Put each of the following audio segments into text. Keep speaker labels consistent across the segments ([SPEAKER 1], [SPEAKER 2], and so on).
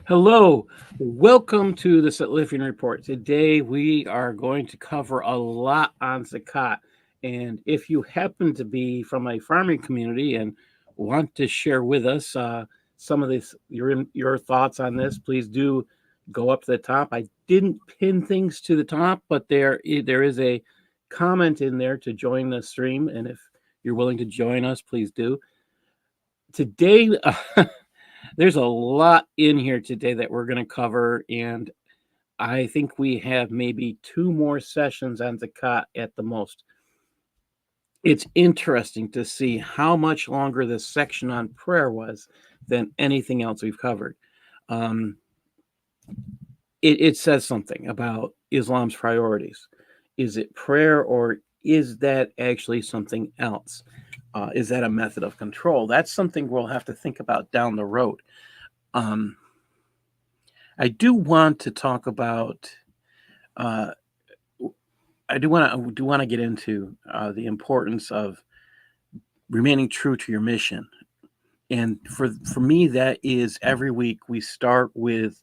[SPEAKER 1] Hello, welcome to the Sutliffian Report. Today we are going to cover a lot on Zakat. And if you happen to be from a farming community and want to share with us some of this, your thoughts on this, please do go up to the top. I didn't pin things to the top, but there is a comment in there to join the stream. And if you're willing to join us, please do. Today, there's a lot in here today that we're going to cover, and I think we have maybe two more sessions on Zakat at the most. It's interesting to see how much longer this section on prayer was than anything else we've covered. Um, it says something about Islam's priorities. Is it prayer, or is that actually something else? Is that a method of control? That's something we'll have to think about down the road. Um, I do want to talk about. Uh, I do want to get into the importance of remaining true to your mission, and for me, that is every week we start with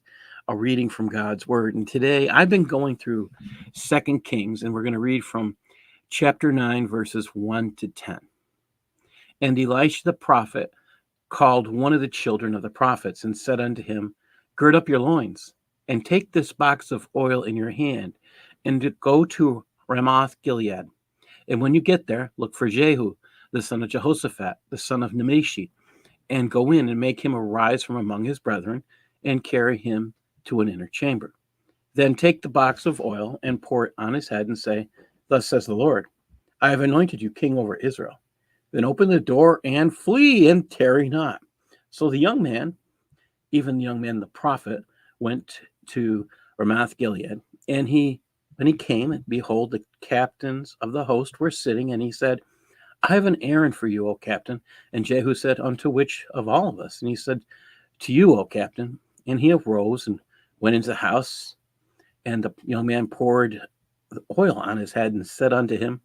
[SPEAKER 1] a reading from God's Word. And today I've been going through Second Kings, and we're going to read from chapter 9, verses 1 to 10. And Elisha the prophet called one of the children of the prophets and said unto him, Gird up your loins, and take this box of oil in your hand, and go to Ramoth Gilead. And when you get there, look for Jehu, the son of Jehoshaphat, the son of Nimshi, and go in and make him arise from among his brethren, and carry him to an inner chamber. Then take the box of oil and pour it on his head, and say, Thus says the Lord, I have anointed you king over Israel. Then open the door and flee, and tarry not. So the young man, even the young man the prophet, went to Ramoth Gilead, and when he came, and behold, the captains of the host were sitting, and he said, I have an errand for you, O captain. And Jehu said, Unto which of all of us? And he said, To you, O captain. And he arose and went into the house, and the young man poured oil on his head and said unto him,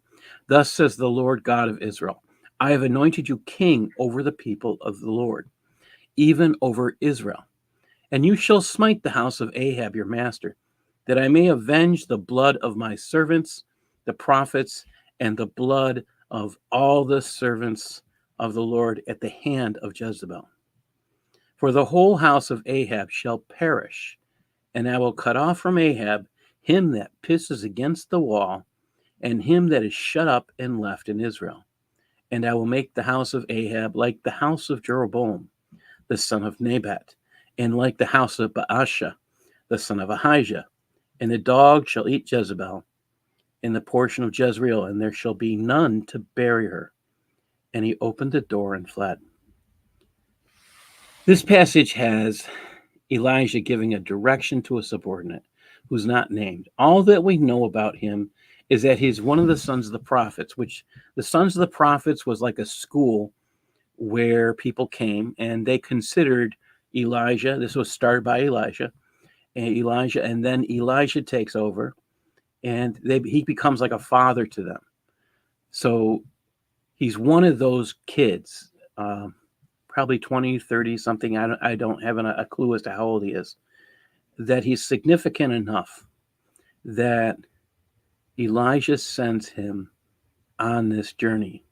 [SPEAKER 1] Thus says the Lord God of Israel, I have anointed you king over the people of the Lord, even over Israel. And you shall smite the house of Ahab your master, that I may avenge the blood of my servants, the prophets, and the blood of all the servants of the Lord at the hand of Jezebel. For the whole house of Ahab shall perish, and I will cut off from Ahab him that pisses against the wall, and him that is shut up and left in Israel. And I will make the house of Ahab like the house of Jeroboam, the son of Nebat, and like the house of Baasha, the son of Ahijah. And the dog shall eat Jezebel in the portion of Jezreel, and there shall be none to bury her. And he opened the door and fled. This passage has Elijah giving a direction to a subordinate who's not named. All that we know about him is that he's one of the sons of the prophets, which the sons of the prophets was like a school where people came and they considered Elijah. This was started by Elijah, and then Elijah takes over, and he becomes like a father to them. So he's one of those kids, probably 20, 30 something. I don't have a clue as to how old he is, that he's significant enough that Elijah sends him on this journey.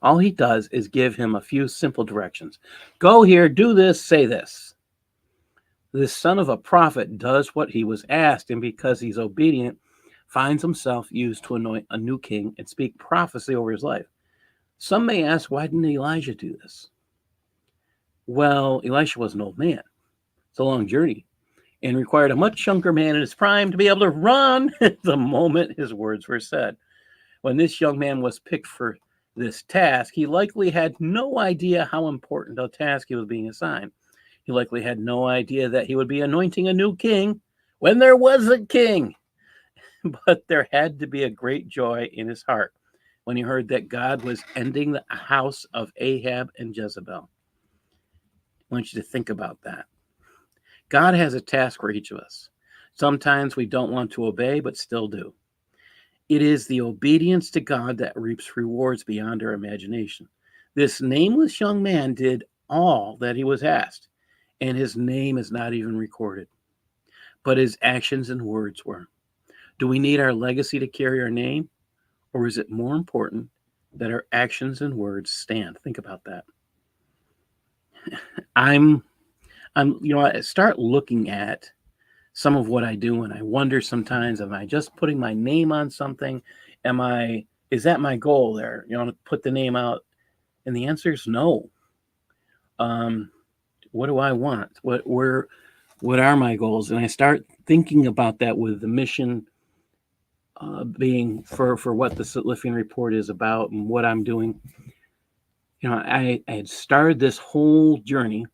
[SPEAKER 1] All he does is give him a few simple directions. Go here, do this, say this. This son of a prophet does what he was asked, and because he's obedient, finds himself used to anoint a new king and speak prophecy over his life. Some may ask, why didn't Elijah do this? Well, Elisha was an old man. It's a long journey and required a much younger man in his prime to be able to run the moment his words were said. When this young man was picked for this task, he likely had no idea how important a task he was being assigned. He likely had no idea that he would be anointing a new king when there was a king. But there had to be a great joy in his heart when he heard that God was ending the house of Ahab and Jezebel. I want you to think about that. God has a task for each of us. Sometimes we don't want to obey, but still do. It is the obedience to God that reaps rewards beyond our imagination. This nameless young man did all that he was asked, and his name is not even recorded, but his actions and words were. Do we need our legacy to carry our name, or is it more important that our actions and words stand? Think about that. I'm, I start looking at some of what I do, and I wonder sometimes, am I just putting my name on something? Is that my goal there? To put the name out? And the answer is no. What do I want? What are my goals? And I start thinking about that with the mission being for what the Sutliffian Report is about and what I'm doing. I had started this whole journey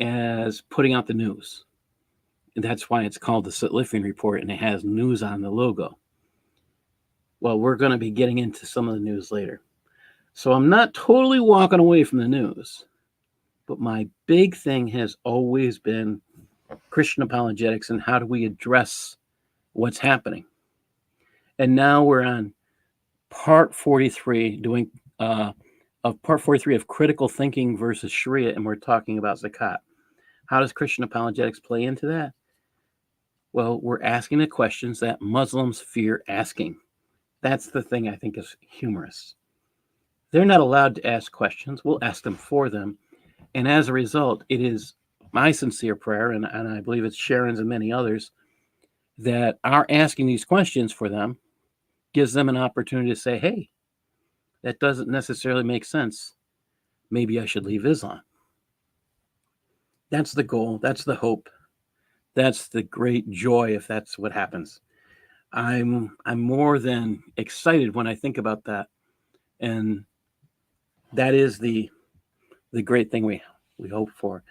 [SPEAKER 1] as putting out the news. And that's why it's called the Sutliffian Report, and it has news on the logo. Well, we're going to be getting into some of the news later. So I'm not totally walking away from the news, but my big thing has always been Christian apologetics and how do we address what's happening. And now we're on part 43, of part 43 of critical thinking versus sharia, and we're talking about zakat. How does Christian apologetics play into that? Well, we're asking the questions that Muslims fear asking. That's the thing I think is humorous. They're not allowed to ask questions. We'll ask them for them. And as a result, it is my sincere prayer, and I believe it's Sharon's and many others, that our asking these questions for them gives them an opportunity to say, hey, that doesn't necessarily make sense. Maybe I should leave Islam. That's the goal. That's the hope. That's the great joy if that's what happens. I'm more than excited when I think about that. And that is the great thing we hope for.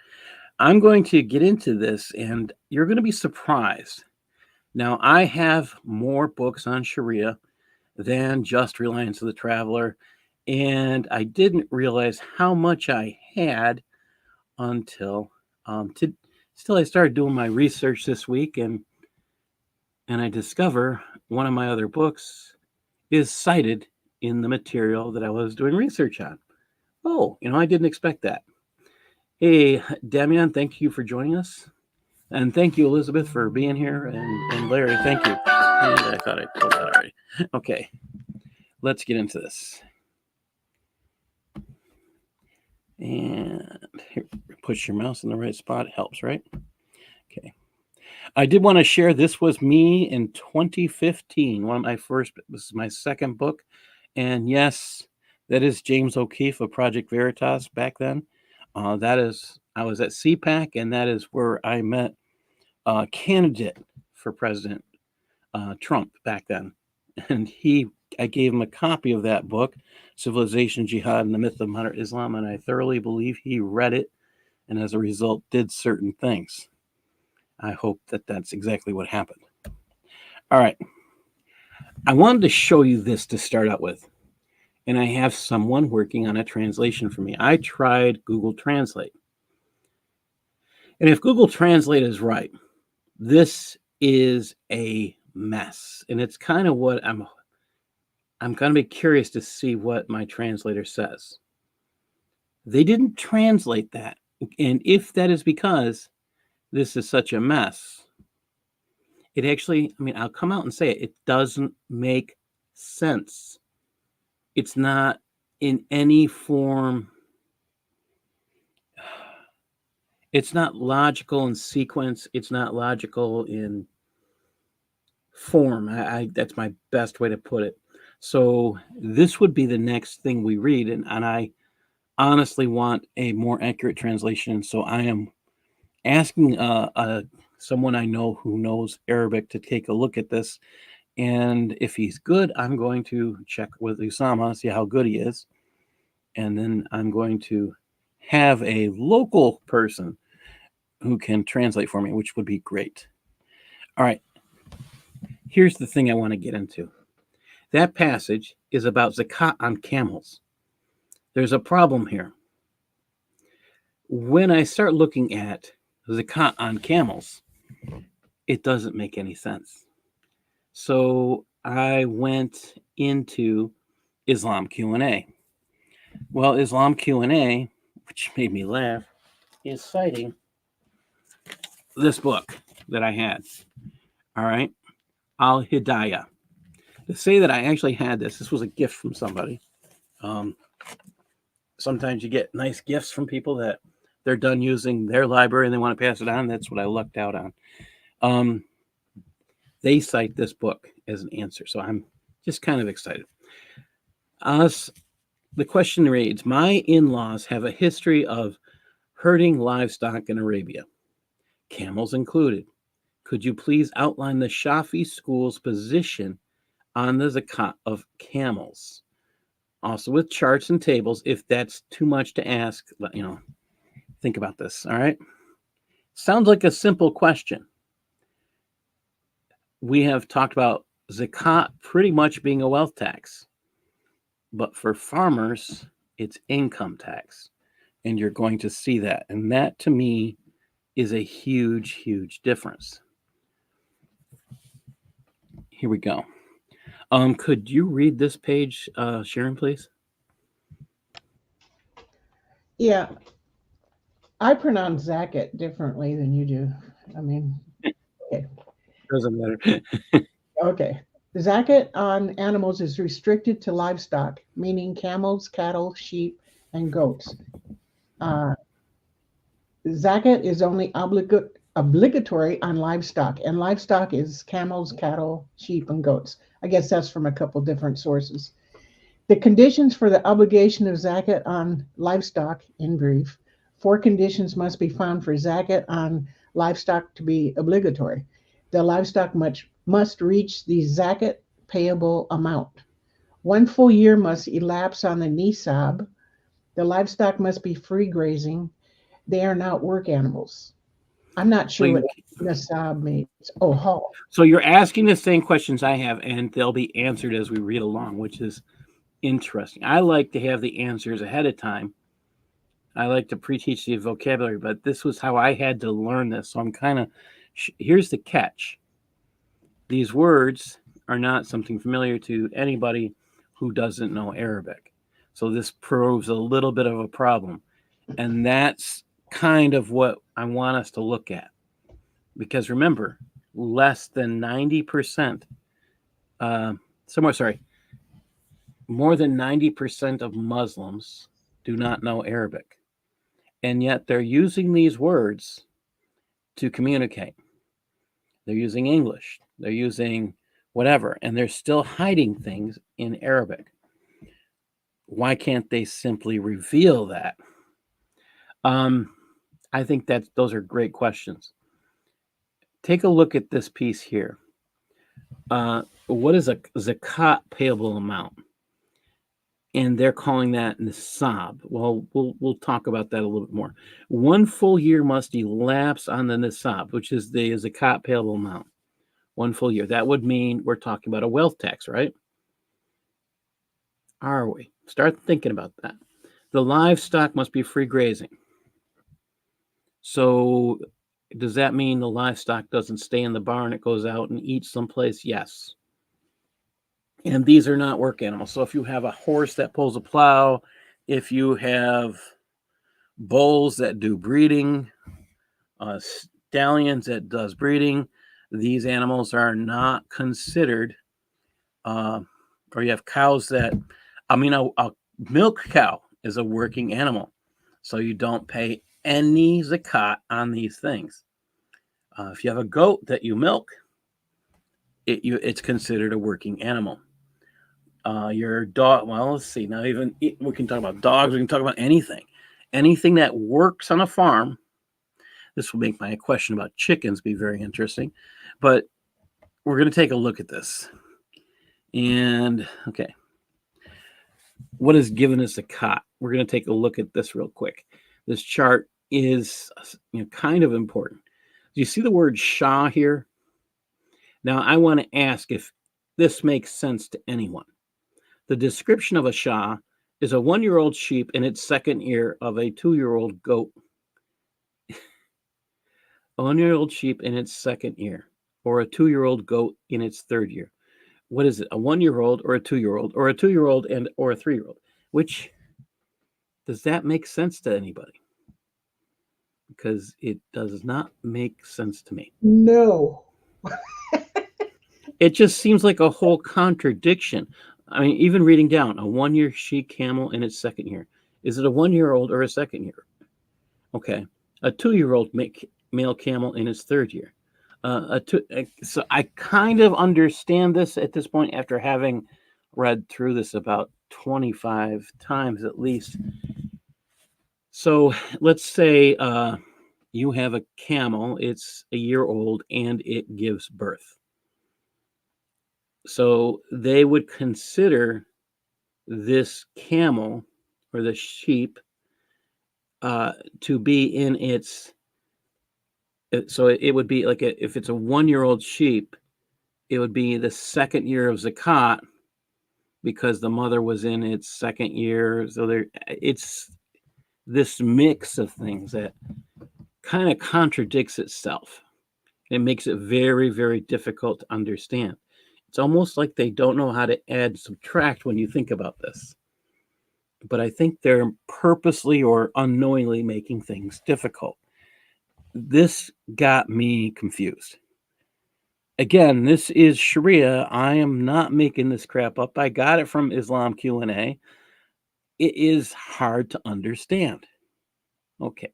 [SPEAKER 1] I'm going to get into this, and you're going to be surprised. Now, I have more books on Sharia than just Reliance of the Traveler, and I didn't realize how much I had until I started doing my research this week, and I discover one of my other books is cited in the material that I was doing research on. Oh, I didn't expect that. Hey, Damian, thank you for joining us. And thank you, Elizabeth, for being here. And Larry, thank you. And I thought I told that already. Okay, let's get into this. And here, push your mouse in the right spot. It helps, right? Okay. I did want to share, this was me in 2015. This is my second book. And yes, that is James O'Keefe of Project Veritas back then. I was at CPAC, and that is where I met a candidate for President Trump back then. And I gave him a copy of that book, Civilization, Jihad, and the Myth of Modern Islam, and I thoroughly believe he read it and as a result did certain things. I hope that that's exactly what happened. All right. I wanted to show you this to start out with. And I have someone working on a translation for me. I tried Google Translate. And if Google Translate is right, this is a mess. And it's kind of what I'm going to be curious to see what my translator says. They didn't translate that. And if that is because this is such a mess, it actually, I'll come out and say it doesn't make sense. It's not in any form. It's not logical in sequence. It's not logical in form. That's my best way to put it. So this would be the next thing we read. And I honestly want a more accurate translation. So I am asking someone I know who knows Arabic to take a look at this. And if he's good, I'm going to check with Usama, see how good he is. And then I'm going to have a local person who can translate for me, which would be great. All right. Here's the thing I want to get into. That passage is about zakat on camels. There's a problem here. When I start looking at zakat on camels, it doesn't make any sense. So I went into Islam Q&A. Well, Islam Q&A, which made me laugh, is citing this book that I had. All right. Al-Hidayah. To say that I actually had this was a gift from somebody. Sometimes you get nice gifts from people that they're done using their library and they want to pass it on. That's what I lucked out on. They cite this book as an answer, so I'm just kind of excited. The question reads, my in-laws have a history of herding livestock in Arabia, camels included. Could you please outline the Shafi school's position on the zakat of camels? Also with charts and tables. If that's too much to ask, think about this. All right. Sounds like a simple question. We have talked about zakat pretty much being a wealth tax, but for farmers, it's income tax. And you're going to see that. And that to me is a huge, huge difference. Here we go. Could you read this page, Sharon, please?
[SPEAKER 2] Yeah. I pronounce Zakat differently than you do. I mean, okay.
[SPEAKER 1] Doesn't matter.
[SPEAKER 2] Okay. Zakat on animals is restricted to livestock, meaning camels, cattle, sheep, and goats. Zakat is only obligatory on livestock, and livestock is camels, cattle, sheep, and goats. I guess that's from a couple different sources. The conditions for the obligation of zakat on livestock, in brief, 4 conditions must be found for zakat on livestock to be obligatory. The livestock must reach the zakat payable amount. 1 full year must elapse on the nisab. The livestock must be free grazing. They are not work animals. I'm not sure what nisab means. Oh, halt.
[SPEAKER 1] So you're asking the same questions I have, and they'll be answered as we read along, which is interesting. I like to have the answers ahead of time. I like to pre-teach the vocabulary, but this was how I had to learn this. So I'm kind of, here's the catch. These words are not something familiar to anybody who doesn't know Arabic. So this proves a little bit of a problem. And that's kind of what I want us to look at. Because remember, less than 90%, more than 90% of Muslims do not know Arabic. And yet they're using these words to communicate. They're using English. They're using whatever. And they're still hiding things in Arabic. Why can't they simply reveal that? I think that those are great questions. Take a look at this piece here. What is a zakat payable amount? And they're calling that nisab. Well, we'll talk about that a little bit more. 1 full year must elapse on the nisab, which is the zakat payable amount. 1 full year. That would mean we're talking about a wealth tax, right? Are we? Start thinking about that. The livestock must be free grazing. So does that mean the livestock doesn't stay in the barn? It goes out and eats someplace? Yes. And these are not work animals. So if you have a horse that pulls a plow, if you have bulls that do breeding, stallions that does breeding, these animals are not considered, or you have cows that, a milk cow is a working animal. So you don't pay any zakat on these things. If you have a goat that you milk, it's considered a working animal. Your dog, well, let's see. Now, we can talk about dogs. We can talk about anything that works on a farm. This will make my question about chickens be very interesting. But we're going to take a look at this. And, okay. What is given us a zakat? We're going to take a look at this real quick. This chart is kind of important. Do you see the word shah here? Now, I want to ask if this makes sense to anyone. The description of a shah is a 1-year-old sheep in its 2nd year of a 2-year-old goat. A 1-year-old sheep in its 2nd year, or a 2-year-old goat in its 3rd year. What is it? A 1-year-old or a 2-year-old, or a 2-year-old or a 3-year-old? Which, does that make sense to anybody? because it does not make sense to me.
[SPEAKER 2] No.
[SPEAKER 1] It just seems like a whole contradiction. I mean, even reading down, a 1-year she camel in its second year. Is it a 1-year-old or a second year? Okay. A 2-year-old male camel in its third year. So I kind of understand this at this point after having read through this about 25 times at least. So let's say you have a camel, it's a year old, and it gives birth. So they would consider this camel or the sheep to be in its, so it would be like if it's a 1-year-old sheep, it would be the second year of Zakat because the mother was in its second year. So it's this mix of things that kind of contradicts itself. It makes it very, very difficult to understand. It's almost like they don't know how to add and subtract when you think about this. But I think they're purposely or unknowingly making things difficult. This got me confused. Again, this is Sharia. I am not making this crap up. I got it from Islam Q&A. It is hard to understand. Okay.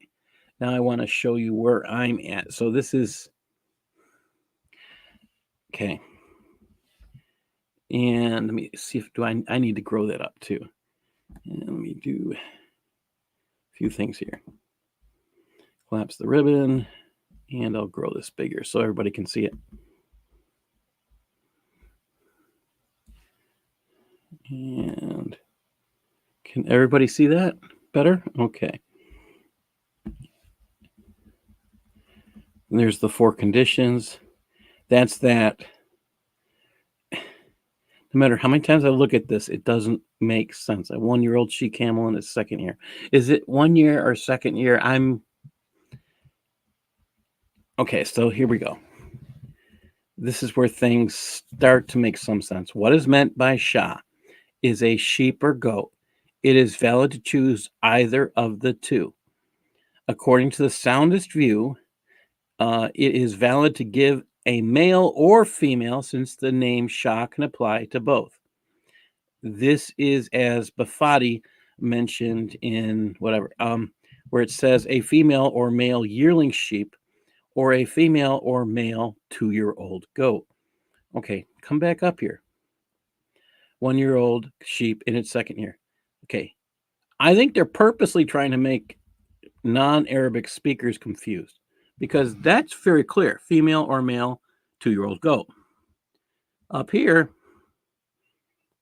[SPEAKER 1] Now I want to show you where I'm at. So this is okay. And let me see if I need to grow that up too. And let me do a few things here. Collapse the ribbon, and I'll grow this bigger so everybody can see it. And can everybody see that better? Okay. And there's the 4 conditions. That's that. No matter how many times I look at this, it doesn't make sense. A 1-year-old she camel in its second year. Is it 1 year or second year? Okay, so here we go. This is where things start to make some sense. What is meant by Shah is a sheep or goat. It is valid to choose either of the two. According to the soundest view, it is valid to give a male or female since the name Shah can apply to both. This is as Bafadi mentioned in whatever, where it says a female or male yearling sheep or a female or male 2-year-old goat. Okay, come back up here. 1-year-old sheep in its second year. Okay, I think they're purposely trying to make non-Arabic speakers confused because that's very clear. Female or male 2-year-old goat. Up here,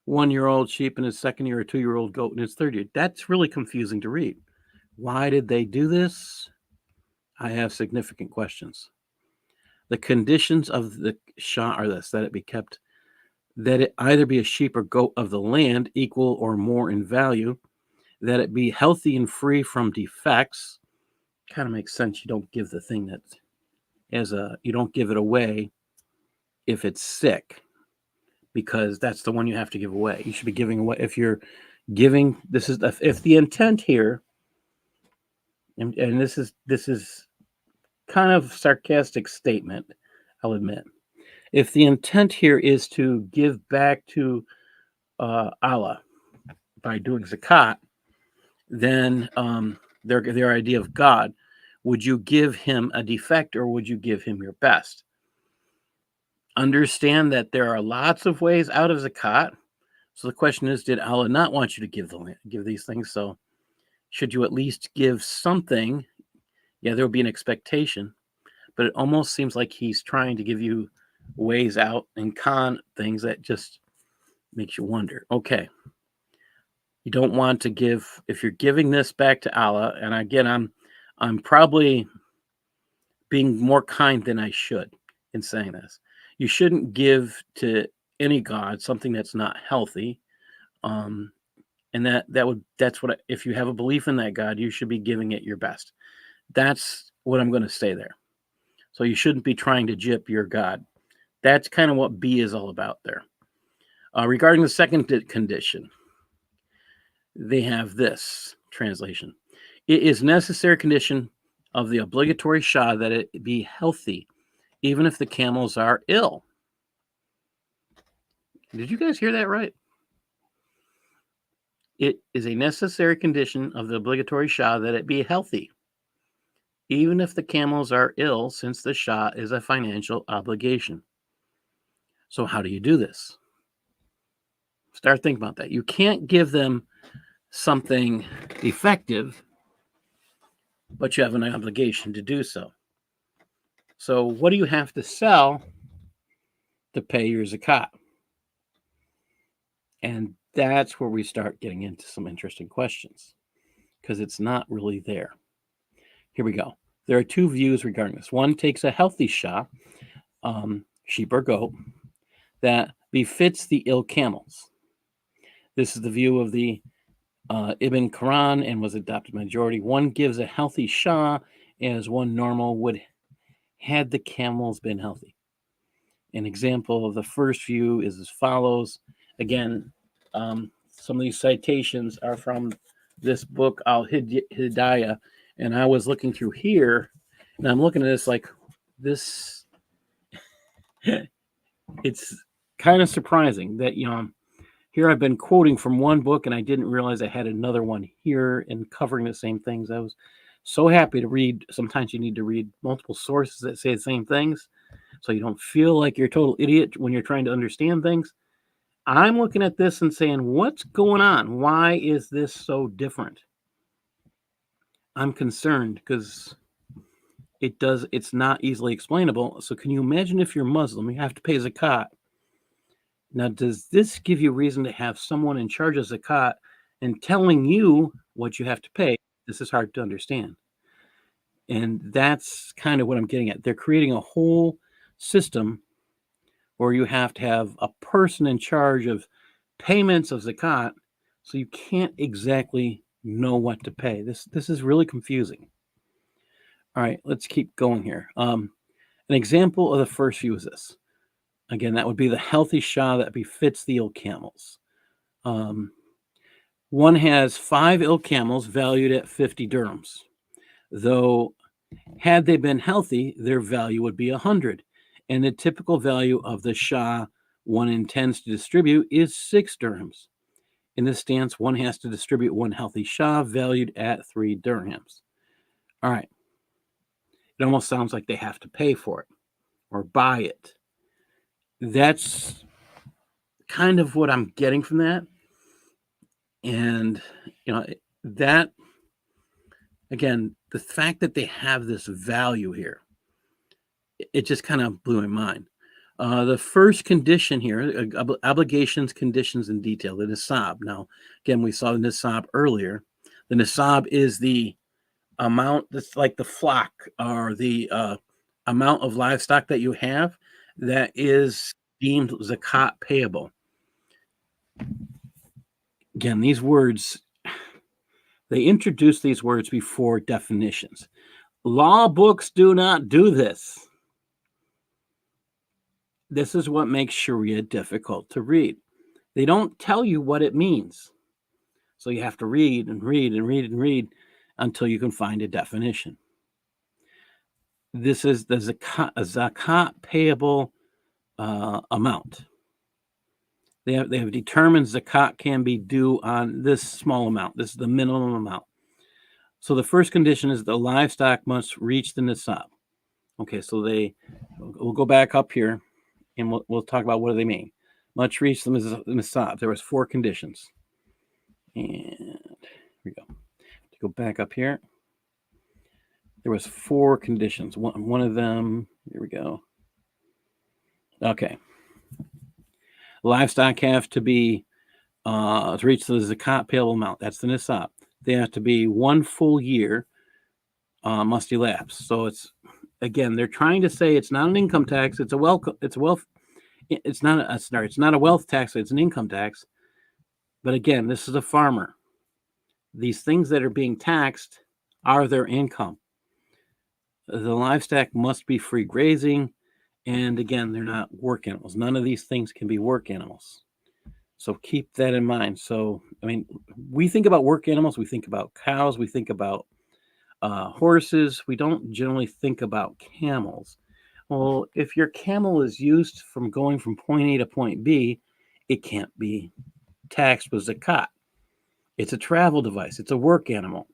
[SPEAKER 1] 1-year-old sheep in his second year, a 2-year-old goat in his third year. That's really confusing to read. Why did they do this? I have significant questions. The conditions of the Shah are this: that it be kept, that it either be a sheep or goat of the land, equal or more in value, that it be healthy and free from defects. Kind of makes sense. You don't give the thing you don't give it away if it's sick, because that's the one you have to give away. You should be giving away if you're giving. If the intent here, and this is kind of sarcastic statement, I'll admit. If the intent here is to give back to Allah by doing zakat, then their idea of God, would you give him a defect or would you give him your best? Understand that there are lots of ways out of zakat. So the question is, did Allah not want you to give these things? So should you at least give something? Yeah, there will be an expectation, but it almost seems like he's trying to give you ways out and con things that just makes you wonder. Okay. You don't want to give, if you're giving this back to Allah, and again, I'm probably being more kind than I should in saying this. You shouldn't give to any god something that's not healthy. And if you have a belief in that God, you should be giving it your best. That's what I'm going to say there. So you shouldn't be trying to gyp your God. That's kind of what B is all about there. Regarding the second condition, they have this translation. It is necessary condition of the obligatory shah that it be healthy, even if the camels are ill. Did you guys hear that right? It is a necessary condition of the obligatory shah that it be healthy, even if the camels are ill, since the shah is a financial obligation. So how do you do this? Start thinking about that. You can't give them something effective, but you have an obligation to do so. So what do you have to sell to pay your zakat? And that's where we start getting into some interesting questions, because it's not really there. Here we go. There are two views regarding this. One takes a healthy shah, sheep or goat, that befits the ill camels. This is the view of the Ibn Quran and was adopted majority. One gives a healthy shah as one normal would had the camels been healthy. An example of the first view is as follows. Again, some of these citations are from this book, Al-Hidayah, and I was looking through here, and I'm looking at this like this. It's kind of surprising that, here I've been quoting from one book, and I didn't realize I had another one here and covering the same things. I was so happy to read. Sometimes you need to read multiple sources that say the same things, so you don't feel like you're a total idiot when you're trying to understand things. I'm looking at this and saying, what's going on? Why is this so different? I'm concerned because it's not easily explainable. So can you imagine if you're Muslim, you have to pay zakat. Now, does this give you reason to have someone in charge of zakat and telling you what you have to pay? This is hard to understand. And that's kind of what I'm getting at. They're creating a whole system where you have to have a person in charge of payments of zakat, so you can't exactly know what to pay. This is really confusing. All right, let's keep going here. An example of the first view is this. Again, that would be the healthy shah that befits the ill camels. One has 5 ill camels valued at 50 dirhams, though had they been healthy, their value would be 100. And the typical value of the shah one intends to distribute is 6 dirhams. In this stance, one has to distribute one healthy shah valued at 3 dirhams. All right. It almost sounds like they have to pay for it or buy it. That's kind of what I'm getting from that. And, that, again, the fact that they have this value here, it just kind of blew my mind. The first condition here, obligations, conditions, and detail, the nisab. Now, again, we saw the nisab earlier. The nisab is the amount that's like the flock or the amount of livestock that you have that is deemed zakat payable. Again, these words, they introduce these words before definitions. Law books do not do this. This is what makes Sharia difficult to read. They don't tell you what it means. So you have to read and read and read and read until you can find a definition. This is the zakat payable amount. They have determined zakat can be due on this small amount. This is the minimum amount. So the first condition is the livestock must reach the nisab. Okay, so we'll go back up here and we'll talk about what do they mean. Must reach the nisab. There was 4 conditions. And here we go. To go back up here, there was 4 conditions. One of them, here we go. Okay. Livestock have to be to reach the zakat payable amount. That's the nisab. They have to be 1 full year must elapse. So it's, again, they're trying to say it's not an income tax. It's not a wealth tax. It's an income tax. But again, this is a farmer. These things that are being taxed are their income. The livestock must be free grazing. And again, they're not work animals. None of these things can be work animals. So keep that in mind. So, I mean, we think about work animals. We think about cows. We think about Horses, we don't generally think about camels. Well, if your camel is used from going from point A to point B, it can't be taxed with zakat. It's a travel device. It's a work animal.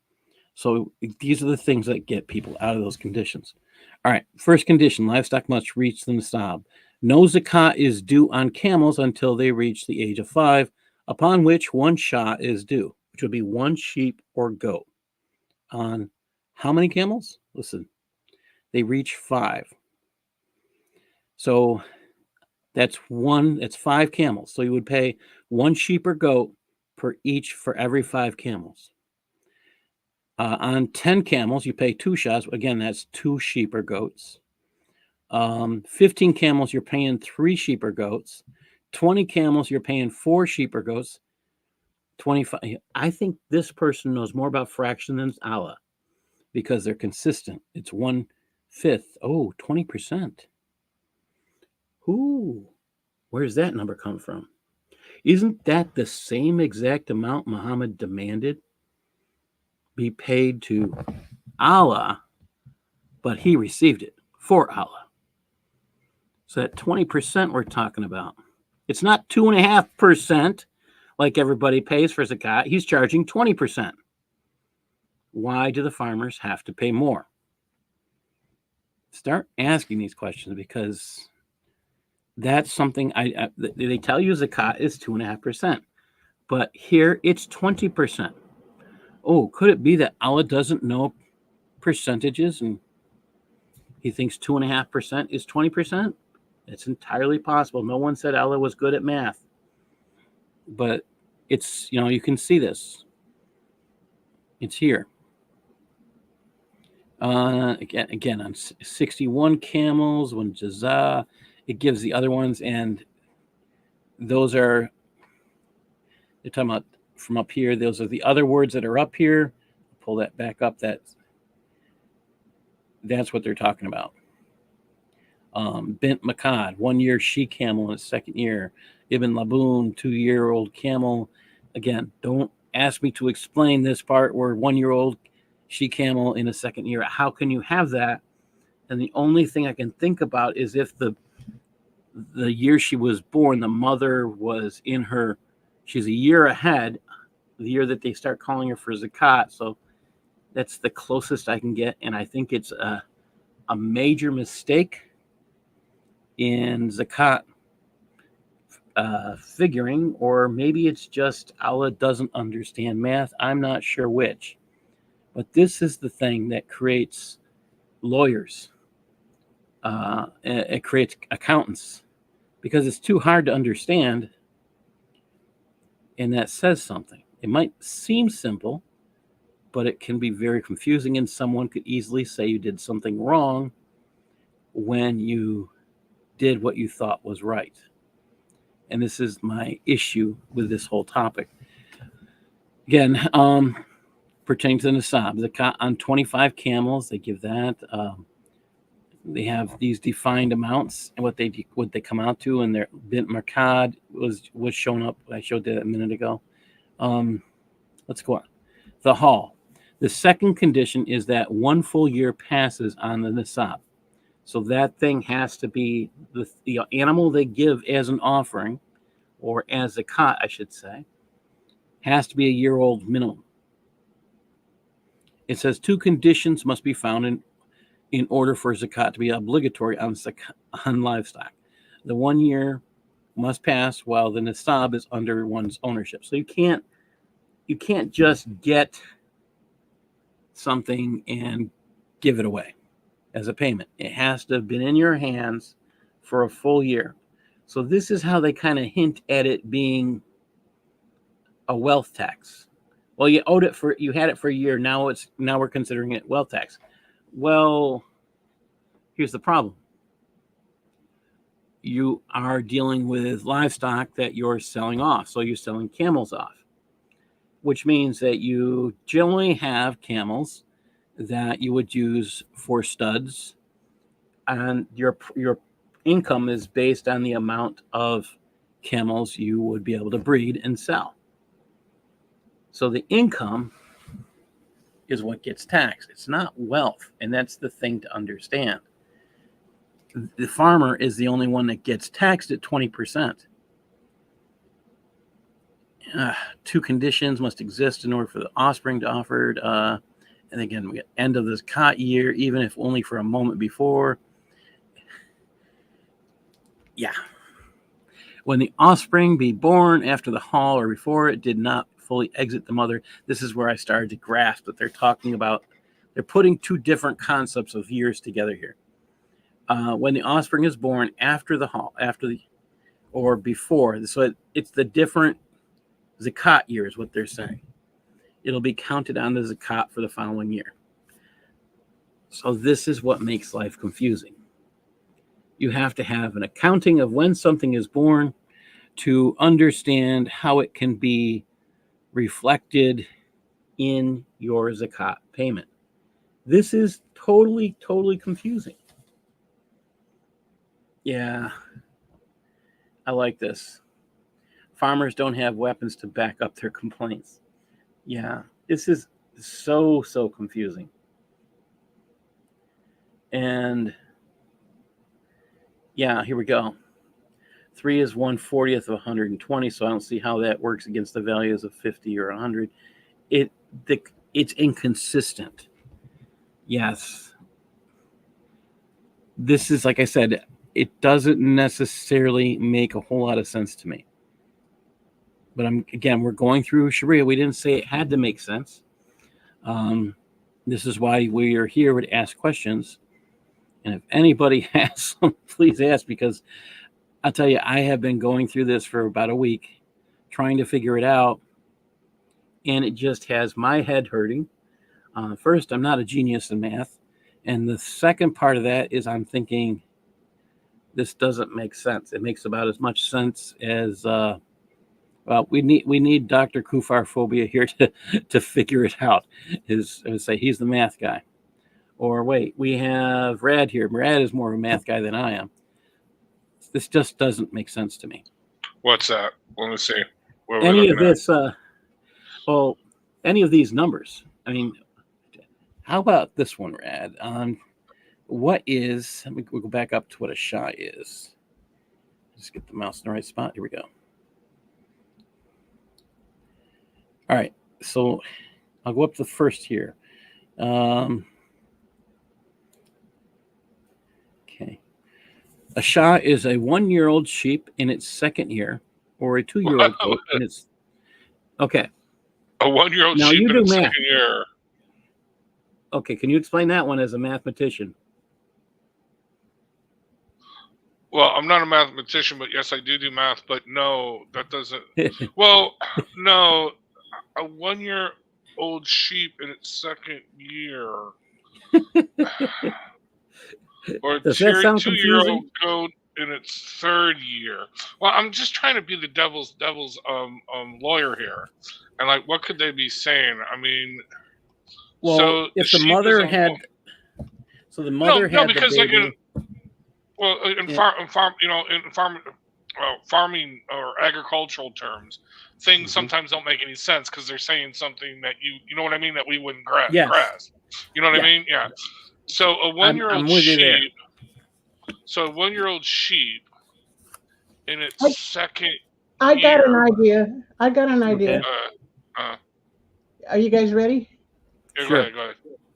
[SPEAKER 1] So these are the things that get people out of those conditions. All right, first condition, livestock must reach the nisab. No zakat is due on camels until they reach the age of 5, upon which one shah is due, which would be one sheep or goat. On how many camels? Listen, they reach 5. So that's 5 camels. So you would pay one sheep or goat for every 5 camels. On 10 camels, you pay 2 shahs. Again, that's 2 sheep or goats. 15 camels, you're paying 3 sheep or goats. 20 camels, you're paying 4 sheep or goats. 25. I think this person knows more about fraction than Allah because they're consistent. It's 1/5. Oh, 20%. Ooh, where's that number come from? Isn't that the same exact amount Muhammad demanded be paid to Allah, but he received it for Allah? So that 20% we're talking about. It's not 2.5% like everybody pays for zakat. He's charging 20%. Why do the farmers have to pay more? Start asking these questions because that's something they tell you zakat is 2.5%, but here it's 20%. Oh, could it be that Allah doesn't know percentages and he thinks 2.5% is 20%? It's entirely possible. No one said Allah was good at math, but it's, you can see this. It's here. Again, on 61 camels, one jaza, it gives the other ones, and those are, they're talking about from up here. Those are the other words that are up here. Pull that back up. That's what they're talking about. Bint Makad, 1 year she camel in its second year. Ibn Laboon, 2-year-old camel. Again, don't ask me to explain this part where 1-year-old she camel in a second year. How can you have that? And the only thing I can think about is if the year she was born, the mother was she's a year ahead, the year that they start calling her for zakat. So that's the closest I can get. And I think it's a major mistake in zakat figuring, or maybe it's just Allah doesn't understand math. I'm not sure which. But this is the thing that creates lawyers. It creates accountants because it's too hard to understand. And that says something. It might seem simple, but it can be very confusing. And someone could easily say you did something wrong when you did what you thought was right. And this is my issue with this whole topic. Again, pertaining to the nisab, zakat on 25 camels, they give that. They have these defined amounts and what they come out to, and their bint markad was shown up. I showed that a minute ago. Let's go on. The haul. The second condition is that 1 full year passes on the nisab. So that thing has to be the animal they give as an offering, or as zakat, I should say, has to be a year old minimum. It says 2 conditions must be found in order for zakat to be obligatory on livestock. The 1 year must pass while the nisab is under one's ownership. So you can't just get something and give it away as a payment. It has to have been in your hands for a full year. So this is how they kind of hint at it being a wealth tax. Well, you had it for a year. Now we're considering it wealth tax. Well, here's the problem. You are dealing with livestock that you're selling off. So you're selling camels off, which means that you generally have camels that you would use for studs, and your income is based on the amount of camels you would be able to breed and sell. So the income is what gets taxed. It's not wealth, and that's the thing to understand. The farmer is the only one that gets taxed at 20%. Two conditions must exist in order for the offspring to be offered. And again, we get end of the Zakat year, even if only for a moment before. Yeah. When the offspring be born after the haul or before it did not fully exit the mother. This is where I started to grasp that they're talking about. They're putting two different concepts of years together here. When the offspring is born after the haul, or before. So it's the different Zakat year is what they're saying. It'll be counted on the Zakat for the following year. So this is what makes life confusing. You have to have an accounting of when something is born to understand how it can be reflected in your Zakat payment. This is totally confusing. Yeah, I like this. Farmers don't have weapons to back up their complaints. Yeah, this is so confusing. And yeah, here we go. 3 is 1/40th of 120, so I don't see how that works against the values of 50 or 100. It's inconsistent. Yes. This is, like I said, it doesn't necessarily make a whole lot of sense to me. But we're going through Sharia. We didn't say it had to make sense. This is why we are here to ask questions. And if anybody has some, please ask, because I'll tell you, I have been going through this for about a week, trying to figure it out. And it just has my head hurting. First, I'm not a genius in math. And the second part of that is I'm thinking, this doesn't make sense. It makes about as much sense as... well, we need Dr. Kufar Phobia here to figure it out. Say he's the math guy. Or wait, we have Rad here. Rad is more of a math guy than I am. This just doesn't make sense to me.
[SPEAKER 3] What's that? Let me see.
[SPEAKER 1] Any of this, any of these numbers. I mean, how about this one, Rad? What is, let me go back up to what a Shah is. Just get the mouse in the right spot. Here we go. All right, so I'll go up to the first here. Okay. A Shah is a 1-year-old sheep in its second year, or a 2-year-old goat in its... Okay.
[SPEAKER 3] A 1-year-old
[SPEAKER 1] now
[SPEAKER 3] sheep
[SPEAKER 1] you
[SPEAKER 3] in
[SPEAKER 1] do
[SPEAKER 3] its
[SPEAKER 1] math.
[SPEAKER 3] second year.
[SPEAKER 1] Okay, can you explain that one as a mathematician?
[SPEAKER 3] Well, I'm not a mathematician, but yes, I do math. But no, that doesn't... Well, no, a 1-year-old sheep in its second year, or a
[SPEAKER 1] Does that sound
[SPEAKER 3] 2-year-old goat in its third year. Well, I'm just trying to be the devil's lawyer here, and like, what could they be saying? I mean,
[SPEAKER 1] well,
[SPEAKER 3] so
[SPEAKER 1] if the mother had, so the mother had
[SPEAKER 3] because
[SPEAKER 1] the baby.
[SPEAKER 3] Farming or agricultural terms, things sometimes don't make any sense because they're saying something that you know what I mean, that we wouldn't grasp. You know what I mean? Yeah. So a 1-year-old sheep. So a 1-year-old sheep in its second.
[SPEAKER 2] I got an idea.
[SPEAKER 3] Okay.
[SPEAKER 2] Are you guys ready?
[SPEAKER 3] Yeah,
[SPEAKER 1] Sure.
[SPEAKER 3] Go ahead.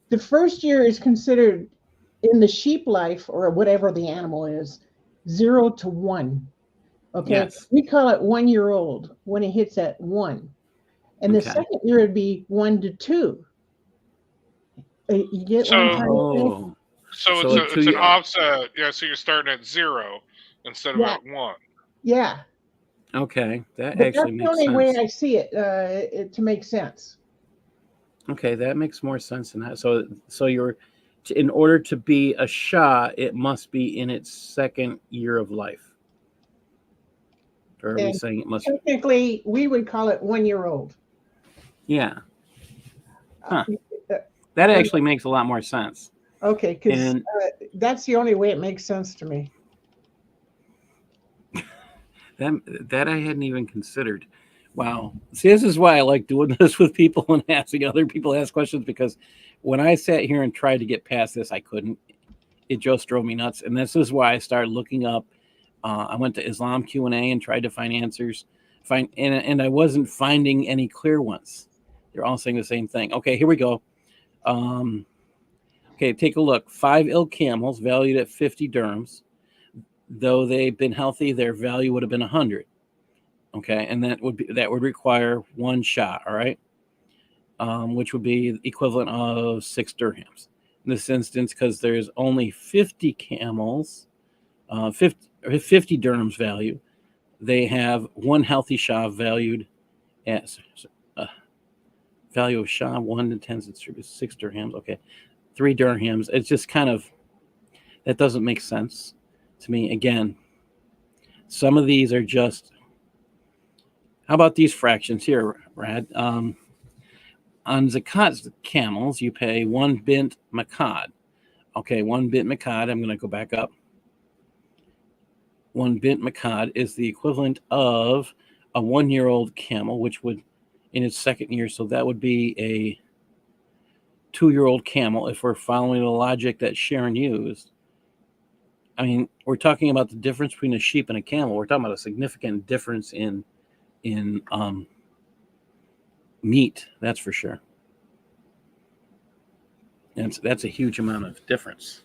[SPEAKER 2] The first year is considered, in the sheep life or whatever the animal is, 0 to 1. Okay.
[SPEAKER 1] Yes.
[SPEAKER 2] We call it 1-year-old when it hits at 1. And the second year would be 1 to 2. You get what I'm trying to say?
[SPEAKER 3] So it's an offset. Yeah, so you're starting at 0 instead of at 1.
[SPEAKER 2] Yeah.
[SPEAKER 1] Okay, that actually makes sense.
[SPEAKER 2] That's the only way I see it to make sense.
[SPEAKER 1] Okay, that makes more sense than that. So you're, in order to be a Shah, it must be in its second year of life. Or are we saying it must?
[SPEAKER 2] Technically, we would call it 1-year-old.
[SPEAKER 1] Yeah. Huh. That actually makes a lot more sense.
[SPEAKER 2] Okay, because that's the only way it makes sense to me.
[SPEAKER 1] That I hadn't even considered. Wow. See, this is why I like doing this with people and asking other people ask questions, because when I sat here and tried to get past this, I couldn't. It just drove me nuts. And this is why I started looking up. I went to Islam Q&A and tried to find answers. And I wasn't finding any clear ones. They're all saying the same thing. Okay, here we go. Okay, take a look. 5 ill camels valued at 50 dirhams. Though they've been healthy, their value would have been 100. Okay, and that would require 1 shot, all right, which would be equivalent of 6 dirhams. In this instance, because there's only 50 camels, 50 dirhams value, they have 1 healthy shah valued at value of shah 1 to 10 is 6 dirhams. Okay, 3 dirhams. It's just kind of, that doesn't make sense to me. Again, some of these are just. How about these fractions here, Brad? On Zakat camels, you pay 1 bint makad. Okay, 1 bint makad. I'm going to go back up. 1 bint makad is the equivalent of a 1-year-old camel, which would, in its 2nd year, so that would be a 2-year-old camel if we're following the logic that Sharon used. I mean, we're talking about the difference between a sheep and a camel. We're talking about a significant difference in meat, that's for sure. And that's a huge amount of difference.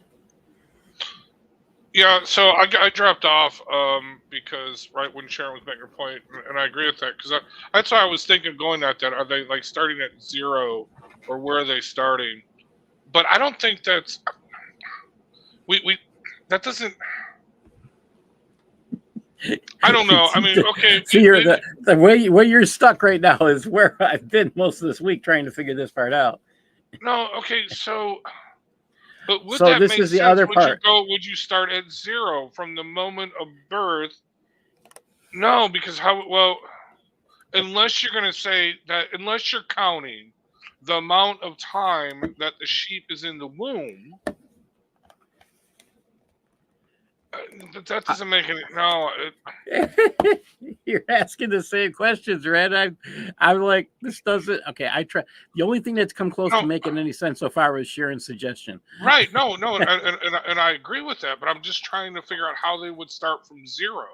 [SPEAKER 3] Yeah, so I dropped off because right when Sharon was making her point, and I agree with that, because that's why I was thinking going at that. Are they like starting at 0, or where are they starting? But I don't think that's that doesn't. I don't know. I mean, okay.
[SPEAKER 1] See, the way you're stuck right now is where I've been most of this week trying to figure this part out.
[SPEAKER 3] No, okay, so, but would
[SPEAKER 1] So
[SPEAKER 3] that
[SPEAKER 1] this
[SPEAKER 3] make
[SPEAKER 1] is the
[SPEAKER 3] sense?
[SPEAKER 1] other part.
[SPEAKER 3] Would you start at 0 from the moment of birth? No, because unless you're going to say that, unless you're counting the amount of time that the sheep is in the womb. That doesn't make any. No.
[SPEAKER 1] You're asking the same questions, Red. I'm like, this doesn't. Okay, I try. The only thing that's come close to making any sense so far was Sharon's suggestion.
[SPEAKER 3] Right. No. And I agree with that, but I'm just trying to figure out how they would start from 0.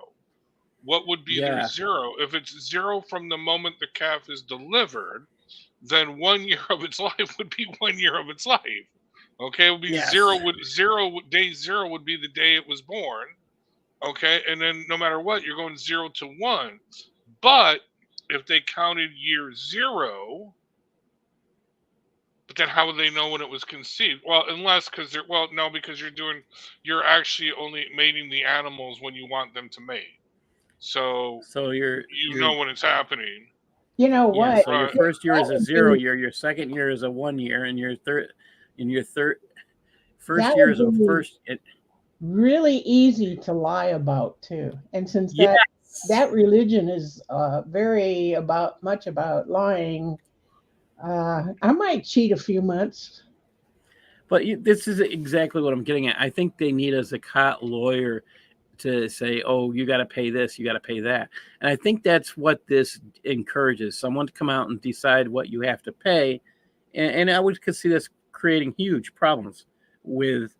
[SPEAKER 3] What would be their 0? If it's 0 from the moment the calf is delivered, then 1 year of its life would be 1 year of its life. Okay, it would be day 0 would be the day it was born. Okay, and then no matter what, you're going 0 to 1. But if they counted year 0, but then how would they know when it was conceived? Well, because you're actually only mating the animals when you want them to mate. So you know when it's happening.
[SPEAKER 2] You know what?
[SPEAKER 1] So your first year is a 0 year, your 2nd year is a 1 year, and your third first year is a first.
[SPEAKER 2] Really easy to lie about too, and since that religion is very much about lying, I might cheat a few months.
[SPEAKER 1] But this is exactly what I'm getting at. I think they need a Zakat lawyer to say, oh, you got to pay this, you got to pay that. And I think that's what this encourages, someone to come out and decide what you have to pay. And I would see this creating huge problems with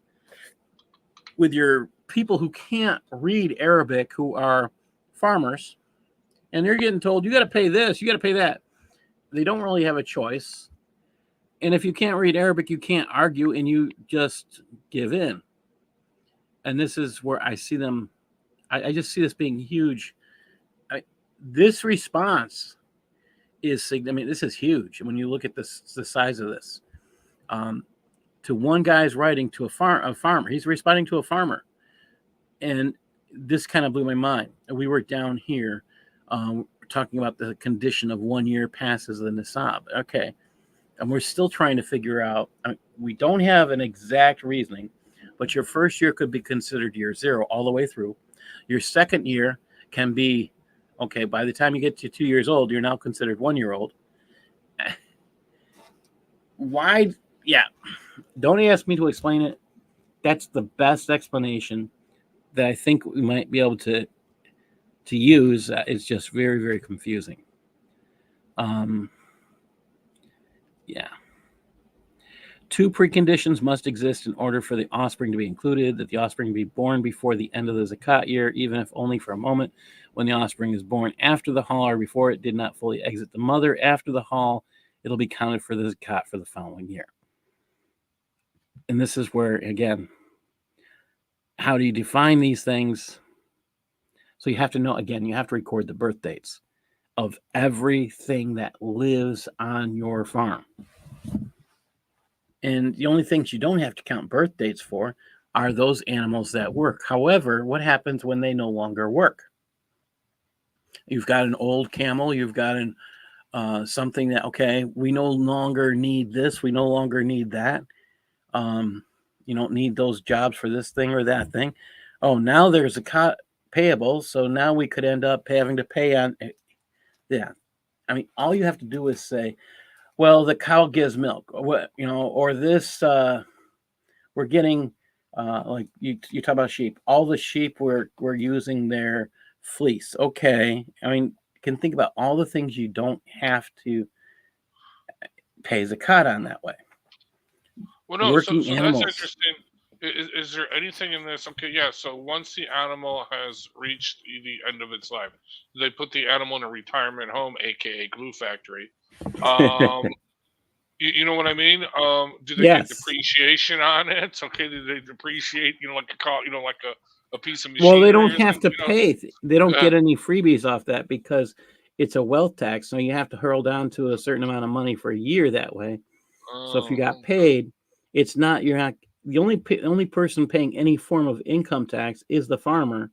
[SPEAKER 1] your people who can't read Arabic, who are farmers, and they're getting told, you got to pay this, you got to pay that. They don't really have a choice. And if you can't read Arabic, you can't argue, and you just give in. And this is where I see them. I just see this being huge. This response is, I mean, this is huge. When you look at the size of this, to one guy's writing to a farmer, he's responding to a farmer. And this kind of blew my mind. We were down here talking about the condition of 1 year passes the nisab. Okay. And we're still trying to figure out, we don't have an exact reasoning, but your first year could be considered year 0 all the way through. Your 2nd year can be, okay, by the time you get to 2 years old, you're now considered 1 year old. Why? Yeah. Don't ask me to explain it. That's the best explanation that I think we might be able to use. It's just very, very confusing. Yeah. 2 preconditions must exist in order for the offspring to be included: that the offspring be born before the end of the Zakat year, even if only for a moment. When the offspring is born after the haul or before it did not fully exit the mother after the haul, it'll be counted for the Zakat for the following year. And this is where, again, how do you define these things? So you have to know, again, you have to record the birth dates of everything that lives on your farm. And the only things you don't have to count birth dates for are those animals that work. However, what happens when they no longer work? You've got an old camel, you've got something that, okay, we no longer need this, we no longer need that. You don't need those jobs for this thing or that thing. Oh, now there's a payable, so now we could end up having to pay on. Yeah, I mean, all you have to do is say, well, the cow gives milk, or this, we're getting, like you talk about sheep. All the sheep we're using their fleece. Okay, I mean, you can think about all the things you don't have to pay zakat on that way.
[SPEAKER 3] Well, no,
[SPEAKER 1] Working
[SPEAKER 3] so
[SPEAKER 1] animals.
[SPEAKER 3] that's interesting. Is there anything in this? Okay, yeah. So once the animal has reached the end of its life, they put the animal in a retirement home, aka glue factory. You know what I mean? Do they get depreciation on it? Okay, do they depreciate? Like a car, like a piece of machinery.
[SPEAKER 1] Well, they don't have to pay. They don't get any freebies off that because it's a wealth tax. So you have to hurl down to a certain amount of money for a year that way. So if you got paid, it's not, you're not, the only person paying any form of income tax is the farmer,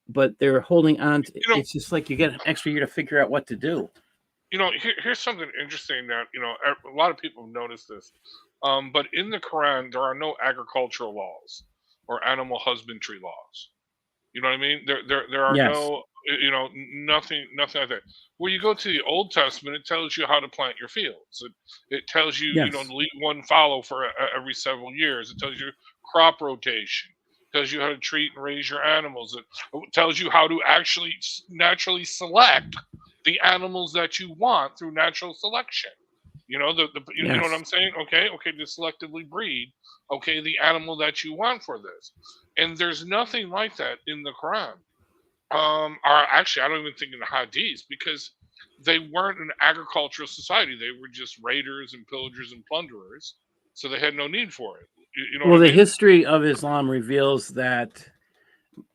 [SPEAKER 1] but they're holding on to, it's just like you get an extra year to figure out what to do.
[SPEAKER 3] Here's something interesting that, a lot of people have noticed this. But in the Quran, there are no agricultural laws or animal husbandry laws. You know what I mean? There are no, nothing like that. When you go to the Old Testament, it tells you how to plant your fields. It tells you, to leave one fallow for every several years. It tells you crop rotation. It tells you how to treat and raise your animals. It tells you how to actually naturally select the animals that you want through natural selection. You know what I'm saying? Okay, to selectively breed. Okay, the animal that you want for this, and there's nothing like that in the Quran. Or actually, I don't even think in the Hadiths, because they weren't an agricultural society. They were just raiders and pillagers and plunderers, so they had no need for it.
[SPEAKER 1] Well, the history of Islam reveals that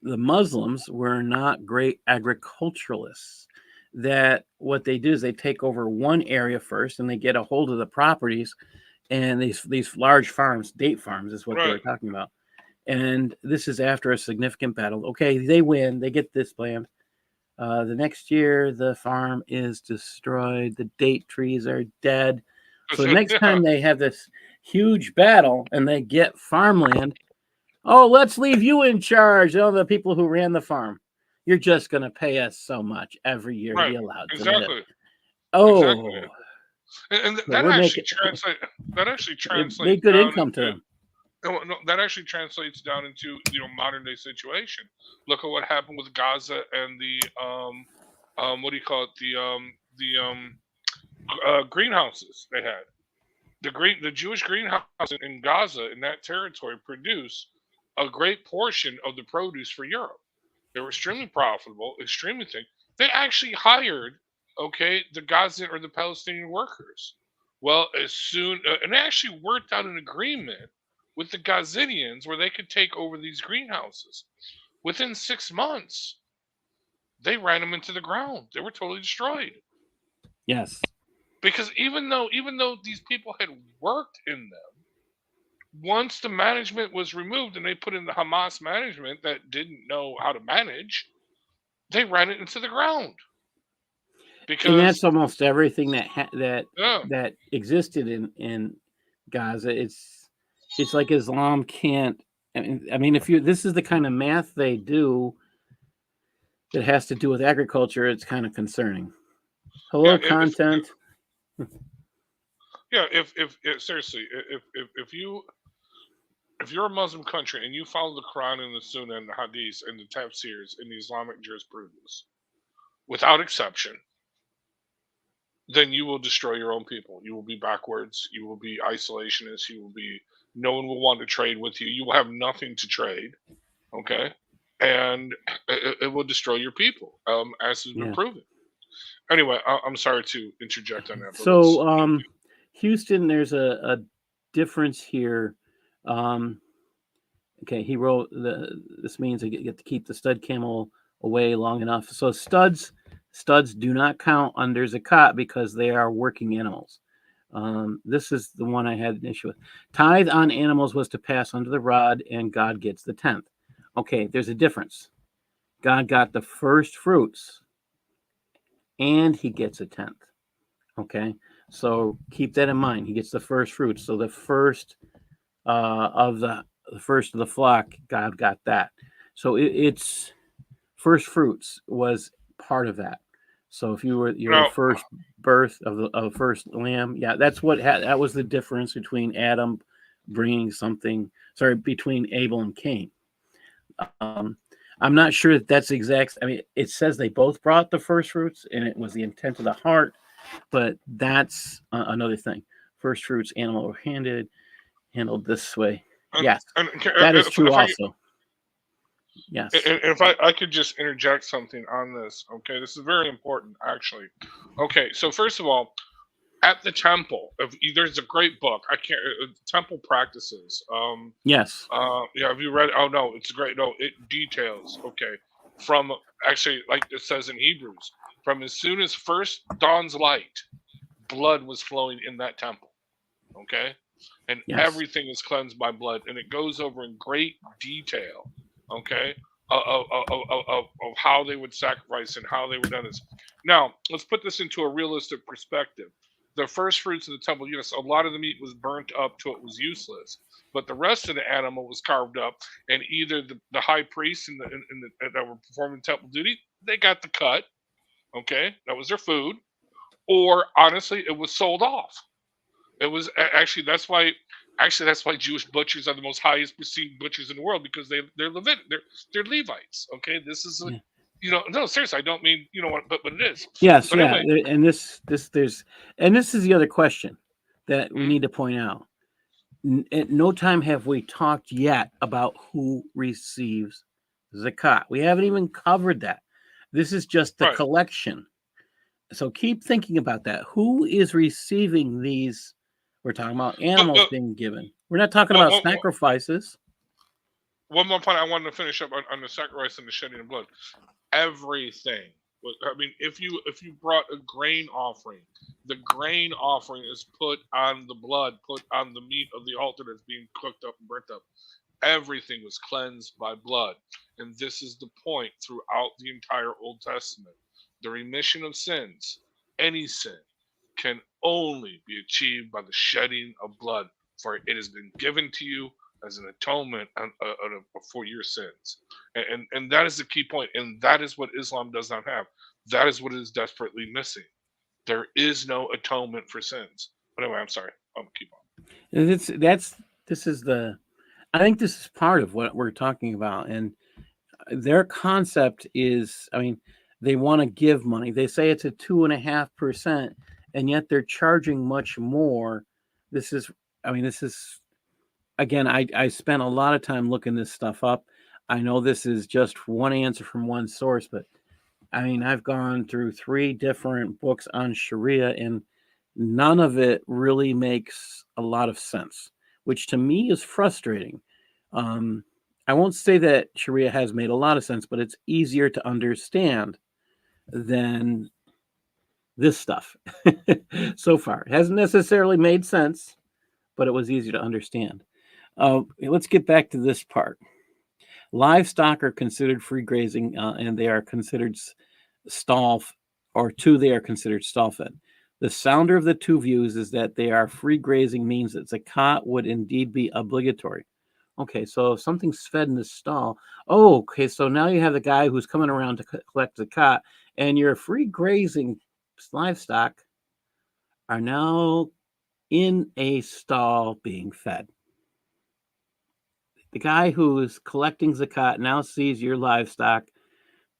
[SPEAKER 1] the Muslims were not great agriculturalists. That what they do is they take over one area first and they get a hold of the properties, and these large farms, date farms is what they were talking about. And this is after a significant battle. Okay, they win, they get this land. The next year, the farm is destroyed. The date trees are dead. So the next time they have this huge battle and they get farmland, oh, let's leave you in charge. Oh, the people who ran the farm. You're just going to pay us so much every year to be allowed to live. Oh,
[SPEAKER 3] exactly. And that actually translates.
[SPEAKER 1] Make good income to them.
[SPEAKER 3] No, that actually translates down into modern day situation. Look at what happened with Gaza and the what do you call it, the greenhouses they had. The Jewish greenhouse in Gaza, in that territory, produce a great portion of the produce for Europe. They were extremely profitable, extremely thick. They actually hired, the Gaza or the Palestinian workers. Well, as soon and they actually worked out an agreement with the Gazanians where they could take over these greenhouses. Within 6 months, they ran them into the ground. They were totally destroyed.
[SPEAKER 1] Yes.
[SPEAKER 3] Because even though these people had worked in them, once the management was removed and they put in the Hamas management that didn't know how to manage, they ran it into the ground. Because,
[SPEAKER 1] and that's almost everything that existed in Gaza. It's like Islam can't. I mean, this is the kind of math they do that has to do with agriculture, it's kind of concerning. Hello, content.
[SPEAKER 3] Seriously, if you're a Muslim country and you follow the Quran and the Sunnah and the Hadiths and the Tafsirs and the Islamic jurisprudence, without exception, then you will destroy your own people. You will be backwards. You will be isolationist. You will be, no one will want to trade with you. You will have nothing to trade. Okay. And it will destroy your people, as has been proven. Anyway, I'm sorry to interject on that. But
[SPEAKER 1] so, Houston, there's a difference here. Okay, he wrote this means they get to keep the stud camel away long enough. So studs do not count under zakat because they are working animals. This is the one I had an issue with. Tithe on animals was to pass under the rod, and God gets the 10th. Okay, there's a difference. God got the first fruits, and he gets a 10th. Okay, so keep that in mind. He gets the first fruits. So the first of the first of the flock, God got that. So it's first fruits was part of that. So if you were your first birth of the first lamb, yeah, that's what that was the difference between Adam bringing something. Sorry, between Abel and Cain. I'm not sure that that's exact. I mean, it says they both brought the first fruits, and it was the intent of the heart. But that's another thing. First fruits, animal handled this way. Yes, that is true also. Yes.
[SPEAKER 3] If I could just interject something on this, okay, this is very important, actually. Okay, so first of all, at the temple, there's a great book. Temple Practices.
[SPEAKER 1] Yes.
[SPEAKER 3] Yeah, have you read? Oh no, it's great. No, it details. Okay, from actually, like it says in Hebrews, from as soon as first dawn's light, blood was flowing in that temple. Okay, and everything is cleansed by blood, and it goes over in great detail. Okay, of how they would sacrifice and how they would do this. Now, let's put this into a realistic perspective. The first fruits of the temple, yes, a lot of the meat was burnt up till it was useless, but the rest of the animal was carved up, and either the high priests that were performing temple duty, they got the cut. Okay, that was their food, or honestly, it was sold off. It was actually that's why Jewish butchers are the most highest perceived butchers in the world, because they're Levites. Okay, this is no, seriously, I don't mean but it is.
[SPEAKER 1] Yes,
[SPEAKER 3] but
[SPEAKER 1] yeah, anyway. And this is the other question that we need to point out. At no time have we talked yet about who receives zakat. We haven't even covered that. This is just the collection. So keep thinking about that. Who is receiving these? We're talking about animals being given. We're not talking about sacrifices.
[SPEAKER 3] One more point I wanted to finish up on the sacrifice and the shedding of blood. Everything. I mean, if you brought a grain offering, the grain offering is put on the blood, put on the meat of the altar that's being cooked up and burnt up. Everything was cleansed by blood. And this is the point throughout the entire Old Testament. The remission of sins, any sin, can only be achieved by the shedding of blood, for it has been given to you as an atonement for your sins. And that is the key point. And that is what Islam does not have. That is what is desperately missing. There is no atonement for sins. But anyway, I'm sorry. I'll keep
[SPEAKER 1] on. I think this is part of what we're talking about. And their concept is, I mean, they want to give money. They say it's a 2.5%, and yet they're charging much more. This is, again, I spent a lot of time looking this stuff up. I know this is just one answer from one source, but I mean, I've gone through 3 different books on Sharia, and none of it really makes a lot of sense, which to me is frustrating. I won't say that Sharia has made a lot of sense, but it's easier to understand than this stuff so far. It hasn't necessarily made sense, but it was easy to understand. Let's get back to this part. Livestock are considered free grazing, and they are considered stall fed. The sounder of the two views is that they are free grazing means that zakat would indeed be obligatory. Okay, so if something's fed in the stall, okay, so now you have the guy who's coming around to collect zakat, and your free grazing livestock are now in a stall being fed. The guy who is collecting zakat now sees your livestock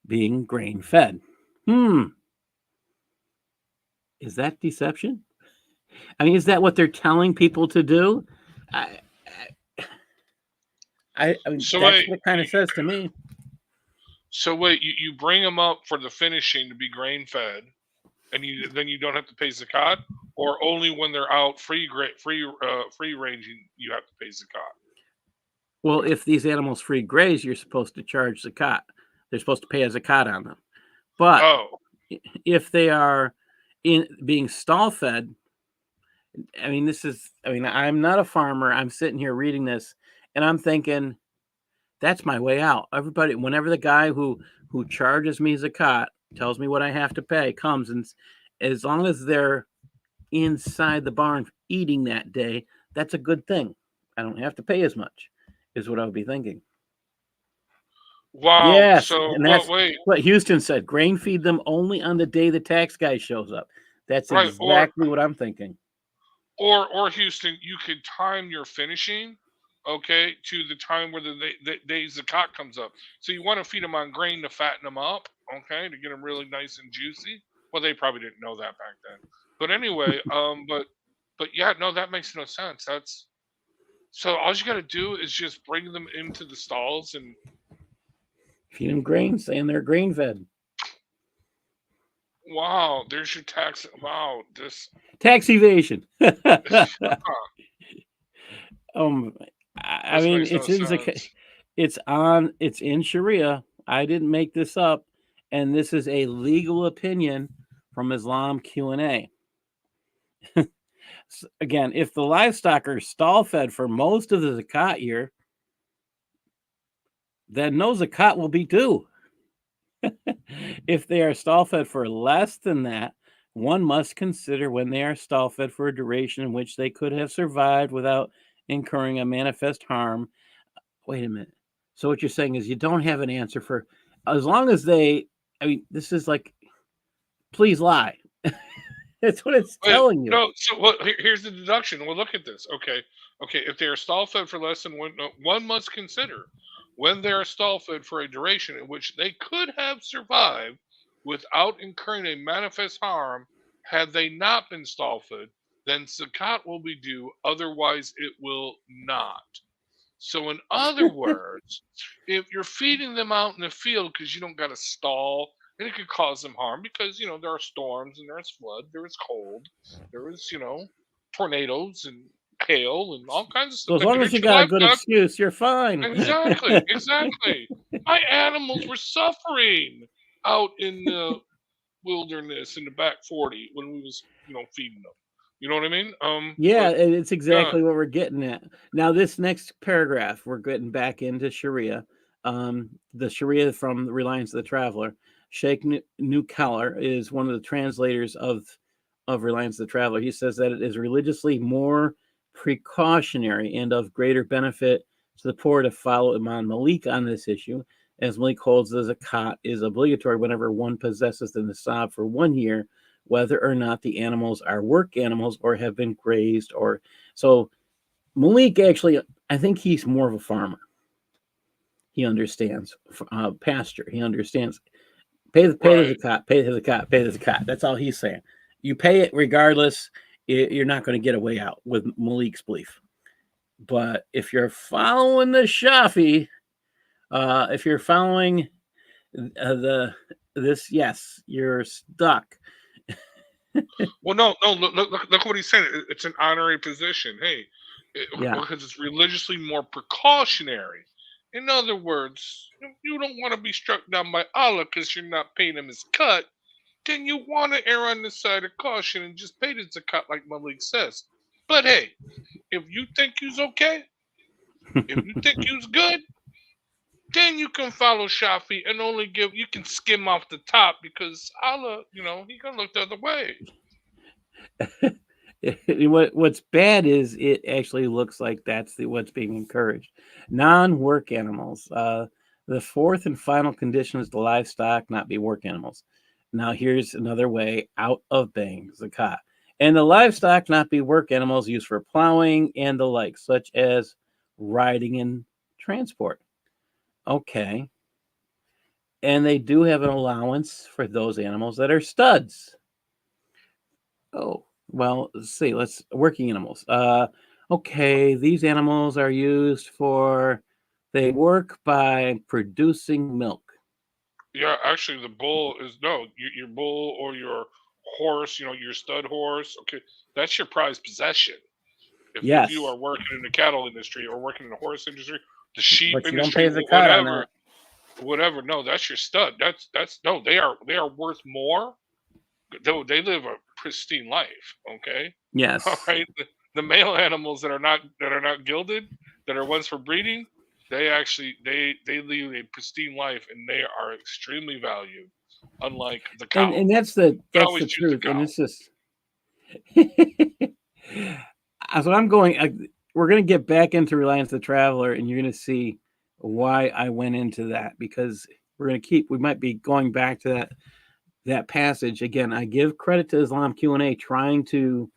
[SPEAKER 1] being grain fed. Is that deception? I mean, is that what they're telling people to do? I mean,
[SPEAKER 3] So
[SPEAKER 1] that's what it kind of says to me.
[SPEAKER 3] So wait, you bring them up for the finishing to be grain fed, and then you don't have to pay zakat, or only when they're out free ranging you have to pay zakat.
[SPEAKER 1] Well, if these animals free graze, you're supposed to charge zakat. They're supposed to pay a zakat on them. But if they are being stall fed, I mean, I'm not a farmer. I'm sitting here reading this, and I'm thinking, that's my way out. Everybody, whenever the guy who charges me zakat, tells me what I have to pay, comes, and as long as they're inside the barn eating that day, that's a good thing. I don't have to pay as much, is what I would be thinking.
[SPEAKER 3] Wow.
[SPEAKER 1] Yes,
[SPEAKER 3] so
[SPEAKER 1] and that's
[SPEAKER 3] wait.
[SPEAKER 1] what Houston said. Grain feed them only on the day the tax guy shows up. That's right, exactly what I'm thinking.
[SPEAKER 3] Or Houston, you could time your finishing, okay, to the time where the day zakat comes up. So you want to feed them on grain to fatten them up, okay, to get them really nice and juicy. Well, they probably didn't know that back then. But anyway, but yeah, no, that makes no sense. That's so all you got to do is just bring them into the stalls and
[SPEAKER 1] feed them grain, saying they're grain fed.
[SPEAKER 3] Wow, there's your tax. Wow, this
[SPEAKER 1] tax evasion. I mean, it's in Zakat. It's in Sharia. I didn't make this up, and this is a legal opinion from Islam Q&A. Again, if the livestock are stall fed for most of the zakat year, then no zakat will be due. If they are stall fed for less than that, one must consider when they are stall fed for a duration in which they could have survived without incurring a manifest harm. Wait a minute. So what you're saying is you don't have an answer for, as long as they, I mean, this is like, please lie. That's what it's telling you.
[SPEAKER 3] No, so here's the deduction. Well, look at this. Okay. If they are stall fed for less than one must consider when they are stall fed for a duration in which they could have survived without incurring a manifest harm had they not been stall fed, then zakat will be due. Otherwise, it will not. So, in other words, if you're feeding them out in the field because you don't got a stall, and it could cause them harm because there are storms and there's flood, there is cold, there is tornadoes and hail and all kinds of stuff.
[SPEAKER 1] So as long as you got a good excuse, you're fine.
[SPEAKER 3] Exactly. My animals were suffering out in the wilderness in the back 40 when we was feeding them. You know what I mean?
[SPEAKER 1] Yeah, it's exactly what we're getting at. Now, this next paragraph, we're getting back into Sharia. The Sharia from the Reliance of the Traveler. Sheikh Nukeller is one of the translators of Reliance of the Traveler. He says that it is religiously more precautionary and of greater benefit to the poor to follow Imam Malik on this issue, as Malik holds the zakat is obligatory whenever one possesses the nisab for 1 year, whether or not the animals are work animals or have been grazed. Or so Malik actually, I think he's more of a farmer. He understands pasture. He understands pay the zakat, pay the zakat, pay the zakat. That's all he's saying. You pay it regardless. You're not going to get a way out with Malik's belief. But if you're following the Shafi, if you're following yes, you're stuck.
[SPEAKER 3] Well, no. Look what he's saying. It's an honorary position. Hey, because it's religiously more precautionary. In other words, if you don't want to be struck down by Allah because you're not paying him his cut, then you want to err on the side of caution and just pay the zakat like Malik says. But hey, if you think you's okay, if you think you's good, then you can follow Shafi and only you can skim off the top because Allah, he gonna look the other way.
[SPEAKER 1] What's bad is it actually looks like that's what's being encouraged. Non-work animals. The fourth and final condition is the livestock not be work animals. Now here's another way out of paying zakat. And the livestock not be work animals used for plowing and the like, such as riding and transport. Okay. And they do have an allowance for those animals that are studs. Oh, well, let's see. Working animals. Okay, these animals are used for, they work by producing milk.
[SPEAKER 3] Yeah, actually, the bull is no, your bull or your horse, your stud horse. Okay, that's your prized possession. If you
[SPEAKER 1] Yes,
[SPEAKER 3] are working in the cattle industry or working in the horse industry, the sheep
[SPEAKER 1] but you don't
[SPEAKER 3] industry,
[SPEAKER 1] pay zakat on that.
[SPEAKER 3] whatever. No, that's your stud. That's no. They are worth more. Though they live a pristine life. Okay, all
[SPEAKER 1] Yes.
[SPEAKER 3] right. The male animals that are not gilded, that are ones for breeding, they lead a pristine life and they are extremely valued. Unlike the cow,
[SPEAKER 1] And that's
[SPEAKER 3] you
[SPEAKER 1] the
[SPEAKER 3] always choose the
[SPEAKER 1] truth. And
[SPEAKER 3] cow.
[SPEAKER 1] it's just so I'm going. We're going to get back into Reliance the Traveler, and you're going to see why I went into that, because we might be going back to that passage again. I give credit to Islam Q&A trying to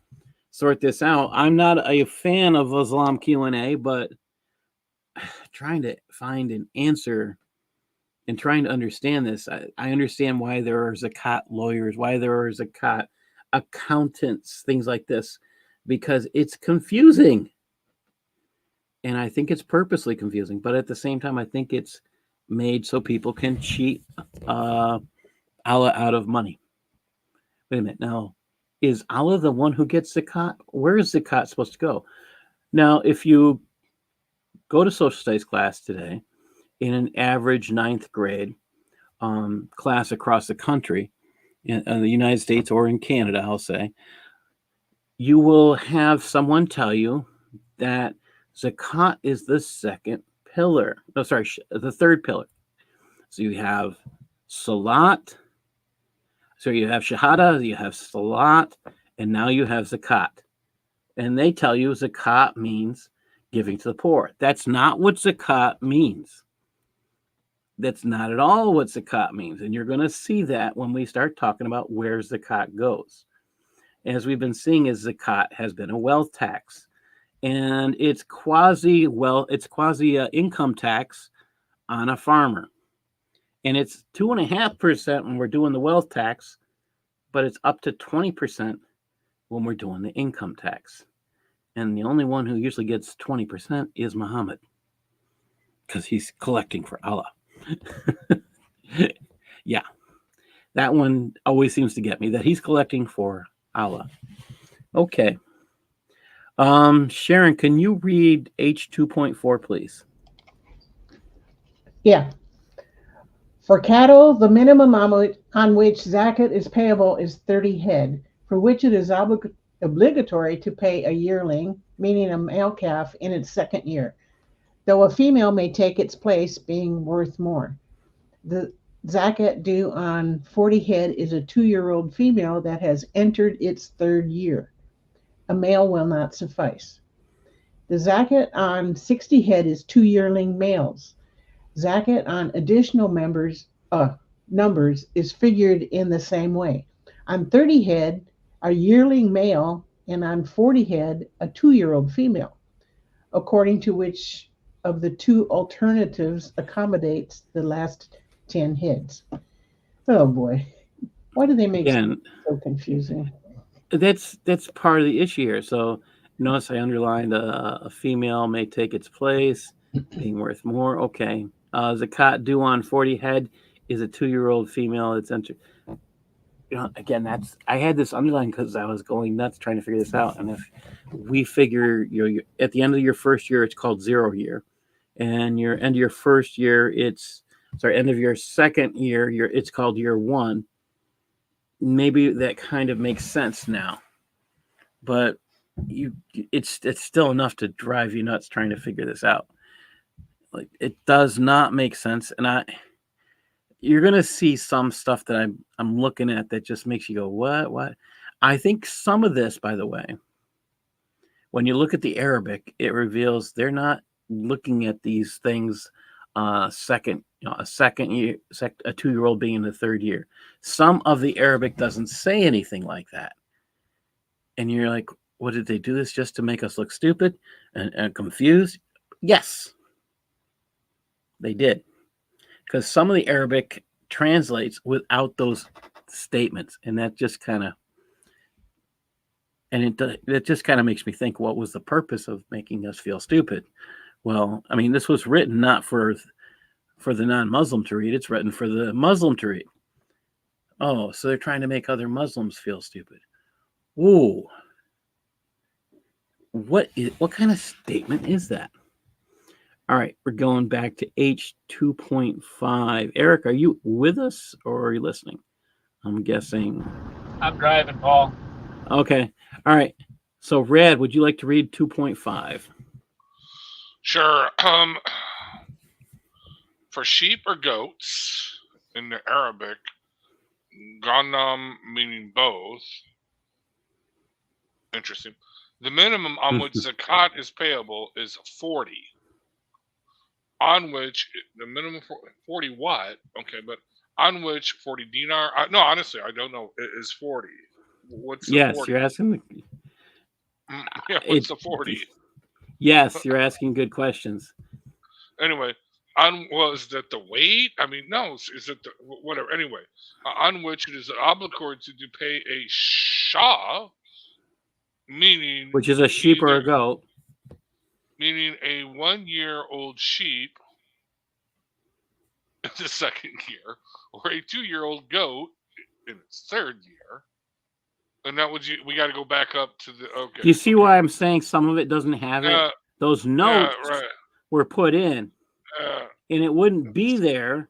[SPEAKER 1] sort this out. I'm not a fan of Islam Q&A, but trying to find an answer and trying to understand this, I understand why there are zakat lawyers, why there are zakat accountants, things like this, because it's confusing. And I think it's purposely confusing, but at the same time, I think it's made so people can cheat Allah out of money. Wait a minute. Now, is Allah the one who gets zakat? Where is zakat supposed to go? Now, if you go to social studies class today in an average ninth grade class across the country, in the United States or in Canada, I'll say, you will have someone tell you that zakat is the second pillar. No, sorry, the third pillar. So you have salat, so you have shahada, you have salat, and now you have zakat. And they tell you zakat means giving to the poor. That's not what zakat means. That's not at all what zakat means. And you're going to see that when we start talking about where zakat goes. As we've been seeing, is zakat has been a wealth tax, and it's quasi income tax on a farmer, and it's 2.5% when we're doing the wealth tax, but it's up to 20% when we're doing the income tax. And the only one who usually gets 20% is Muhammad, because he's collecting for Allah. Yeah, that one always seems to get me, that he's collecting for Allah. Okay. Sharon, can you read H2.4, please?
[SPEAKER 2] Yeah. For cattle, the minimum on which zakat is payable is 30 head, for which it is obligatory to pay a yearling, meaning a male calf, in its second year, though a female may take its place, being worth more. The zakat due on 40 head is a 2-year-old female that has entered its third year. A male will not suffice. The zakat on 60 head is 2 yearling males. Zakat on additional numbers is figured in the same way. On 30 head, a yearling male, and on 40 head, a 2-year-old female, according to which of the two alternatives accommodates the last 10 heads. Oh boy, why do they make it so confusing?
[SPEAKER 1] That's part of the issue here. So notice I underlined a female may take its place, being worth more. Okay. Zakat due on 40 head is a 2-year-old female that's entered. Again, I had this underlined because I was going nuts trying to figure this out. And if we figure you're at the end of your first year, it's called 0 year, and your end of your first year, end of your second year, it's called year 1. Maybe that kind of makes sense now, but it's still enough to drive you nuts trying to figure this out. Like, it does not make sense, and you're gonna see some stuff that I'm looking at that just makes you go, what? I think some of this, by the way, when you look at the Arabic, it reveals they're not looking at these things a second year, a 2-year-old being in the third year. Some of the Arabic doesn't say anything like that, and you're like, what, did they do this just to make us look stupid and confused? Yes, they did. Because some of the Arabic translates without those statements, and that just kind of And it just kind of makes me think, what was the purpose of making us feel stupid? Well, I mean, this was written not for the non-Muslim to read. It's written for the Muslim to read. Oh, so they're trying to make other Muslims feel stupid. Ooh. What kind of statement is that? All right, we're going back to H2.5. Eric, are you with us or are you listening? I'm guessing.
[SPEAKER 4] I'm driving, Paul.
[SPEAKER 1] Okay. All right. So, Rad, would you like to read 2.5?
[SPEAKER 3] Sure. For sheep or goats in the Arabic, ghanam meaning both. Interesting. The minimum on which zakat is payable is 40. On which the minimum 40 what? Okay, but on which 40 dinar? No, honestly, I don't know. It is 40. What's the 40?
[SPEAKER 1] You're asking.
[SPEAKER 3] Yeah, what's the 40?
[SPEAKER 1] Yes, you're asking good questions.
[SPEAKER 3] Anyway, is that the weight? I mean, no, is it the whatever? Anyway, on which it is obligatory to pay a shah, meaning
[SPEAKER 1] which is a sheep or a goat,
[SPEAKER 3] meaning a 1-year-old sheep in the second year, or a 2-year-old goat in its third year. And that would we got to go back up to the okay.
[SPEAKER 1] Do you see why I'm saying some of it doesn't have it? Those notes were put in, and it wouldn't be there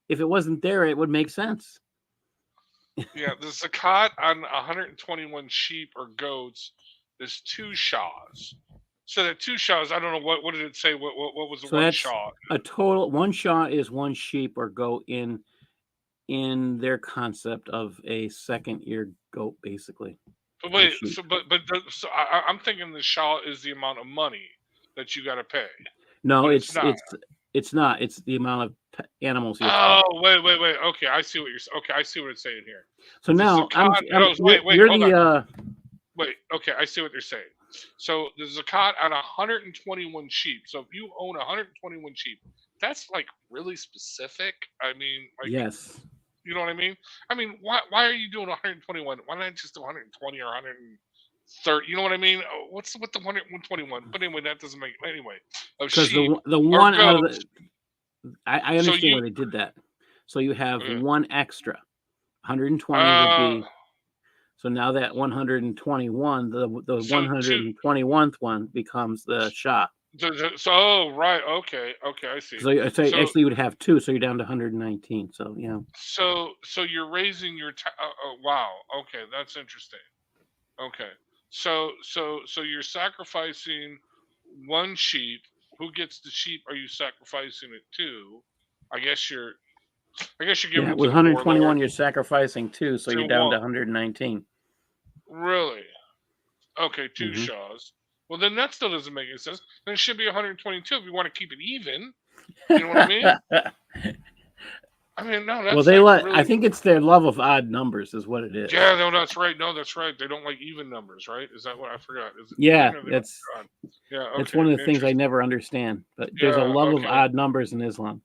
[SPEAKER 1] if it wasn't there. It would make sense.
[SPEAKER 3] Yeah, the zakat on 121 sheep or goats is 2 shahs. So that 2 shahs, I don't know what did it say? What was the one shah?
[SPEAKER 1] A total 1 shah is 1 sheep or goat in their concept of a second-year goat, basically.
[SPEAKER 3] But wait, so I'm thinking the shah is the amount of money that you got to pay.
[SPEAKER 1] No, it's not. It's the amount of animals.
[SPEAKER 3] Wait. Okay, I see what you're. Okay, I see what it's saying here.
[SPEAKER 1] So now,
[SPEAKER 3] Wait. Okay, I see what they're saying. So the zakat on 121 sheep. So if you own 121 sheep, that's like really specific. I mean, like,
[SPEAKER 1] yes.
[SPEAKER 3] You know what I mean? I mean, why are you doing 121? Why not just do 120 or 130? You know what I mean? What's with the 121? But anyway, that doesn't make anyway.
[SPEAKER 1] Because the one out of the, I understand why they did that. So you have one extra. 120 would be. So now that 121, the 121th one becomes the shah.
[SPEAKER 3] Right, okay, I see.
[SPEAKER 1] So actually, you would have 2, so you're down to 119. So yeah.
[SPEAKER 3] So you're raising your wow. Okay, that's interesting. Okay, so you're sacrificing 1 sheep. Who gets the sheep? Are you sacrificing it to? I guess you're giving it
[SPEAKER 1] with
[SPEAKER 3] to
[SPEAKER 1] 121. You're sacrificing 2, so you're down to 119.
[SPEAKER 3] Really? Okay, 2 shahs. Well, then that still doesn't make any sense. Then it should be 122 if you want to keep it even. You know what I mean? I mean, no, that's
[SPEAKER 1] really... I think it's their love of odd numbers is what it is.
[SPEAKER 3] Yeah, no, that's right. No, that's right. They don't like even numbers, right? Is that what I forgot?
[SPEAKER 1] That's it's one of the things I never understand. But there's a love of odd numbers in Islam.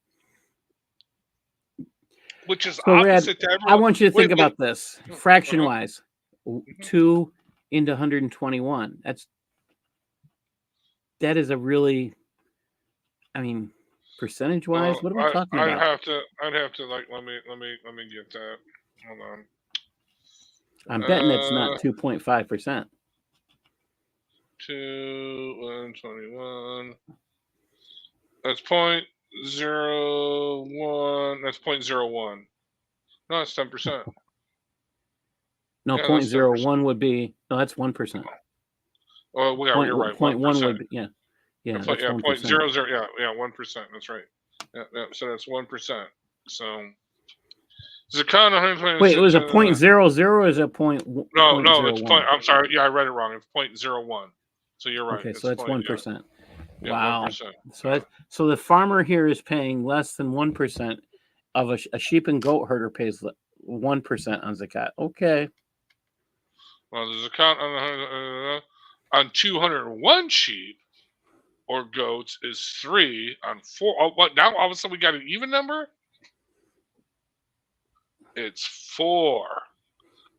[SPEAKER 3] Which is opposite to everyone.
[SPEAKER 1] I want you to think about this. Fraction-wise, 2 into 121. That is a really, I mean, percentage-wise, what are we talking about?
[SPEAKER 3] I'd have to let me get that. Hold on.
[SPEAKER 1] I'm betting it's not 2.5%.
[SPEAKER 3] 121. That's 0.01. That's 0.01. No, it's 10%.
[SPEAKER 1] No, 0.01 would be that's 1%.
[SPEAKER 3] Oh, well, you're right.
[SPEAKER 1] 0.1 would be, yeah.
[SPEAKER 3] That's 1%. 0.00. Yeah, 1%. That's right. Yeah, so that's 1%. So zakat 120.
[SPEAKER 1] Wait, it was a 0.00 or is it a point?
[SPEAKER 3] No, it's point. I'm sorry. Yeah, I read it wrong. It's 0.01. So you're right.
[SPEAKER 1] Okay, so that's 1%.
[SPEAKER 3] Yeah.
[SPEAKER 1] Wow.
[SPEAKER 3] 1%.
[SPEAKER 1] So the farmer here is paying less than 1% of a sheep and goat herder pays 1% on zakat. Okay.
[SPEAKER 3] Well, the zakat on 201 sheep or goats is 3 on 4. Oh, what now? All of a sudden we got an even number? It's 4.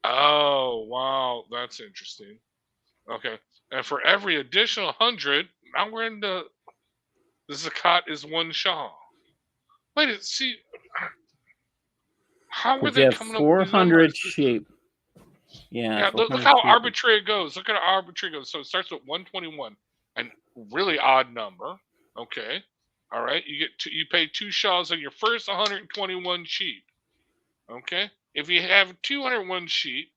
[SPEAKER 3] Oh, wow, that's interesting. Okay. And for every additional 100, now we're in the Zakat is 1 Shah. Wait, see, how were
[SPEAKER 1] Because you
[SPEAKER 3] they
[SPEAKER 1] have
[SPEAKER 3] coming up with these numbers?
[SPEAKER 1] 400 sheep. Yeah,
[SPEAKER 3] Look
[SPEAKER 1] 400
[SPEAKER 3] how
[SPEAKER 1] sheep.
[SPEAKER 3] arbitrary it goes. Look at how arbitrary it goes. So it starts with 121, and really odd number. Okay, all right. You pay 2 Shahs on your first 121 sheep. Okay, if you have 201 sheep,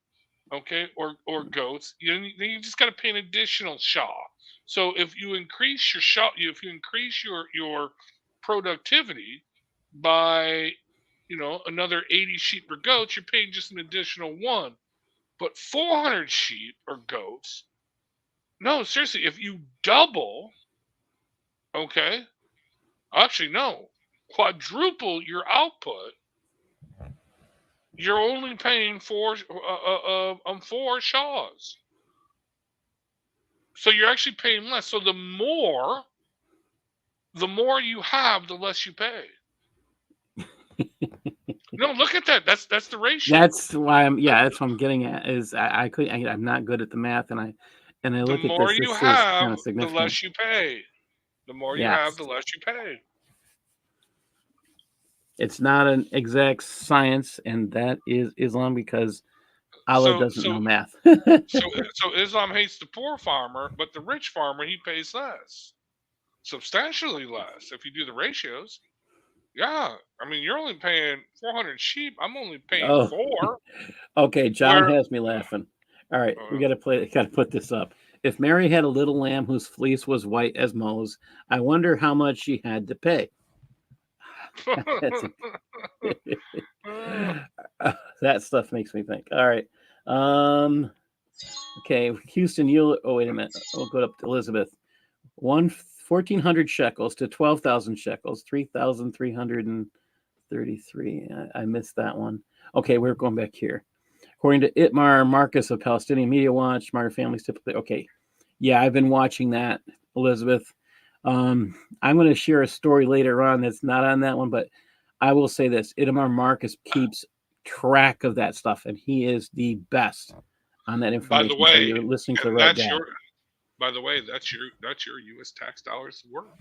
[SPEAKER 3] okay, or goats, then you just got to pay an additional Shah. So if you increase your Shah, if you increase your productivity by another 80 sheep or goats, you're paying just an additional 1. But 400 sheep or goats, no, seriously, if you double, okay, actually no, quadruple your output, you're only paying 4 Shahs. So you're actually paying less. So the more you have, the less you pay. No, look at that. That's the ratio.
[SPEAKER 1] That's why that's what I'm getting at. Is I'm not good at the math, and I look at this.
[SPEAKER 3] The more you
[SPEAKER 1] This is
[SPEAKER 3] have,
[SPEAKER 1] kind of
[SPEAKER 3] the
[SPEAKER 1] significant.
[SPEAKER 3] less you pay. The more you have, the less you pay.
[SPEAKER 1] It's not an exact science, and that is Islam, because Allah doesn't know math.
[SPEAKER 3] so Islam hates the poor farmer, but the rich farmer, he pays less, substantially less. If you do the ratios, yeah, I mean you're only paying 400 sheep. I'm only paying 4.
[SPEAKER 1] Okay, John has me laughing. All right, we got to put this up. If Mary had a little lamb whose fleece was white as Moses, I wonder how much she had to pay. That stuff makes me think. All right. Okay, Houston, wait a minute. We'll go up to Elizabeth. 1,400 shekels to 12,000 shekels, 3,333. I missed that one. Okay, we're going back here. According to Itmar Marcus of Palestinian Media Watch, Martyr families typically. Okay, yeah, I've been watching that, Elizabeth. I'm going to share a story later on that's not on that one, but I will say this: Itmar Marcus keeps track of that stuff, and he is the best on that information.
[SPEAKER 3] By the way,
[SPEAKER 1] so you're listening to the right guy.
[SPEAKER 3] By the way, that's your U.S. tax dollars work.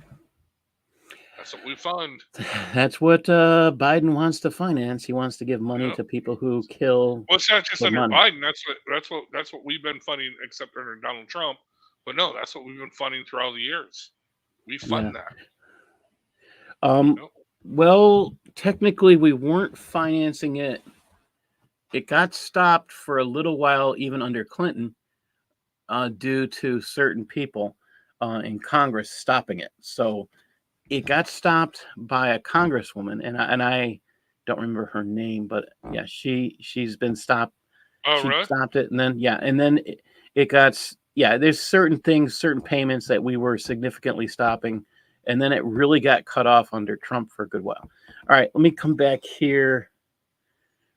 [SPEAKER 3] That's what we fund.
[SPEAKER 1] That's what Biden wants to finance. He wants to give money to people who kill.
[SPEAKER 3] Well, it's not just under Biden. That's what we've been funding, except under Donald Trump. But no, that's what we've been funding throughout the years. We fund that.
[SPEAKER 1] Well, technically, we weren't financing it. It got stopped for a little while, even under Clinton, due to certain people in Congress stopping it. So it got stopped by a congresswoman, and I don't remember her name, but yeah, she's been stopped.
[SPEAKER 3] Oh, really?
[SPEAKER 1] Stopped it, and then it got there's certain things, certain payments that we were significantly stopping, and then it really got cut off under Trump for a good while. All right, let me come back here.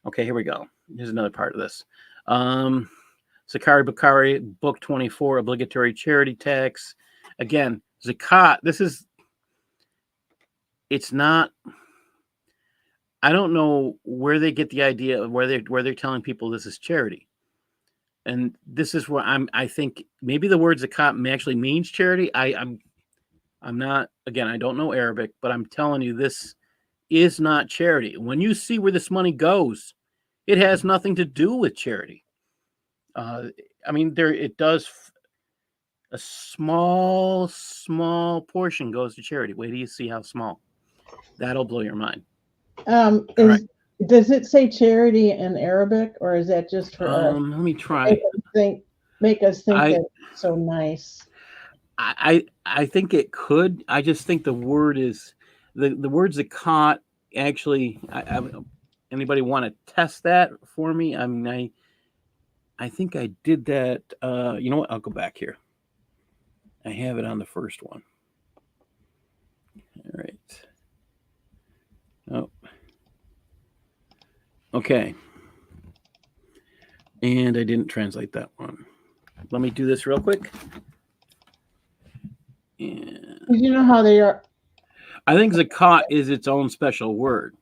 [SPEAKER 1] Okay, here we go. Here's another part of this. Sakari Bakari, Book 24, obligatory charity tax. Again, Zakat. It's not. I don't know where they get the idea of where they're telling people this is charity. And this is where I think maybe the word zakat actually means charity. I'm not, again, I don't know Arabic, but I'm telling you, this is not charity. When you see where this money goes, it has nothing to do with charity. I mean, it does. A small portion goes to charity. Wait till you see how small. That'll blow your mind.
[SPEAKER 2] Does it say charity in Arabic, or is that just for us?
[SPEAKER 1] Let me try.
[SPEAKER 2] Make us think that's so nice.
[SPEAKER 1] I think it could. I just think the word is the word zakat. Actually, anybody want to test that for me? I mean, I think I did that. You know what? I'll go back here. I have it on the first one. All right. Oh. Okay. And I didn't translate that one. Let me do this real quick. And
[SPEAKER 2] you know how they are?
[SPEAKER 1] I think zakat is its own special word.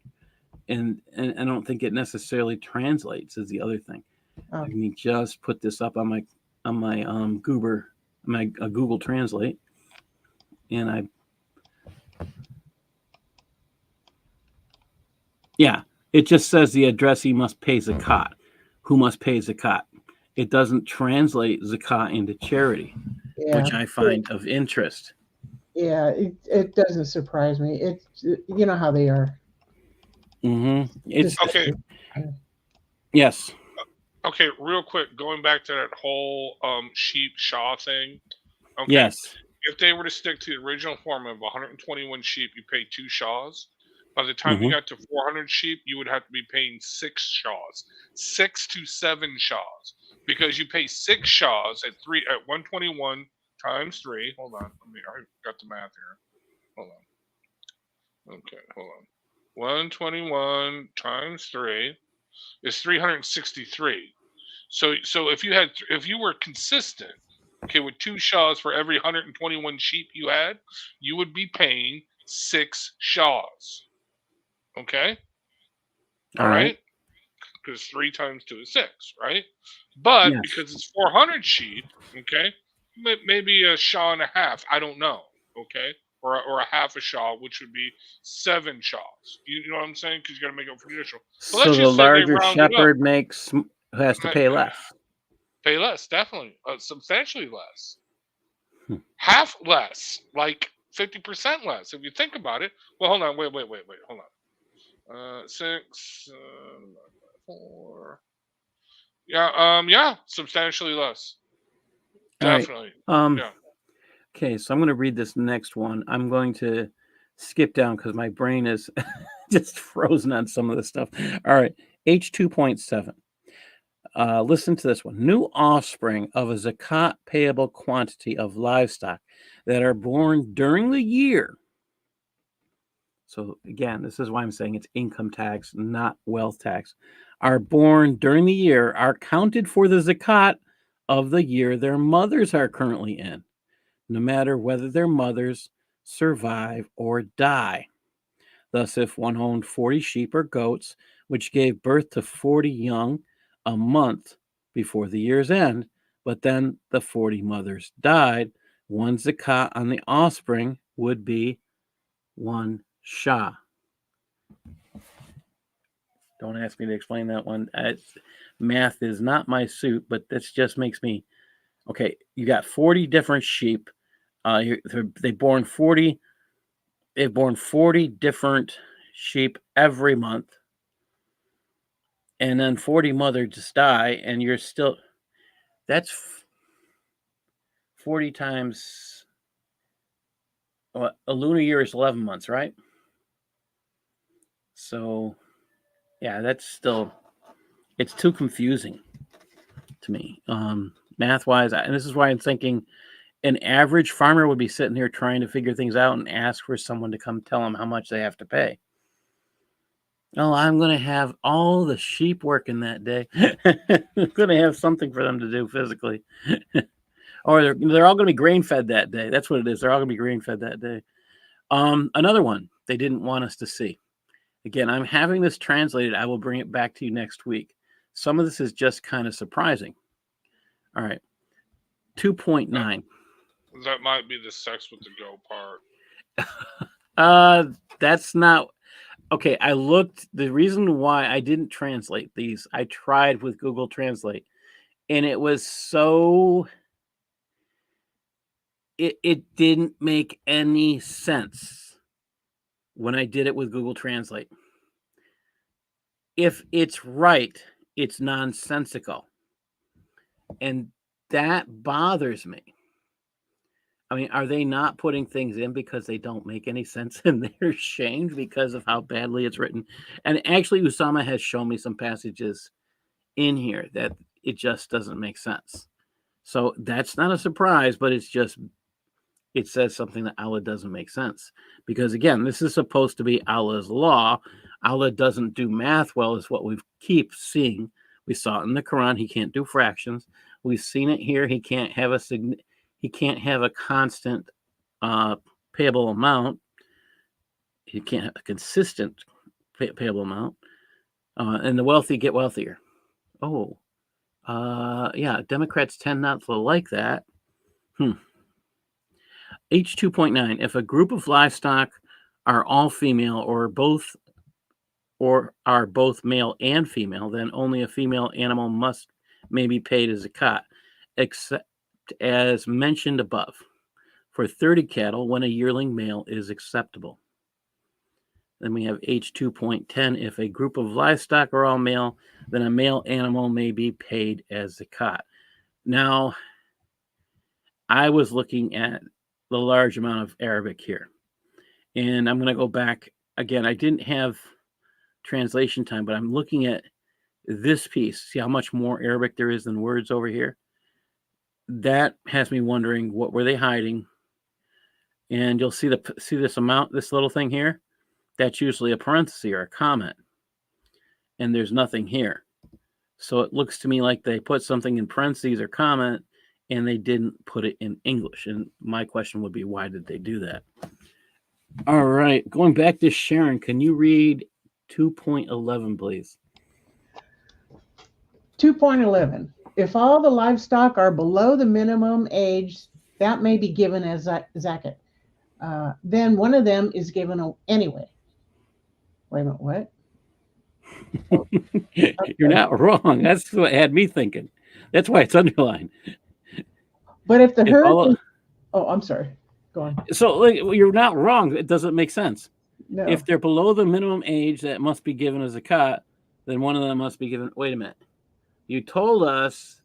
[SPEAKER 1] And I don't think it necessarily translates is the other thing. Let me just put this up on my Google Translate, and it just says the addressee must pay zakat. Who must pay zakat? It doesn't translate zakat into charity, which I find of interest.
[SPEAKER 2] Yeah, it doesn't surprise me. It's you know how they are.
[SPEAKER 1] Mm-hmm.
[SPEAKER 3] It's okay.
[SPEAKER 1] Yes.
[SPEAKER 3] Okay, real quick, going back to that whole sheep Shaw thing. Okay.
[SPEAKER 1] Yes.
[SPEAKER 3] If they were to stick to the original form of 121 sheep, you pay 2 Shaws. By the time you got to 400 sheep, you would have to be paying 6 Shaws, 6 to 7 Shaws, because you pay 6 Shaws at 121 times 3. Hold on, I got the math here. Hold on. Okay, hold on. 121 times 3 is 363. So if you were consistent, okay, with 2 Shaws for every 121 sheep you had, you would be paying 6 Shaws. Okay? All right? Because 3 times 2 is 6, right? But because it's 400 sheep, okay, maybe a Shaw and a half, I don't know, okay? Or a half a Shaw, which would be 7 Shaws. You know what I'm saying? Because you got to make up for the additional.
[SPEAKER 1] But so the larger shepherd has to pay less.
[SPEAKER 3] Pay less, definitely. Substantially less. Half less, like 50% less. If you think about it. Well, hold on. Wait. Hold on. 6, 4. Yeah, substantially less. Definitely.
[SPEAKER 1] Yeah. Okay, so I'm going to read this next one. I'm going to skip down because my brain is just frozen on some of this stuff. All right, H2.7. Listen to this one. New offspring of a zakat payable quantity of livestock that are born during the year. So again, this is why I'm saying it's income tax, not wealth tax. Are born during the year are counted for the zakat of the year their mothers are currently in, no matter whether their mothers survive or die. Thus, if one owned 40 sheep or goats, which gave birth to 40 young a month before the year's end, but then the 40 mothers died, one zakat on the offspring would be 1 shah. Don't ask me to explain that one. Math is not my suit, but this just makes me... Okay, you got 40 different sheep. They've born 40 different sheep every month. And then 40 mothers just die, and you're still... That's 40 times... Well, a lunar year is 11 months, right? So, yeah, that's still... It's too confusing to me. Math-wise, and this is why I'm thinking an average farmer would be sitting here trying to figure things out and ask for someone to come tell them how much they have to pay. Oh, I'm going to have all the sheep working that day. I'm going to have something for them to do physically. Or they're all going to be grain-fed that day. That's what it is. They're all going to be grain-fed that day. Another one they didn't want us to see. Again, I'm having this translated. I will bring it back to you next week. Some of this is just kind of surprising. All right. 2.9.
[SPEAKER 3] That might be the sex with the go part.
[SPEAKER 1] That's not... Okay, I looked. The reason why I didn't translate these, I tried with Google Translate, and it was so... It didn't make any sense when I did it with Google Translate. If it's right, it's nonsensical. And that bothers me. I mean, are they not putting things in because they don't make any sense and they're ashamed because of how badly it's written? And actually, Usama has shown me some passages in here that it just doesn't make sense. So that's not a surprise, but it's just... It says something that Allah doesn't make sense. Because again, this is supposed to be Allah's law. Allah doesn't do math well, is what we keep seeing. We saw it in the Quran. He can't do fractions. We've seen it here. He can't have a constant payable amount. He can't have a consistent payable amount. And the wealthy get wealthier. Oh, Yeah, Democrats tend not to like that. H2.9, if a group of livestock are all female or are both male and female, then only a female animal may be paid as zakat, except as mentioned above. For 30 cattle, when a yearling male is acceptable. Then we have H2.10, if a group of livestock are all male, then a male animal may be paid as zakat. Now, I was looking at the large amount of Arabic here, and I'm going to go back again. I didn't have translation time, but I'm looking at this piece. See how much more Arabic there is than words over here? That has me wondering, what were they hiding? And you'll see this amount, this little thing here. That's usually a parenthesis or a comment, and there's nothing here. So it looks to me like they put something in parentheses or comment, and they didn't put it in English. And my question would be, why did they do that? All right, going back to Sharon, can you read 2.11, please?
[SPEAKER 2] 2.11. If all the livestock are below the minimum age, that may be given as zakat. Then one of them is given anyway. Wait a minute, what?
[SPEAKER 1] You're not wrong. That's what had me thinking. That's why it's underlined.
[SPEAKER 2] But if the herd I'm sorry. Go on.
[SPEAKER 1] So you're not wrong. It doesn't make sense.
[SPEAKER 2] No.
[SPEAKER 1] If they're below the minimum age that must be given as a zakat, then one of them must be given. Wait a minute. You told us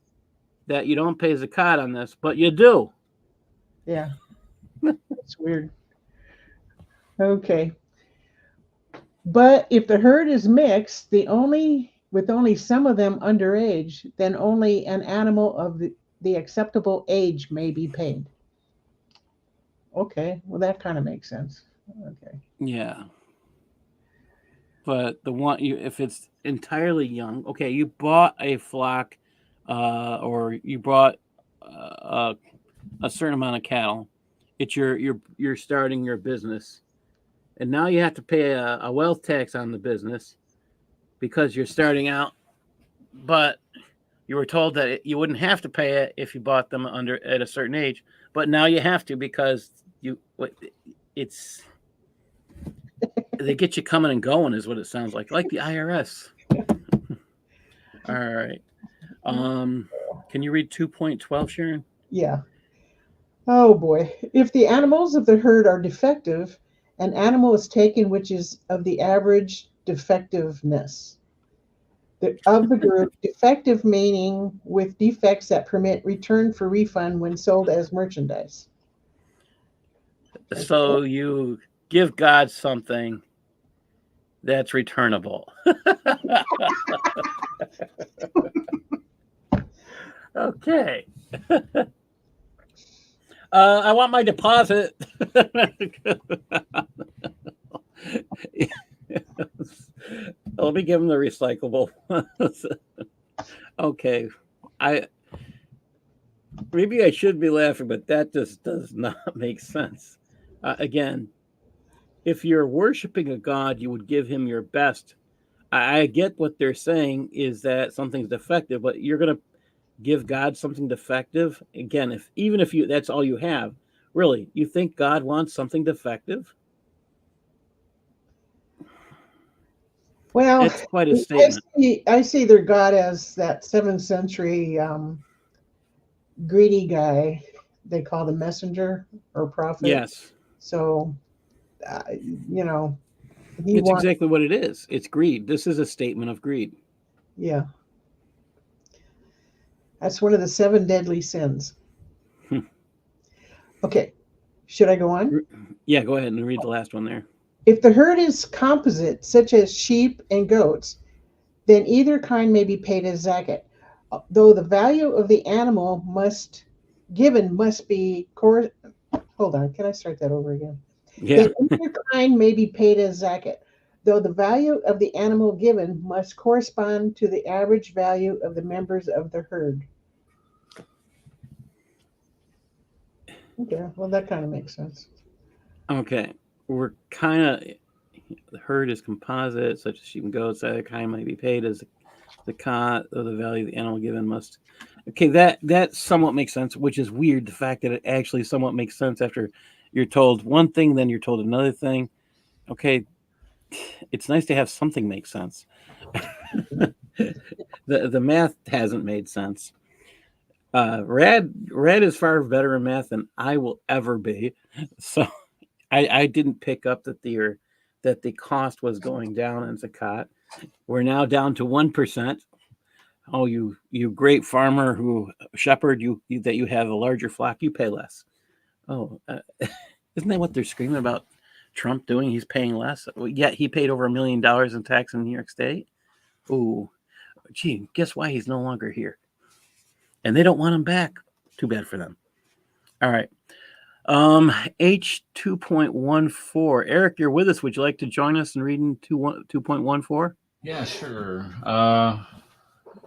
[SPEAKER 1] that you don't pay zakat on this, but you do.
[SPEAKER 2] Yeah. It's weird. Okay. But if the herd is mixed, with only some of them underage, then only an animal of the acceptable age may be paid. Okay, well that kind of makes sense. Okay.
[SPEAKER 1] Yeah. But if it's entirely young, okay, you bought a flock, or you bought a certain amount of cattle. It's you're starting your business, and now you have to pay a wealth tax on the business because you're starting out. But you were told that you wouldn't have to pay it if you bought them at a certain age, but now you have to because they get you coming and going is what it sounds like the IRS. All right. Can you read 2.12, Sharon?
[SPEAKER 2] Yeah. Oh boy. If the animals of the herd are defective, an animal is taken which is of the average defectiveness of the group. Defective meaning with defects that permit return for refund when sold as merchandise.
[SPEAKER 1] So you give God something that's returnable. Okay. I want my deposit. Let me give them the recyclable. Okay. Maybe I should be laughing, but that just does not make sense. Again, if you're worshiping a god, you would give him your best. I get what they're saying is that something's defective, but you're going to give God something defective? Again, even if that's all you have, really, you think God wants something defective?
[SPEAKER 2] Well,
[SPEAKER 1] it's quite a statement.
[SPEAKER 2] I see their God as that 7th century greedy guy they call the messenger or prophet.
[SPEAKER 1] Yes.
[SPEAKER 2] So,
[SPEAKER 1] it's exactly what it is. It's greed. This is a statement of greed.
[SPEAKER 2] Yeah. That's one of the 7 deadly sins. Okay. Should I go on?
[SPEAKER 1] Yeah, go ahead and read the last one there.
[SPEAKER 2] If the herd is composite, such as sheep and goats, then either kind may be paid as zakat, though the value of the animal must be hold on, can I start that over again?
[SPEAKER 1] Yeah.
[SPEAKER 2] Then either kind may be paid as zakat, though the value of the animal given must correspond to the average value of the members of the herd. Okay, well that kind of makes sense.
[SPEAKER 1] Okay, we're kind of, the herd is composite, such as sheep and goats. Either kind might be paid as Zakat of the value of the animal given must. Okay, that somewhat makes sense, which is weird. The fact that it actually somewhat makes sense after you're told one thing, then you're told another thing. Okay, it's nice to have something make sense. the math hasn't made sense. Rad is far better in math than I will ever be. So I didn't pick up that the cost was going down in Zakat. We're now down to 1%. Oh, you great farmer who shepherd you that you have a larger flock, you pay less. Oh, isn't that what they're screaming about Trump doing? He's paying less. Yet he paid over $1 million in tax in New York State. Ooh, gee, guess why he's no longer here? And they don't want him back. Too bad for them. All right. H 2.14. Eric, you're with us. Would you like to join us in reading 2.14?
[SPEAKER 4] Yeah, sure. I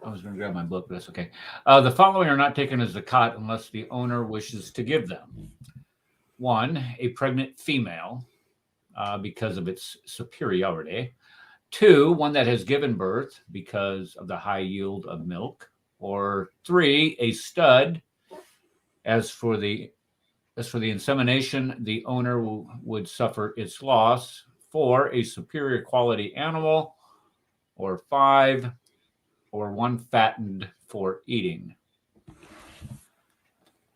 [SPEAKER 4] was going to grab my book, but that's okay. The following are not taken as zakat unless the owner wishes to give them. 1, a pregnant female, because of its superiority. 2, one that has given birth because of the high yield of milk. Or 3, a stud. As for the insemination, the owner would suffer its loss. 4, a superior quality animal. Or 5, or one fattened for eating.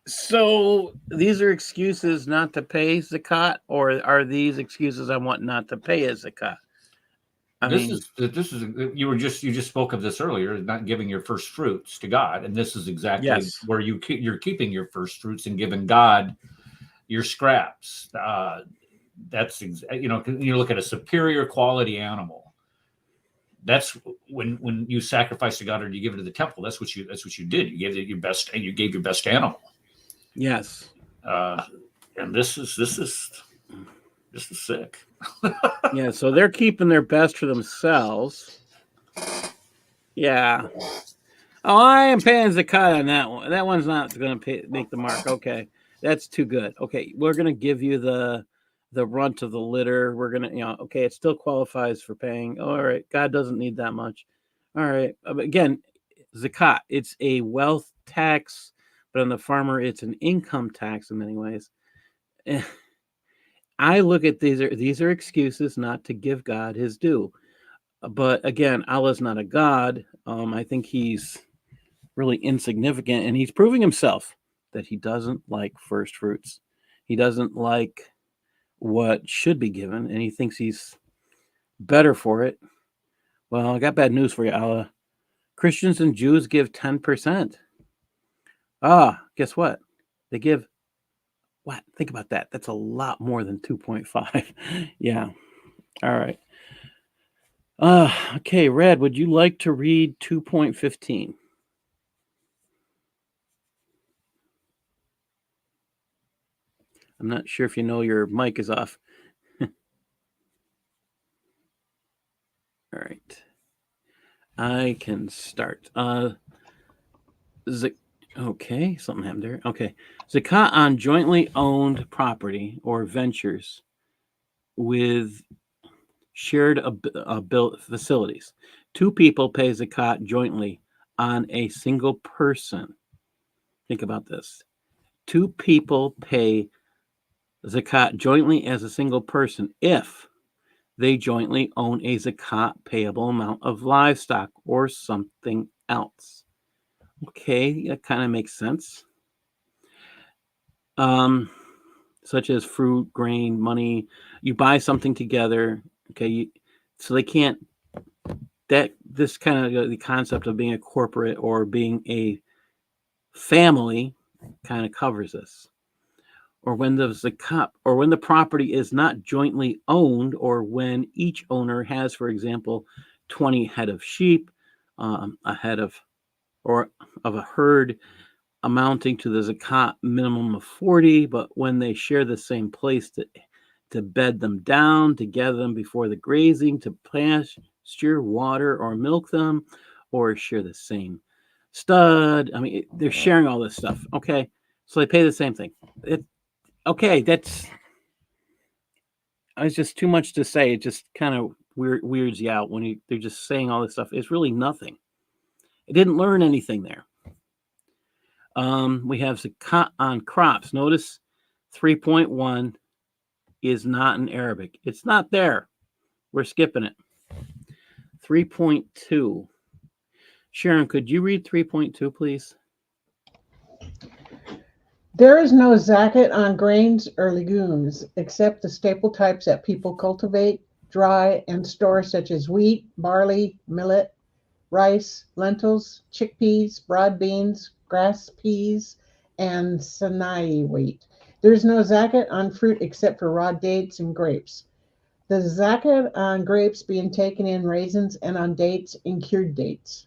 [SPEAKER 1] So these are excuses not to pay zakat, or are these excuses on what not to pay as zakat?
[SPEAKER 4] You just spoke of this earlier, not giving your first fruits to God, and this is exactly where you're keeping your first fruits and giving God your scraps. That's you look at a superior quality animal. That's when you sacrifice to God or you give it to the temple. That's what you did. You gave it your best, and you gave your best animal.
[SPEAKER 1] Yes.
[SPEAKER 4] And this is sick.
[SPEAKER 1] Yeah. So they're keeping their best for themselves. Yeah. Oh, I am paying zakat on that one. That one's not going to make the mark. Okay, that's too good. Okay, we're going to give you the runt of the litter. We're going to, okay, it still qualifies for paying. All right, God doesn't need that much. All right, again, zakat, it's a wealth tax, but on the farmer, it's an income tax in many ways. I look at these are excuses not to give God his due. But again, Allah's not a God. I think he's really insignificant, and he's proving himself that he doesn't like first fruits. He doesn't like what should be given, and he thinks he's better for it. Well, I got bad news for you, Allah. Christians and Jews give 10%. Guess what? They give what? Think about that. That's a lot more than 2.5. Yeah. All right. Okay, Red, would you like to read 2.15? I'm not sure if you know your mic is off. All right. I can start. Okay, something happened there. Okay. Zakat on jointly owned property or ventures with shared built facilities. 2 people pay zakat jointly on a single person. Think about this. 2 people pay zakat jointly as a single person if they jointly own a zakat payable amount of livestock or something else. Okay, that kind of makes sense. Such as fruit, grain, money. You buy something together. Okay, so they can't. This kind of the concept of being a corporate or being a family kind of covers this. Or when the zakat, or when the property is not jointly owned, or when each owner has, for example, 20 head of sheep, a head of a herd amounting to the zakat minimum of 40, but when they share the same place to bed them down, to gather them before the grazing, to pasture, water, or milk them, or share the same stud. I mean, they're sharing all this stuff. Okay, so they pay the same thing. Okay, it's just too much to say. It just kind of weirds you out when they're just saying all this stuff. It's really nothing. I didn't learn anything there. We have zakat on crops. Notice 3.1 is not in Arabic. It's not there. We're skipping it. 3.2. Sharon, could you read 3.2, please?
[SPEAKER 2] There is no zakat on grains or legumes except the staple types that people cultivate, dry, and store, such as wheat, barley, millet, rice, lentils, chickpeas, broad beans, grass peas, and Sinai wheat. There is no zakat on fruit except for raw dates and grapes. The zakat on grapes being taken in raisins and on dates in cured dates.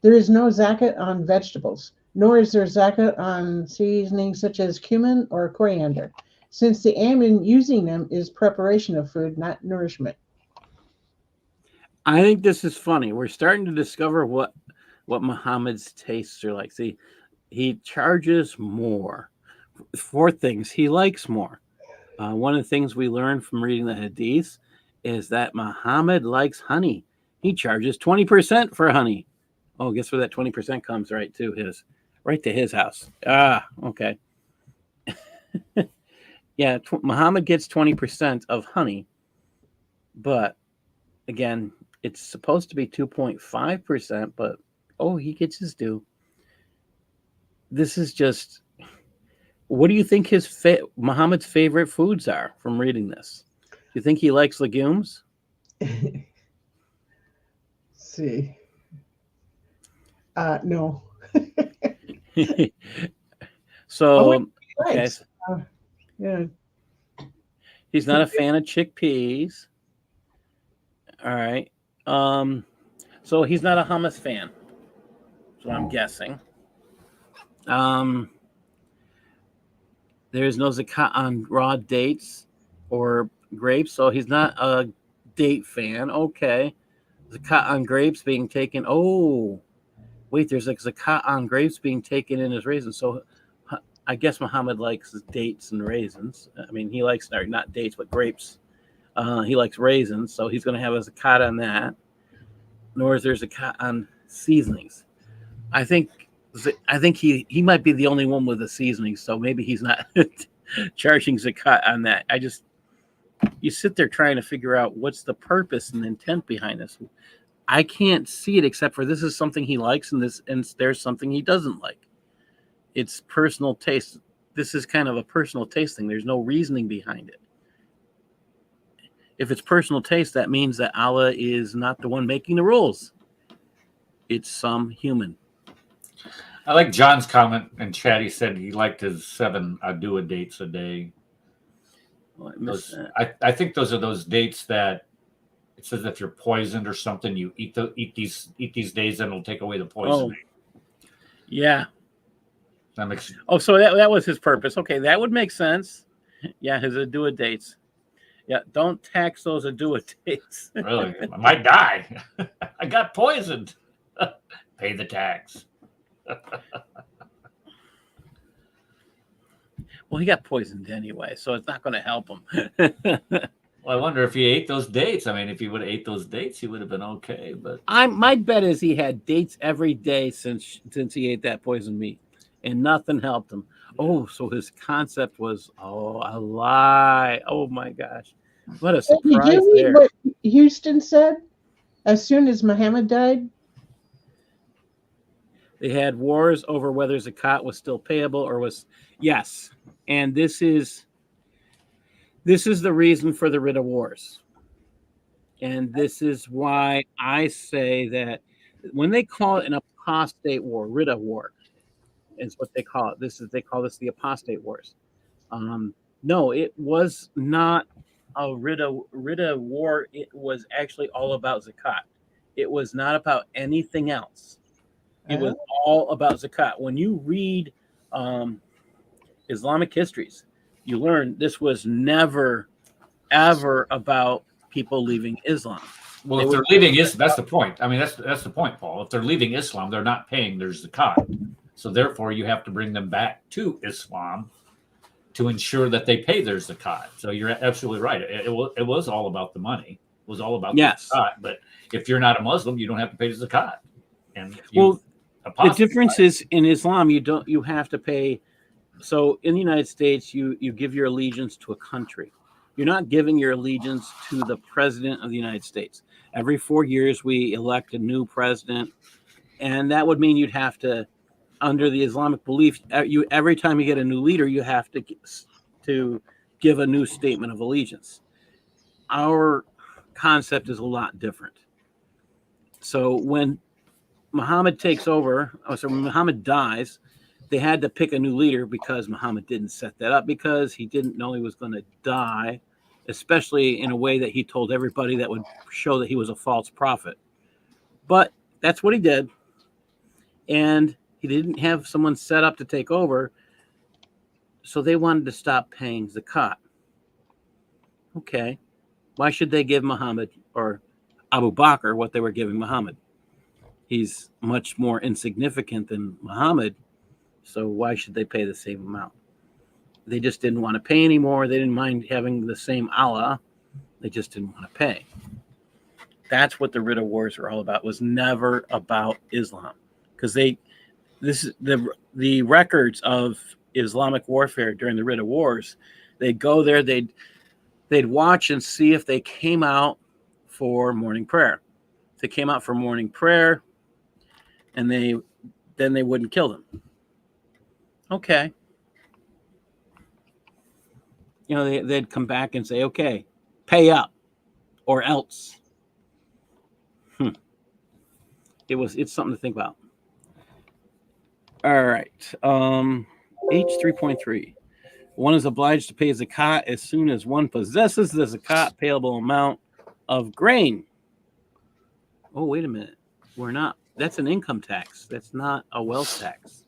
[SPEAKER 2] There is no zakat on vegetables, nor is there zakat on seasonings such as cumin or coriander, since the aim in using them is preparation of food, not nourishment.
[SPEAKER 1] I think this is funny. We're starting to discover what Muhammad's tastes are like. See, he charges more for things he likes more. One of the things we learned from reading the Hadith is that Muhammad likes honey. He charges 20% for honey. Oh, guess where that 20% comes? Right to his house. Ah, okay. Yeah, Muhammad gets 20% of honey, but again, it's supposed to be 2.5%, but he gets his due. This is just, what do you think Muhammad's favorite foods are from reading this? Do you think he likes legumes?
[SPEAKER 2] See. No.
[SPEAKER 1] So, okay.
[SPEAKER 2] Yeah.
[SPEAKER 1] He's not a fan of chickpeas. All right. So he's not a hummus fan. That's what I'm guessing. There's no zakat on raw dates or grapes, so he's not a date fan. Okay. Zakat on grapes being taken. Oh, wait, there's a zakat on grapes being taken in his raisins. So I guess Muhammad likes dates and raisins. I mean, he likes, not dates, but grapes. He likes raisins, so he's going to have a zakat on that. Nor is there a zakat on seasonings. I think he might be the only one with the seasonings, so maybe he's not charging zakat on that. You sit there trying to figure out what's the purpose and intent behind this. I can't see it except for this is something he likes and there's something he doesn't like. It's personal taste. This is kind of a personal taste thing. There's no reasoning behind it. If it's personal taste, that means that Allah is not the one making the rules. It's some human.
[SPEAKER 4] I like John's comment in chat. He said he liked his 7 adua dates a day.
[SPEAKER 1] Well,
[SPEAKER 4] I think those are those dates that it says if you're poisoned or something, you eat these days and it'll take away the poisoning.
[SPEAKER 1] Oh, yeah.
[SPEAKER 4] That makes.
[SPEAKER 1] So that was his purpose. Okay, that would make sense. Yeah, his adua dates. Yeah, don't tax those adua dates.
[SPEAKER 4] Really, I might die. I got poisoned. Pay the tax.
[SPEAKER 1] Well, he got poisoned anyway, so it's not going to help him.
[SPEAKER 4] Well, I wonder if he ate those dates. I mean, if he would have ate those dates, he would have been okay. But
[SPEAKER 1] my bet is he had dates every day since he ate that poisoned meat, and nothing helped him. Oh, so his concept was a lie. Oh my gosh, what a surprise! Did you read
[SPEAKER 2] what Houston said? As soon as Muhammad died,
[SPEAKER 1] they had wars over whether zakat was still payable or was yes, and this is the reason for the Ridda Wars. And this is why I say that when they call it an apostate war, Ridda War is what they call it. They call this the apostate wars. No, it was not a Ridda War. It was actually all about zakat. It was not about anything else. It was all about zakat. When you read Islamic histories, you learn this was never, ever about people leaving Islam.
[SPEAKER 4] Well, if they're leaving Islam, that's the point. I mean, that's the point, Paul. If they're leaving Islam, they're not paying their zakat. So therefore, you have to bring them back to Islam to ensure that they pay their zakat. So you're absolutely right. It was all about the money. It was all about the zakat. But if you're not a Muslim, you don't have to pay the zakat. And
[SPEAKER 1] the difference is in Islam, you have to pay. So in the United States, you give your allegiance to a country. You're not giving your allegiance to the president of the United States. Every 4 years, we elect a new president, and that would mean you'd have to, under the Islamic belief, every time you get a new leader, you have to give a new statement of allegiance. Our concept is a lot different. So when Muhammad takes over, when Muhammad dies, they had to pick a new leader because Muhammad didn't set that up, because he didn't know he was going to die, especially in a way that he told everybody that would show that he was a false prophet. But that's what he did. And he didn't have someone set up to take over. So they wanted to stop paying Zakat. Okay. Why should they give Muhammad or Abu Bakr what they were giving Muhammad? He's much more insignificant than Muhammad. So why should they pay the same amount? They just didn't want to pay anymore. They didn't mind having the same Allah. They just didn't want to pay. That's what the Ridda Wars are all about. It was never about Islam, because the records of Islamic warfare during the Ridda Wars. They'd go there. They'd watch and see if they came out for morning prayer. If they came out for morning prayer, and then they wouldn't kill them. Okay. They'd come back and say, okay, pay up or else. It's something to think about. All right. H3.3. One is obliged to pay Zakat as soon as one possesses the Zakat payable amount of grain. Oh, wait a minute. We're not. That's an income tax. That's not a wealth tax.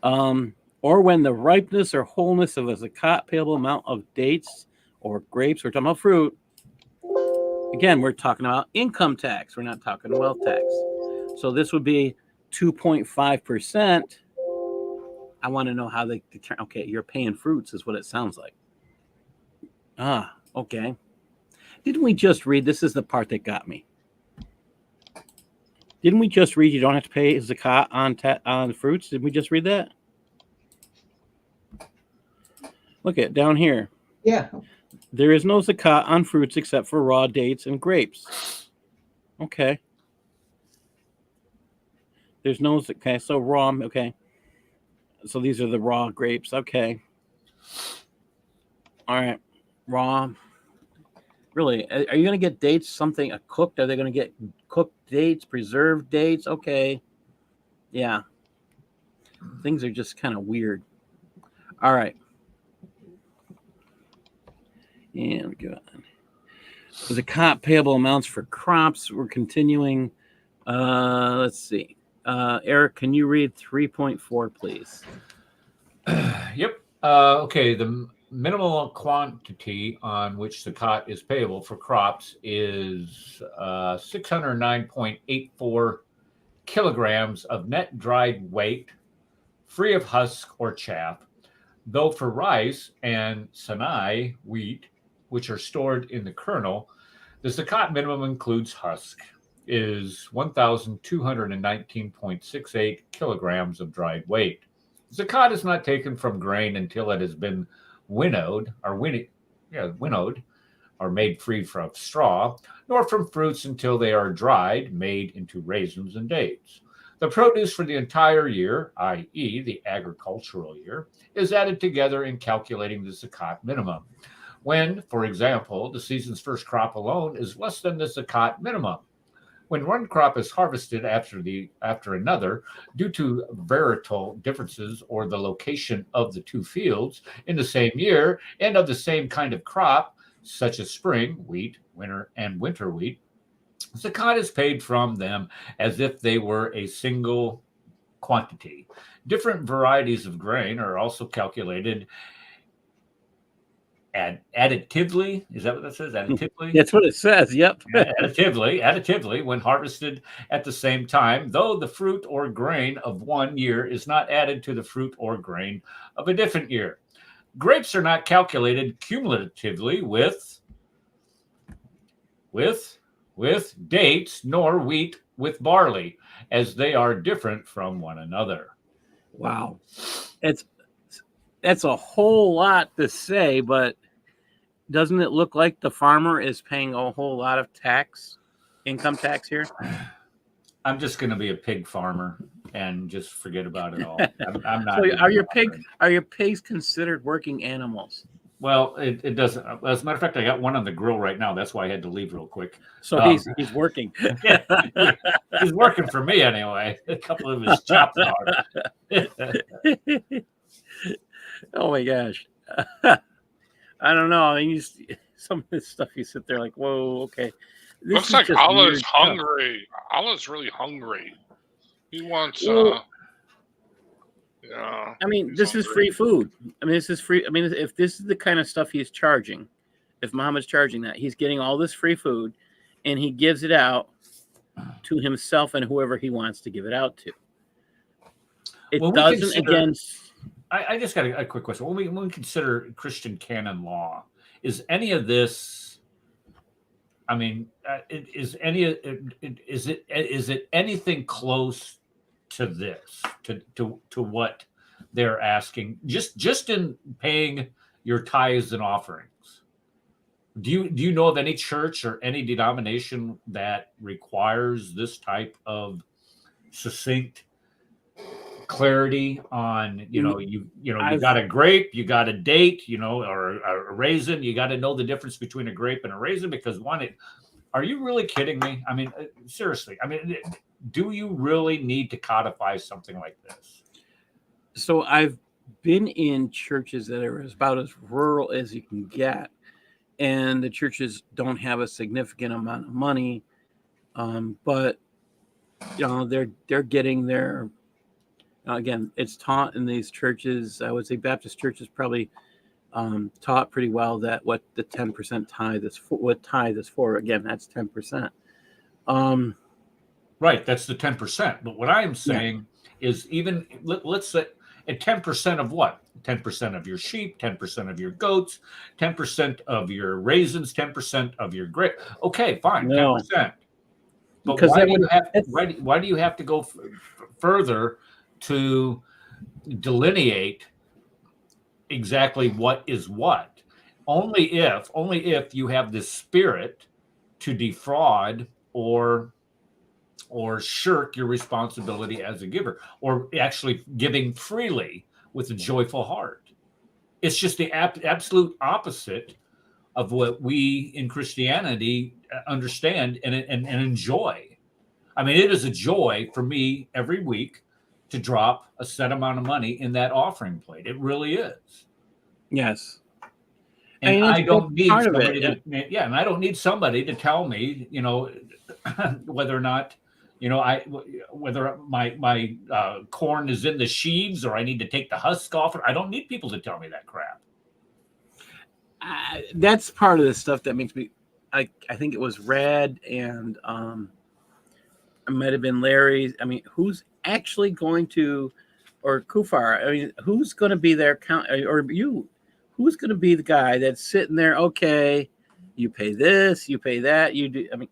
[SPEAKER 1] Or when the ripeness or wholeness of a Zakat payable amount of dates or grapes, we're talking about fruit. Again, we're talking about income tax. We're not talking wealth tax. So this would be 2.5%. I want to know how they determine. Okay, you're paying fruits is what it sounds like. Okay. Didn't we just read? This is the part that got me. Didn't we just read you don't have to pay Zakat on fruits? Did we just read that? Look at down here.
[SPEAKER 2] Yeah.
[SPEAKER 1] There is no Zakat on fruits except for raw dates and grapes. Okay. There's no, okay, so raw, okay. So these are the raw grapes, okay. All right, raw. Really, are you going to get dates, something cooked? Are they going to get cooked dates, preserved dates? Okay. Yeah. Things are just kind of weird. All right. And go on. Zakat payable amounts for crops. We're continuing. Let's see. Eric, can you read 3.4, please?
[SPEAKER 4] Yep. Okay. The minimal quantity on which Zakat is payable for crops is 609.84 kilograms of net dried weight, free of husk or chaff, though for rice and sanai wheat, which are stored in the kernel, the Zakat minimum includes husk, is 1,219.68 kilograms of dried weight. Zakat is not taken from grain until it has been winnowed or made free from straw, nor from fruits until they are dried, made into raisins and dates. The produce for the entire year, i.e. the agricultural year, is added together in calculating the Zakat minimum. When, for example, the season's first crop alone is less than the Zakat minimum. When one crop is harvested after another due to varietal differences or the location of the two fields in the same year and of the same kind of crop, such as spring wheat, winter wheat, Zakat is paid from them as if they were a single quantity. Different varieties of grain are also calculated additively. Is that what that says? Additively?
[SPEAKER 1] That's what it says. Yep.
[SPEAKER 4] Additively, when harvested at the same time, though the fruit or grain of one year is not added to the fruit or grain of a different year. Grapes are not calculated cumulatively with dates, nor wheat with barley, as they are different from one another.
[SPEAKER 1] Wow. That's a whole lot to say, but doesn't it look like the farmer is paying a whole lot of income tax here?
[SPEAKER 4] I'm just going to be a pig farmer and just forget about it all. I'm not.
[SPEAKER 1] So are your pigs considered working animals?
[SPEAKER 4] Well, it doesn't. As a matter of fact, I got one on the grill right now. That's why I had to leave real quick.
[SPEAKER 1] So he's working.
[SPEAKER 4] He's working for me anyway. A couple of his chops are.
[SPEAKER 1] Oh my gosh. I don't know. I mean, some of this stuff you sit there like, whoa, okay.
[SPEAKER 3] Looks like Allah's hungry. Allah's really hungry. He wants. Yeah.
[SPEAKER 1] I mean, this is free food. I mean, this is free. I mean, if this is the kind of stuff he's charging, if Muhammad's charging that, he's getting all this free food, and he gives it out to himself and whoever he wants to give it out to. It doesn't against.
[SPEAKER 4] I just got a quick question. When we consider Christian canon law, is any of this? I mean, is it anything close to this? To what they're asking? Just in paying your tithes and offerings. Do you know of any church or any denomination that requires this type of succinct clarity on, you got a grape, you got a date, or a raisin, you got to know the difference between a grape and a raisin, because are you really kidding me? I mean, seriously, I mean, do you really need to codify something like this?
[SPEAKER 1] So I've been in churches that are about as rural as you can get, and the churches don't have a significant amount of money, but they're getting their. Again, it's taught in these churches. I would say Baptist churches probably taught pretty well that what the 10% tithe is for. What tithe is for? Again, that's 10%.
[SPEAKER 4] Right, that's the 10%. But what I am saying is, even let's say at 10% of what? 10% of your sheep, 10% of your goats, 10% of your raisins, 10% of your grape. Okay, fine, 10%. But
[SPEAKER 1] because
[SPEAKER 4] why do you have to go further to delineate exactly what is what? Only if you have the spirit to defraud or shirk your responsibility as a giver, or actually giving freely with a joyful heart. It's just the absolute opposite of what we in Christianity understand and enjoy. I mean, it is a joy for me every week to drop a set amount of money in that offering plate. It really is.
[SPEAKER 1] Yes.
[SPEAKER 4] And I don't need somebody and I don't need somebody to tell me, whether or not, whether my corn is in the sheaves or I need to take the husk off. I don't need people to tell me that crap.
[SPEAKER 1] That's part of the stuff that makes me. I think it was Red and it might have been Larry. I mean, who's actually going to, or Kufar? I mean, who's going to be their count, or you? Who's going to be the guy that's sitting there? Okay, you pay this, you pay that, you do. I mean,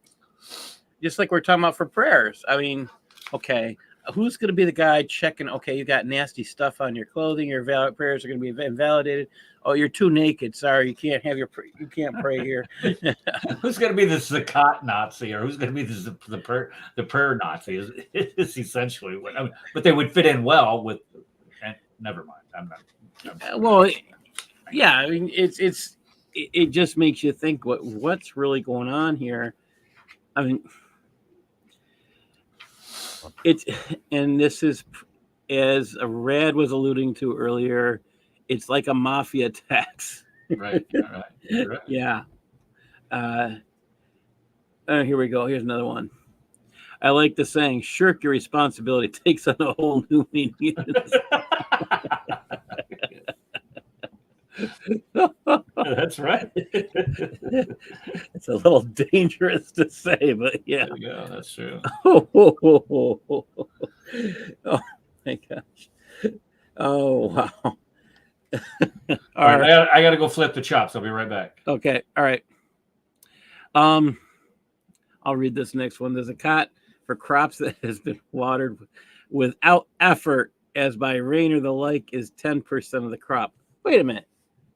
[SPEAKER 1] just like we're talking about for prayers. I mean, okay, who's going to be the guy checking? Okay, you got nasty stuff on your clothing. Your prayers are going to be invalidated. Oh, you're too naked. Sorry, you can't pray here.
[SPEAKER 4] Who's going to be the Zakat Nazi, or who's going to be the prayer Nazi? Is essentially what. I mean, but they would fit in well with. And never mind. I'm not.
[SPEAKER 1] Well, yeah. I mean, it just makes you think what's really going on here. I mean, and this is, as Red was alluding to earlier, it's like a mafia tax.
[SPEAKER 4] Right. Right.
[SPEAKER 1] Yeah. Here we go. Here's another one. I like the saying, shirk your responsibility takes on a whole new meaning.
[SPEAKER 4] That's right.
[SPEAKER 1] It's a little dangerous to say, but yeah.
[SPEAKER 4] There you go. That's true.
[SPEAKER 1] Oh my gosh. Oh, wow.
[SPEAKER 4] All right. I got to go flip the chops. I'll be right back.
[SPEAKER 1] Okay. All right. I'll read this next one. The Zakat for crops that has been watered without effort, as by rain or the like, is 10% of the crop. Wait a minute.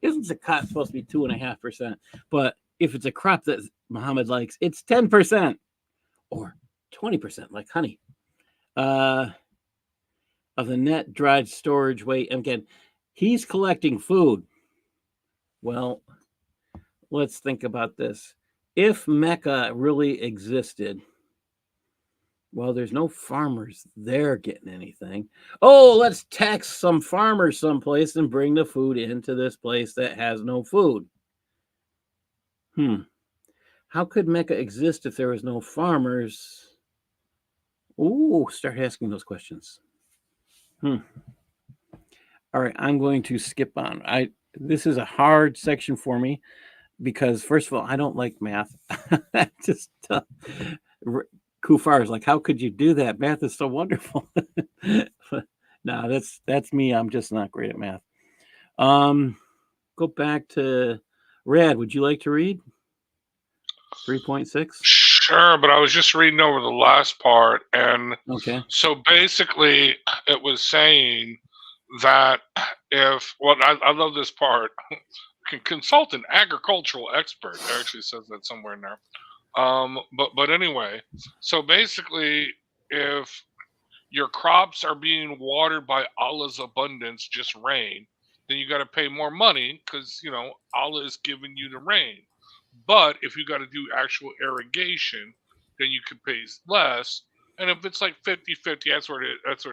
[SPEAKER 1] Isn't zakat supposed to be 2.5%? But if it's a crop that Muhammad likes, it's 10% or 20%, like honey. Of the net dried storage weight. And again, he's collecting food. Well, let's think about this. If Mecca really existed, well, there's no farmers there getting anything. Oh, let's tax some farmers someplace and bring the food into this place that has no food. How could Mecca exist if there was no farmers? Ooh, start asking those questions. All right, I'm going to skip on. This is a hard section for me because, first of all, I don't like math. Just Kufar is like, how could you do that? Math is so wonderful. No, that's me. I'm just not great at math. Go back to Rad. Would you like to read 3.6?
[SPEAKER 3] Sure, but I was just reading over the last part, and
[SPEAKER 1] okay.
[SPEAKER 3] So basically, it was saying that I love this part. Can consult an agricultural expert. It actually says that somewhere in there. But anyway, so basically, if your crops are being watered by Allah's abundance, just rain, then you got to pay more money because Allah is giving you the rain. But if you got to do actual irrigation, then you could pay less. And if it's like 50-50, that's what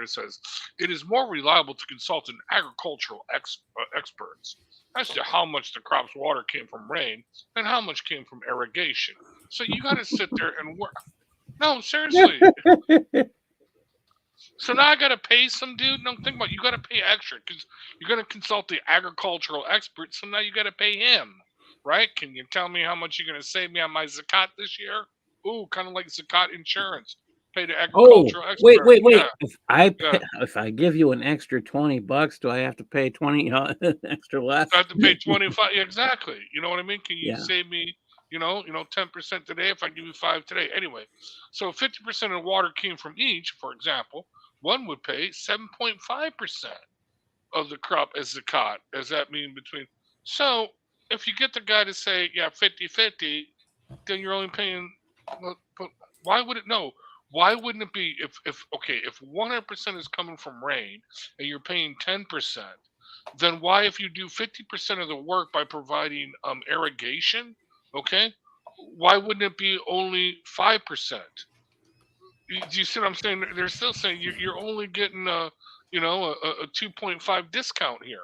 [SPEAKER 3] it says. It is more reliable to consult an agricultural experts as to how much the crop's water came from rain and how much came from irrigation. So you got to sit there and work. No, seriously. So now I got to pay some dude? No, think about it. You got to pay extra because you're going to consult the agricultural expert. So now you got to pay him, right? Can you tell me how much you're going to save me on my zakat this year? Ooh, kind of like zakat insurance. Pay the agricultural expert.
[SPEAKER 1] Wait. Yeah. If I give you an extra $20, do I have to pay 20 extra less?
[SPEAKER 3] I have to pay 25. Exactly. You know what I mean? Can you save me, 10% today if I give you 5 today? Anyway, so 50% of water came from each, for example, one would pay 7.5% of the crop as zakat. Does that mean between? So if you get the guy to say, 50-50, then you're only paying, but why would it? No. Why wouldn't it be if 100% is coming from rain and you're paying 10%, then why, if you do 50% of the work by providing irrigation, why wouldn't it be only 5%? Do you see what I'm saying? They're still saying you're only getting a 2.5 discount here.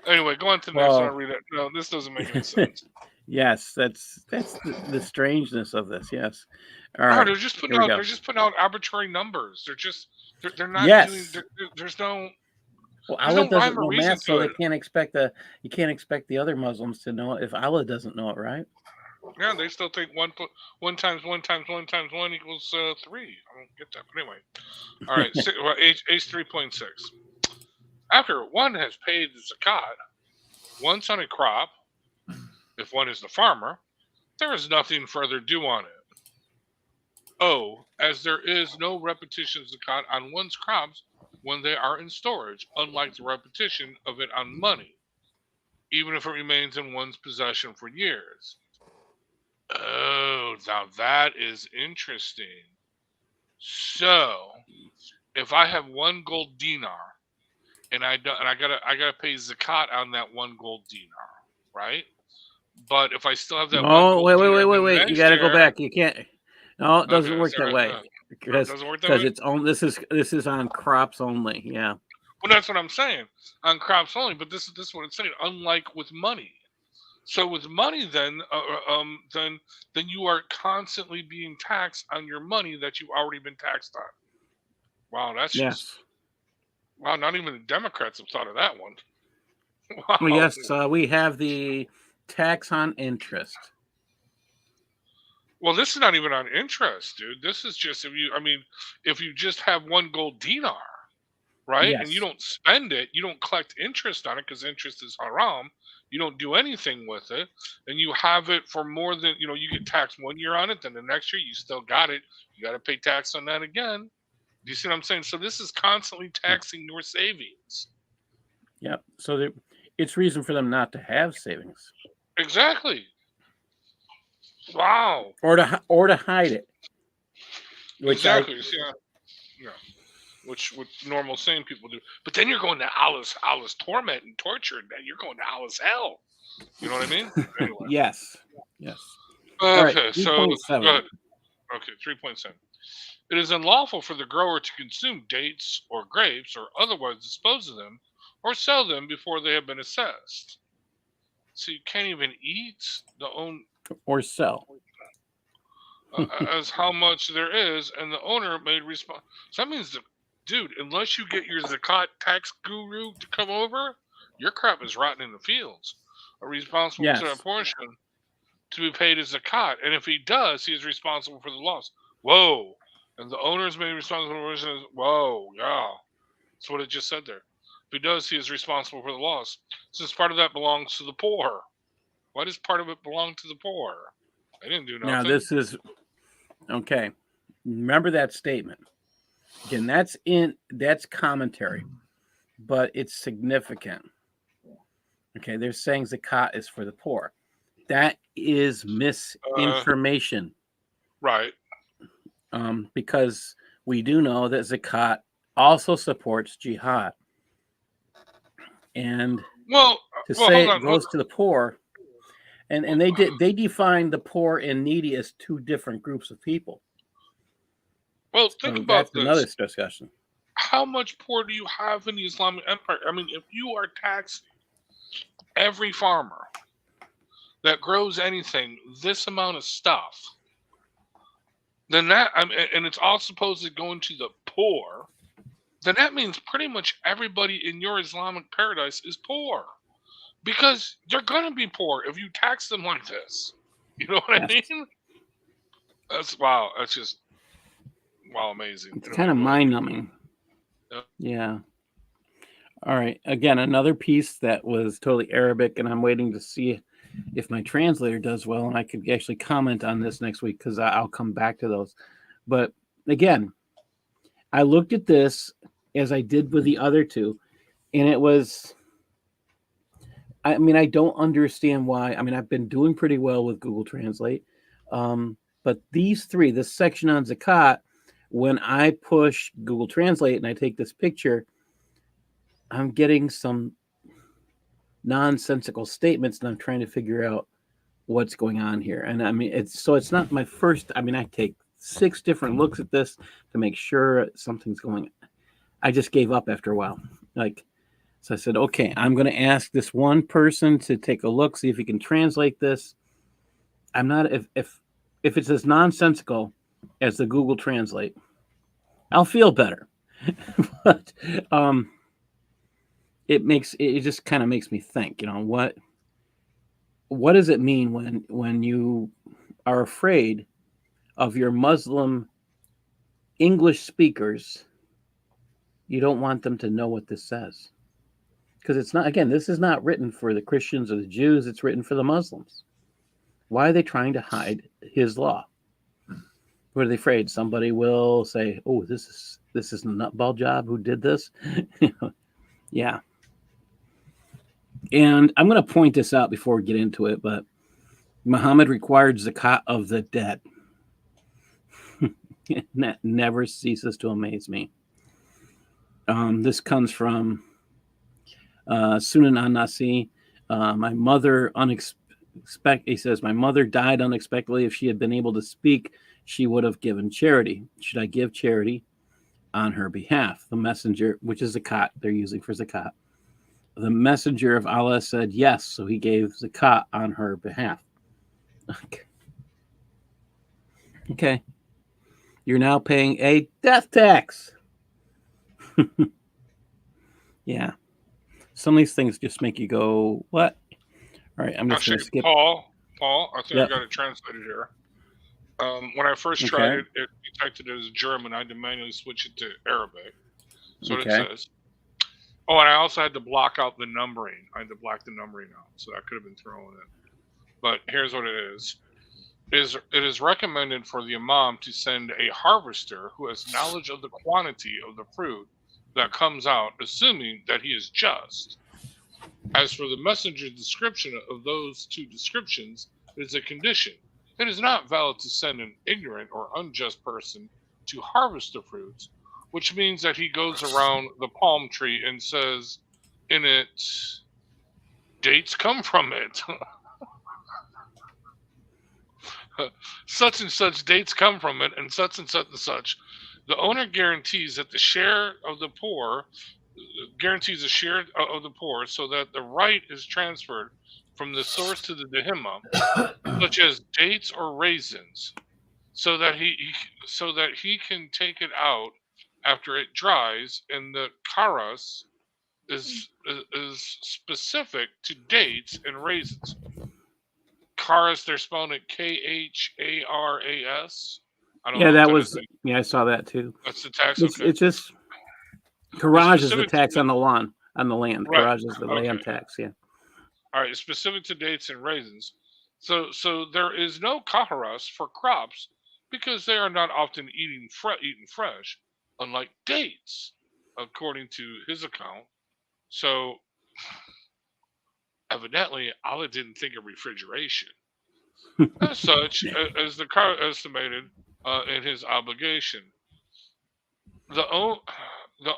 [SPEAKER 3] Anyway, go on to the next one. I'll read it. No, this doesn't make any sense.
[SPEAKER 1] Yes, that's the strangeness of this. Yes. All right.
[SPEAKER 3] They're just putting out arbitrary numbers. They're not doing. There's no.
[SPEAKER 1] Well, Allah doesn't know math, so you can't expect the other Muslims to know it if Allah doesn't know it, right?
[SPEAKER 3] Yeah, they still think 1 times 1 times 1 times 1 equals 3. I don't get that, but anyway. All right, age 3.6. After one has paid the zakat once on a crop, if one is the farmer, there is nothing further due on it. As there is no repetition zakat on one's crops when they are in storage, unlike the repetition of it on money, even if it remains in one's possession for years. Now that is interesting. So, if I have 1 gold dinar, and I gotta pay zakat on that 1 gold dinar, right? But if I still have that,
[SPEAKER 1] wait! You gotta go back. You can't. No, it doesn't work that way. Because it's on. This is on crops only. Yeah.
[SPEAKER 3] Well, that's what I'm saying. On crops only, but this is what it's saying. Unlike with money. So with money, then you are constantly being taxed on your money that you've already been taxed on. Wow, that's just. Wow, not even the Democrats have thought of that one. Wow.
[SPEAKER 1] Well, yes, we have the tax on interest.
[SPEAKER 3] Well, this is not even on interest, dude. This is just if you just have 1 gold dinar, right?
[SPEAKER 1] Yes.
[SPEAKER 3] And you don't spend it, you don't collect interest on it because interest is haram. You don't do anything with it, and you have it for more than, you get taxed 1 year on it, then the next year you still got it. You got to pay tax on that again. Do you see what I'm saying? So this is constantly taxing your savings.
[SPEAKER 1] Yep. So it's reason for them not to have savings.
[SPEAKER 3] Exactly. Wow.
[SPEAKER 1] Or to hide it.
[SPEAKER 3] Exactly. Yeah. Which normal sane people do. But then you're going to Allah's torment and torture, and then you're going to Allah's hell. You know what I mean? Anyway.
[SPEAKER 1] Yes.
[SPEAKER 3] Okay,
[SPEAKER 1] right,
[SPEAKER 3] so
[SPEAKER 1] 3.7.
[SPEAKER 3] go ahead. Okay, 3.7. It is unlawful for the grower to consume dates or grapes or otherwise dispose of them or sell them before they have been assessed. So you can't even eat
[SPEAKER 1] or sell
[SPEAKER 3] as how much there is, and the owner made response. So that means, dude, unless you get your Zakat tax guru to come over, your crap is rotting in the fields. Are responsible for that portion to be paid as Zakat, and if he does, he is responsible for the loss. Whoa! And the owner is made responsible for the loss. Whoa! Yeah, that's what it just said there. If he does, he is responsible for the loss, since part of that belongs to the poor. Why does part of it belong to the poor? They didn't do nothing.
[SPEAKER 1] Now this is okay. Remember that statement. Again, that's commentary, but it's significant. Okay, they're saying Zakat is for the poor. That is misinformation.
[SPEAKER 3] Right.
[SPEAKER 1] Because we do know that Zakat also supports jihad. And say it goes to the poor, and they define the poor and needy as two different groups of people.
[SPEAKER 3] Well, think about this.
[SPEAKER 1] Another discussion.
[SPEAKER 3] How much poor do you have in the Islamic Empire? I mean, if you are taxing every farmer that grows anything, this amount of stuff, then that, and it's all supposedly going to the poor, then that means pretty much everybody in your Islamic paradise is poor. Because they're going to be poor if you tax them like this. You know what I mean? That's just, amazing.
[SPEAKER 1] It's kind of mind-numbing. Yeah. All right. Again, another piece that was totally Arabic, and I'm waiting to see if my translator does well, and I could actually comment on this next week because I'll come back to those. But again, I looked at this as I did with the other two, and it was, I don't understand why. I've been doing pretty well with Google Translate, but these three, this section on Zakat, when I push Google Translate and I take this picture, I'm getting some nonsensical statements, and I'm trying to figure out what's going on here. And it's not my first. I take 6 different looks at this to make sure something's going on. I just gave up after a while. So I said, okay, I'm going to ask this one person to take a look, see if he can translate this. I'm not, if it's as nonsensical as the Google Translate, I'll feel better. But it just kind of makes me think, what does it mean when you are afraid of your Muslim English speakers? You don't want them to know what this says. Because it's not, again, this is not written for the Christians or the Jews, it's written for the Muslims. Why are they trying to hide his law? What are they afraid? Somebody will say, oh, this is a nutball job who did this? Yeah. And I'm going to point this out before we get into it, but Muhammad required Zakat of the dead. That never ceases to amaze me. This comes from Sunan an-Nasi. My mother he says, my mother died unexpectedly. If she had been able to speak, she would have given charity. Should I give charity on her behalf? The messenger, which is Zakat, they're using for Zakat. The messenger of Allah said yes, so he gave Zakat on her behalf. Okay. You're now paying a death tax. Yeah. Some of these things just make you go, what? All right, I'm just going to skip.
[SPEAKER 3] Paul, I think I got it translated here. When I first tried it, it detected it as German. I had to manually switch it to Arabic. So it says, Oh, and I also had to block out the numbering. I had to black the numbering out, so that could have been thrown in. But here's what it is. It is recommended for the imam to send a harvester who has knowledge of the quantity of the fruit that comes out, assuming that he is just. As for the messenger's description of those two descriptions, it is a condition. It is not valid to send an ignorant or unjust person to harvest the fruits, which means that he goes around the palm tree and says in it, dates come from it. Such and such dates come from it, and such and such and such. The owner guarantees that the share of the poor guarantees a share of the poor, so that the right is transferred from the source to the dehima, such as dates or raisins, so that he can take it out after it dries, and the karas is specific to dates and raisins. Karas, they're spelling it Kharas.
[SPEAKER 1] Yeah, that was. Yeah, I saw that too.
[SPEAKER 3] That's the tax.
[SPEAKER 1] It's just Garage is the tax on the lawn, on the land.
[SPEAKER 3] Right.
[SPEAKER 1] Garage is the land tax. Yeah.
[SPEAKER 3] All right, specific to dates and raisins. So there is no kaharas for crops because they are not often eaten fresh, unlike dates, according to his account. So evidently, Allah didn't think of refrigeration. As such, as the car estimated in his obligation, the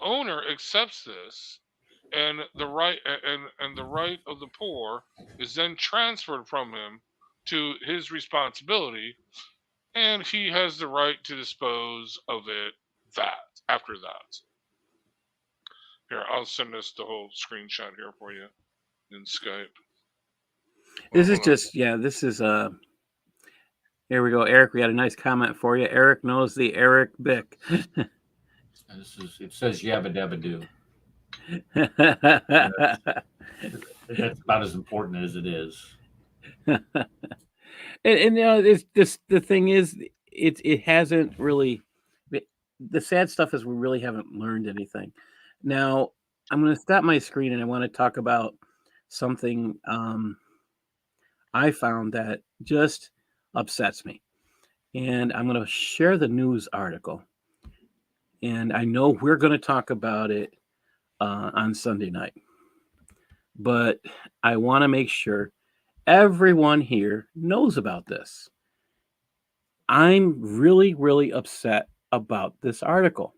[SPEAKER 3] owner accepts this, and the right of the poor is then transferred from him to his responsibility, and he has the right to dispose of it after that. Here, I'll send this the whole screenshot here for you in Skype.
[SPEAKER 1] This is just this is here we go, Eric. We had a nice comment for you. Eric knows the Eric Bick.
[SPEAKER 4] It says yabba dabba do. That's about as important as it is.
[SPEAKER 1] and you know, the thing is, it hasn't really. The sad stuff is we really haven't learned anything. Now I'm going to stop my screen and I want to talk about something I found that just upsets me, and I'm going to share the news article. And I know we're going to talk about it on Sunday night, but I want to make sure everyone here knows about this. I'm really, really upset about this article.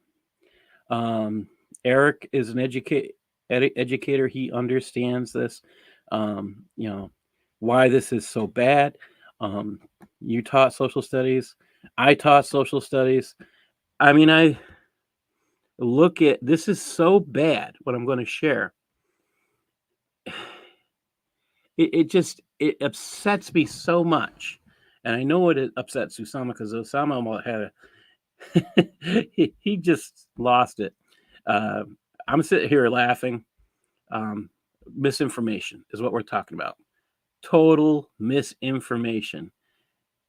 [SPEAKER 1] Eric is an educator. He understands this, why this is so bad. You taught social studies. I taught social studies. I mean, I look at this is so bad what I'm going to share. It upsets me so much. And I know it upsets Usama because Usama had he just lost it. I'm sitting here laughing. Misinformation is what we're talking about. Total misinformation.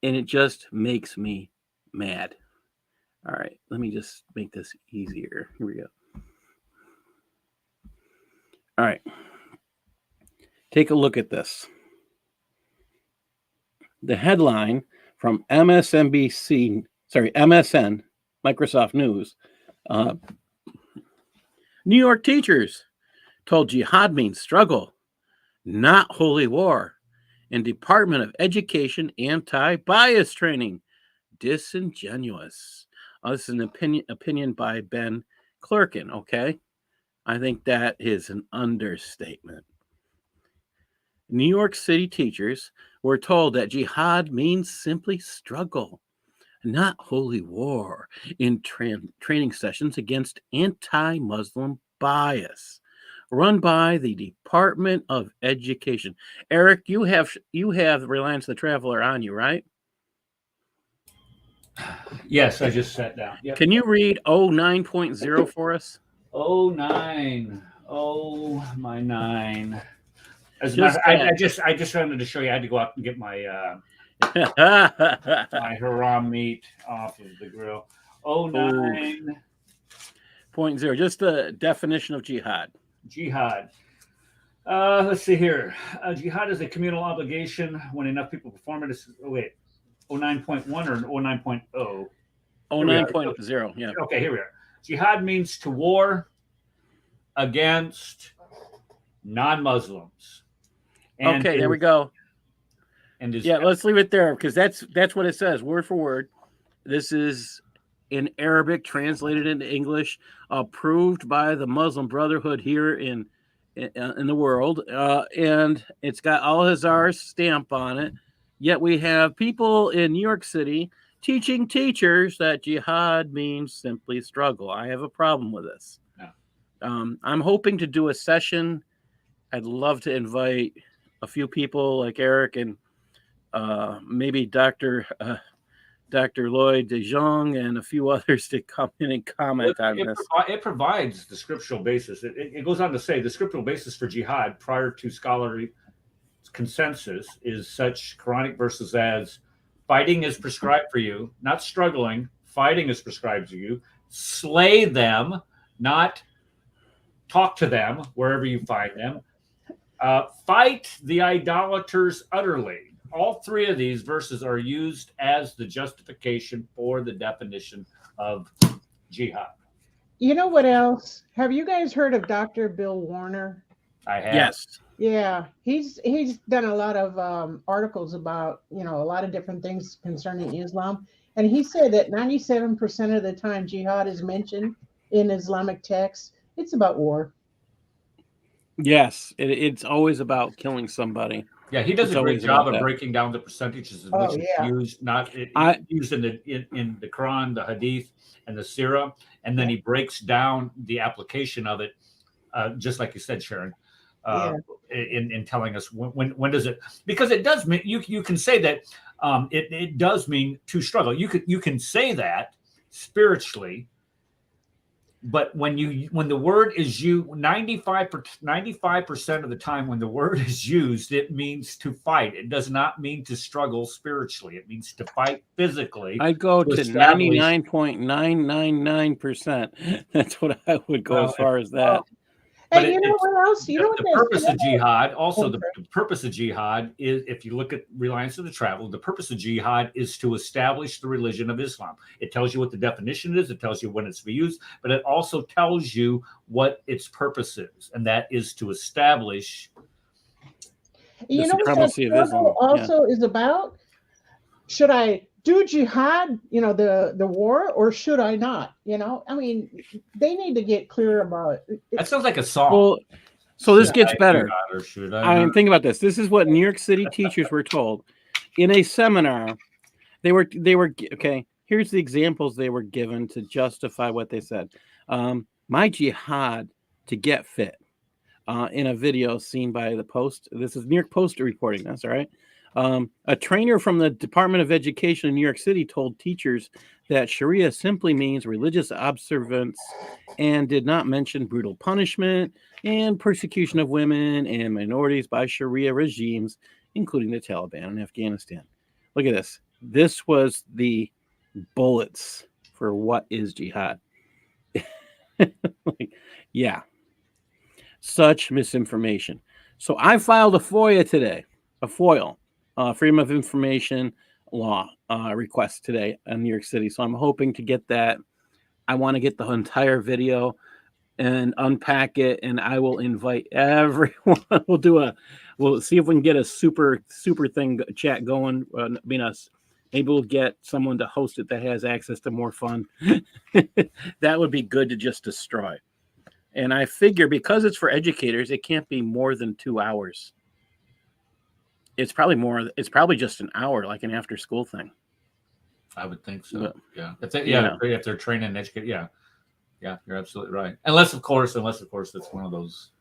[SPEAKER 1] And it just makes me mad. All right, let me just make this easier. Here we go. All right. Take a look at this. The headline from MSN, Microsoft News. New York teachers told jihad means struggle, not holy war. And Department of Education anti-bias training. Disingenuous. This is an opinion by Ben Clerkin, okay? I think that is an understatement. New York City teachers were told that jihad means simply struggle, not holy war, in training sessions against anti-Muslim bias run by the Department of Education. Eric, you have Reliance the Traveler on you, right?
[SPEAKER 4] Yes, I just sat down. Yep.
[SPEAKER 1] Can you read 09.0 for us?
[SPEAKER 4] 09. Oh, my 9. I just wanted to show you. I had to go out and get my my haram meat off of the grill. 09.0.
[SPEAKER 1] Just the definition of jihad.
[SPEAKER 4] Jihad. Let's see here. Jihad is a communal obligation when enough people perform it. 09.1 or 09.0?
[SPEAKER 1] 09.0, yeah.
[SPEAKER 4] Okay, here we are. Jihad means to war against non-Muslims.
[SPEAKER 1] Okay, there we go.
[SPEAKER 4] And
[SPEAKER 1] let's leave it there because that's what it says, word for word. This is in Arabic, translated into English, approved by the Muslim Brotherhood here in the world, and it's got Al-Azhar's stamp on it. Yet we have people in New York City teaching teachers that jihad means simply struggle. I have a problem with this.
[SPEAKER 4] Yeah.
[SPEAKER 1] I'm hoping to do a session. I'd love to invite a few people like Eric and maybe Dr. Lloyd De Jong and a few others to come in and comment on this.
[SPEAKER 4] It provides the scriptural basis. It goes on to say the scriptural basis for jihad prior to scholarly consensus is such Quranic verses as fighting is prescribed for you, not struggling. Fighting is prescribed to you. Slay them, not talk to them wherever you find them. Fight the idolaters utterly. All three of these verses are used as the justification for the definition of jihad.
[SPEAKER 2] You know what else? Have you guys heard of Dr. Bill Warner?
[SPEAKER 4] I have.
[SPEAKER 1] Yes.
[SPEAKER 2] Yeah, he's done a lot of articles about, a lot of different things concerning Islam. And he said that 97% of the time jihad is mentioned in Islamic texts, it's about war.
[SPEAKER 1] Yes, it's always about killing somebody.
[SPEAKER 4] Yeah, he does a great job of breaking down the percentages in which it's used, used in the Quran, the Hadith, and the Sirah, and then he breaks down the application of it, just like you said, Sharon, in telling us when does it, because it does mean you can say that it does mean to struggle. You can say that spiritually. But when the word is used, 95% of the time when the word is used, it means to fight. It does not mean to struggle spiritually. It means to fight physically.
[SPEAKER 1] I'd go to 99.999%. That's what I would go as far as that.
[SPEAKER 2] But you know what else?
[SPEAKER 4] The purpose of jihad, also the purpose of jihad is, if you look at Reliance of the Traveler, the purpose of jihad is to establish the religion of Islam. It tells you what the definition is. It tells you when it's to be used, but it also tells you what its purpose is, and that is to establish
[SPEAKER 2] the supremacy of Islam. Also is about, should I do jihad, the war, or should I not? I mean, they need to get clear about it.
[SPEAKER 4] That sounds like a song.
[SPEAKER 1] Well, so this gets better. I mean, think about this. This is what New York City teachers were told in a seminar. They were okay. Here's the examples they were given to justify what they said. My jihad to get fit in a video seen by the Post. This is New York Post reporting this. All right. A trainer from the Department of Education in New York City told teachers that Sharia simply means religious observance and did not mention brutal punishment and persecution of women and minorities by Sharia regimes, including the Taliban in Afghanistan. Look at this. This was the bullets for what is jihad. Such misinformation. So I filed a FOIA today, Freedom of Information Law request today in New York City. So I'm hoping to get that. I want to get the entire video and unpack it, and I will invite everyone. We'll see if we can get a super thing chat going. Maybe we'll get someone to host it that has access to more fun. That would be good to just destroy. And I figure because it's for educators, it can't be more than 2 hours. It's probably more. It's probably just an hour, like an after-school thing.
[SPEAKER 4] I would think so. But, if they're training and educating, yeah, you're absolutely right. Unless of course, it's one of those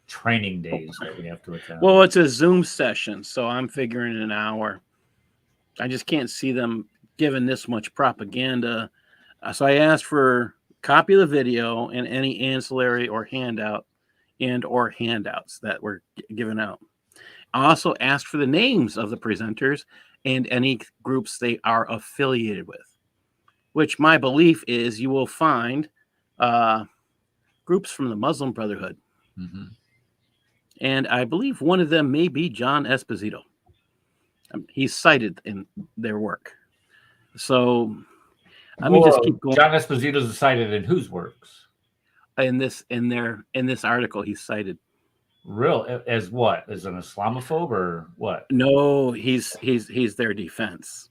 [SPEAKER 4] training days that we have to attend.
[SPEAKER 1] Well, it's a Zoom session, so I'm figuring an hour. I just can't see them giving this much propaganda. So I asked for a copy of the video and any ancillary or handouts that were given out. I also asked for the names of the presenters and any groups they are affiliated with, which my belief is you will find groups from the Muslim Brotherhood.
[SPEAKER 4] Mm-hmm.
[SPEAKER 1] And I believe one of them may be John Esposito. He's cited in their work. So let me just keep going.
[SPEAKER 4] John Esposito is cited in whose works?
[SPEAKER 1] In this article, he's cited.
[SPEAKER 4] Real as what? As an Islamophobe or what?
[SPEAKER 1] No, he's their defense.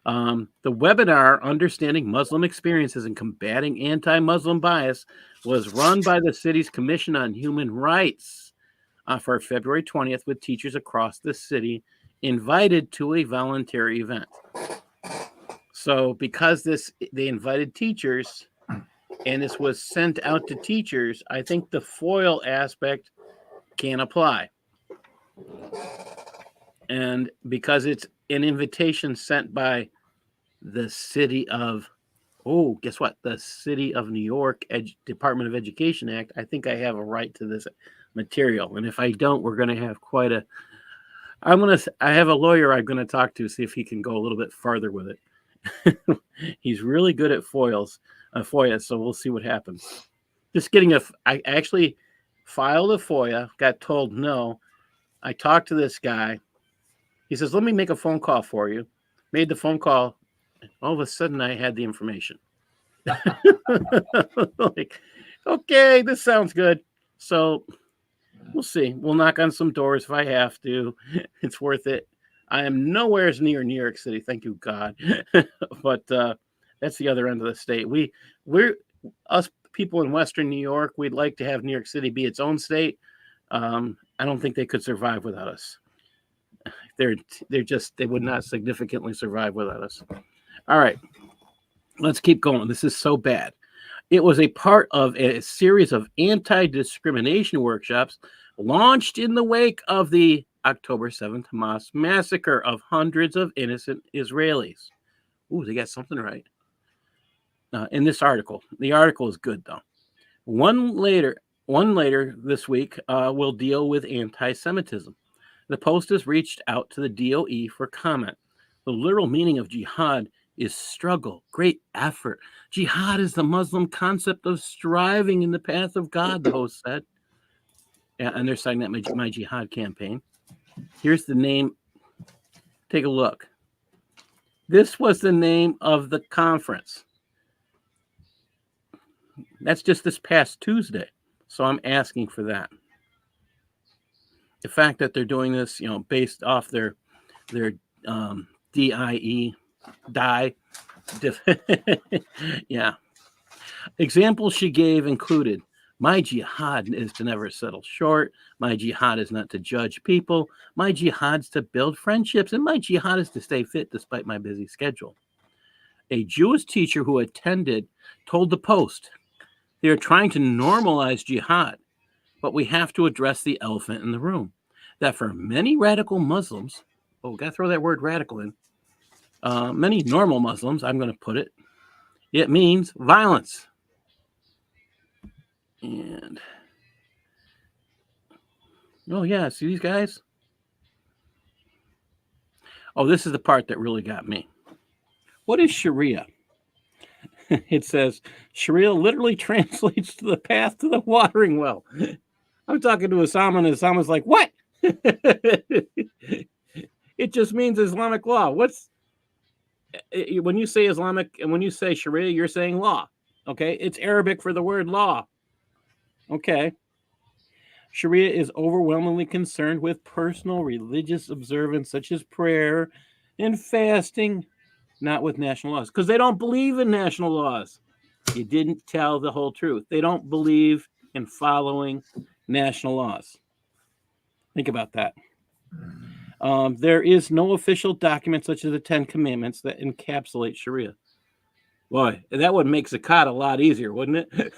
[SPEAKER 1] The webinar, Understanding Muslim Experiences and Combating Anti-Muslim Bias, was run by the city's Commission on Human Rights for February 20th with teachers across the city invited to a voluntary event. So because they invited teachers and this was sent out to teachers, I think the FOIL aspect can apply. And because it's an invitation sent by the city of, guess what? The City of New York Department of Education Act, I think I have a right to this material. And if I don't, we're going to have I have a lawyer I'm going to talk to, see if he can go a little bit farther with it. He's really good at FOIA, so we'll see what happens. Just getting I actually filed a FOIA, got told no. I talked to this guy. He says, let me make a phone call for you. Made the phone call. All of a sudden, I had the information. Like, okay, this sounds good. So we'll see. We'll knock on some doors if I have to. It's worth it. I am nowhere near New York City, thank you, God. But that's the other end of the state. We're us people in Western New York. We'd like to have New York City be its own state. I don't think they could survive without us. They would not significantly survive without us. All right, let's keep going. This is so bad. It was a part of a series of anti-discrimination workshops launched in the wake of the October 7th Hamas massacre of hundreds of innocent Israelis. Ooh, they got something right. In this article. The article is good, though. One later this week will deal with anti-Semitism. The Post has reached out to the DOE for comment. The literal meaning of jihad is struggle, great effort. Jihad is the Muslim concept of striving in the path of God, the host said. Yeah, and they're citing that my jihad campaign. Here's the name. Take a look. This was the name of the conference. That's just this past Tuesday. So I'm asking for that. The fact that they're doing this, based off their DIE, yeah. Examples she gave included, my jihad is to never settle short. My jihad is not to judge people. My jihad is to build friendships. And my jihad is to stay fit despite my busy schedule. A Jewish teacher who attended told the Post, they are trying to normalize jihad, but we have to address the elephant in the room, that for many radical Muslims, got to throw that word radical in, many normal Muslims, I'm going to put it, it means violence. And, see these guys? This is the part that really got me. What is Sharia? It says, Sharia literally translates to the path to the watering well. I'm talking to Osama, and Osama's like, what? It just means Islamic law. When you say Islamic and when you say Sharia, you're saying law. Okay? It's Arabic for the word law. Okay. Sharia is overwhelmingly concerned with personal religious observance, such as prayer and fasting, not with national laws, because they don't believe in national laws. You didn't tell the whole truth. They don't believe in following national laws. Think about that. There is no official document such as the 10 Commandments that encapsulate Sharia. Boy, that would make Zakat a lot easier, wouldn't it?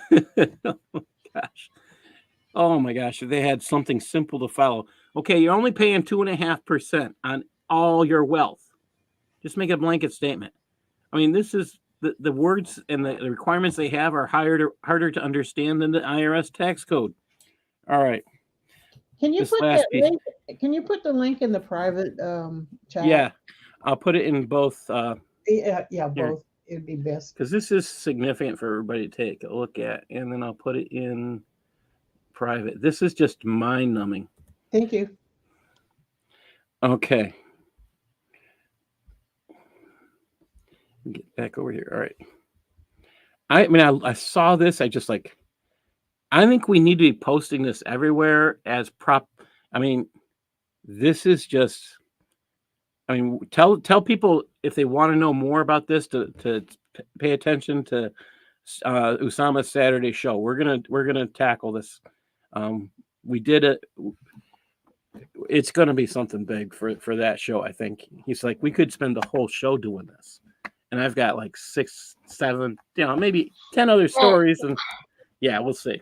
[SPEAKER 1] Oh my gosh, if they had something simple to follow. Okay, you're only paying 2.5% on all your wealth. Just make a blanket statement. I mean, this is the words and the requirements they have are harder to understand than the IRS tax code. All right.
[SPEAKER 2] Can you put that link? Can you put the link in the private chat?
[SPEAKER 1] Yeah, I'll put it in both.
[SPEAKER 2] Both. It'd be best
[SPEAKER 1] because this is significant for everybody to take a look at, and then I'll put it in private. This is just mind-numbing.
[SPEAKER 2] Thank you.
[SPEAKER 1] Okay. Get back over here. All right. I mean, I saw this. I think we need to be posting this everywhere as prop. I mean, this is just. I mean, tell people if they want to know more about this to pay attention to Usama's Saturday show. We're gonna tackle this. We did it. It's gonna be something big for that show. I think he's like, we could spend the whole show doing this, and I've got like 6, 7, maybe 10 other stories, and yeah, we'll see.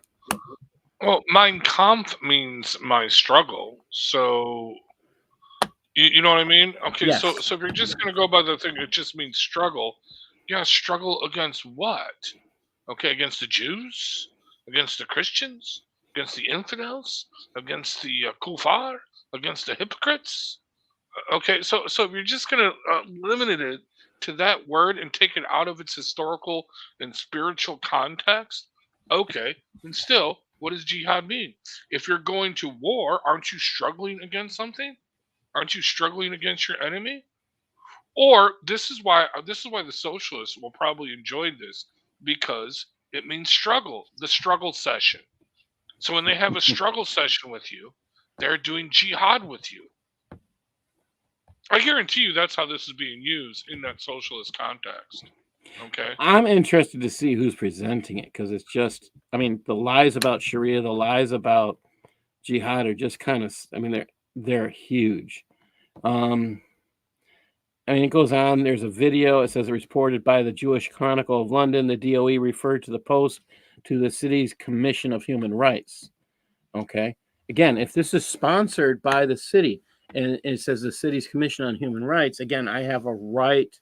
[SPEAKER 3] Well, Mein Kampf means my struggle, so. You know what I mean? Okay,
[SPEAKER 1] yes.
[SPEAKER 3] So if you're just going to go by the thing, it just means struggle. Yeah, struggle against what? Okay, against the Jews? Against the Christians? Against the infidels? Against the kuffar? Against the hypocrites? Okay, so if you're just going to limit it to that word and take it out of its historical and spiritual context, okay, then still, what does jihad mean? If you're going to war, aren't you struggling against something? Aren't you struggling against your enemy? Or this is why the socialists will probably enjoy this, because it means struggle, the struggle session. So when they have a struggle session with you, they're doing jihad with you. I guarantee you that's how this is being used in that socialist context. Okay.
[SPEAKER 1] I'm interested to see who's presenting it, because it's just, I mean, the lies about Sharia, the lies about jihad are just kind of, I mean, they're huge. I mean, it goes on. There's a video. It says, reported by the Jewish Chronicle of London. The DOE referred to the post to the city's Commission of Human Rights. Okay. Again, if this is sponsored by the city and it says the city's Commission on Human Rights, again, I have a right.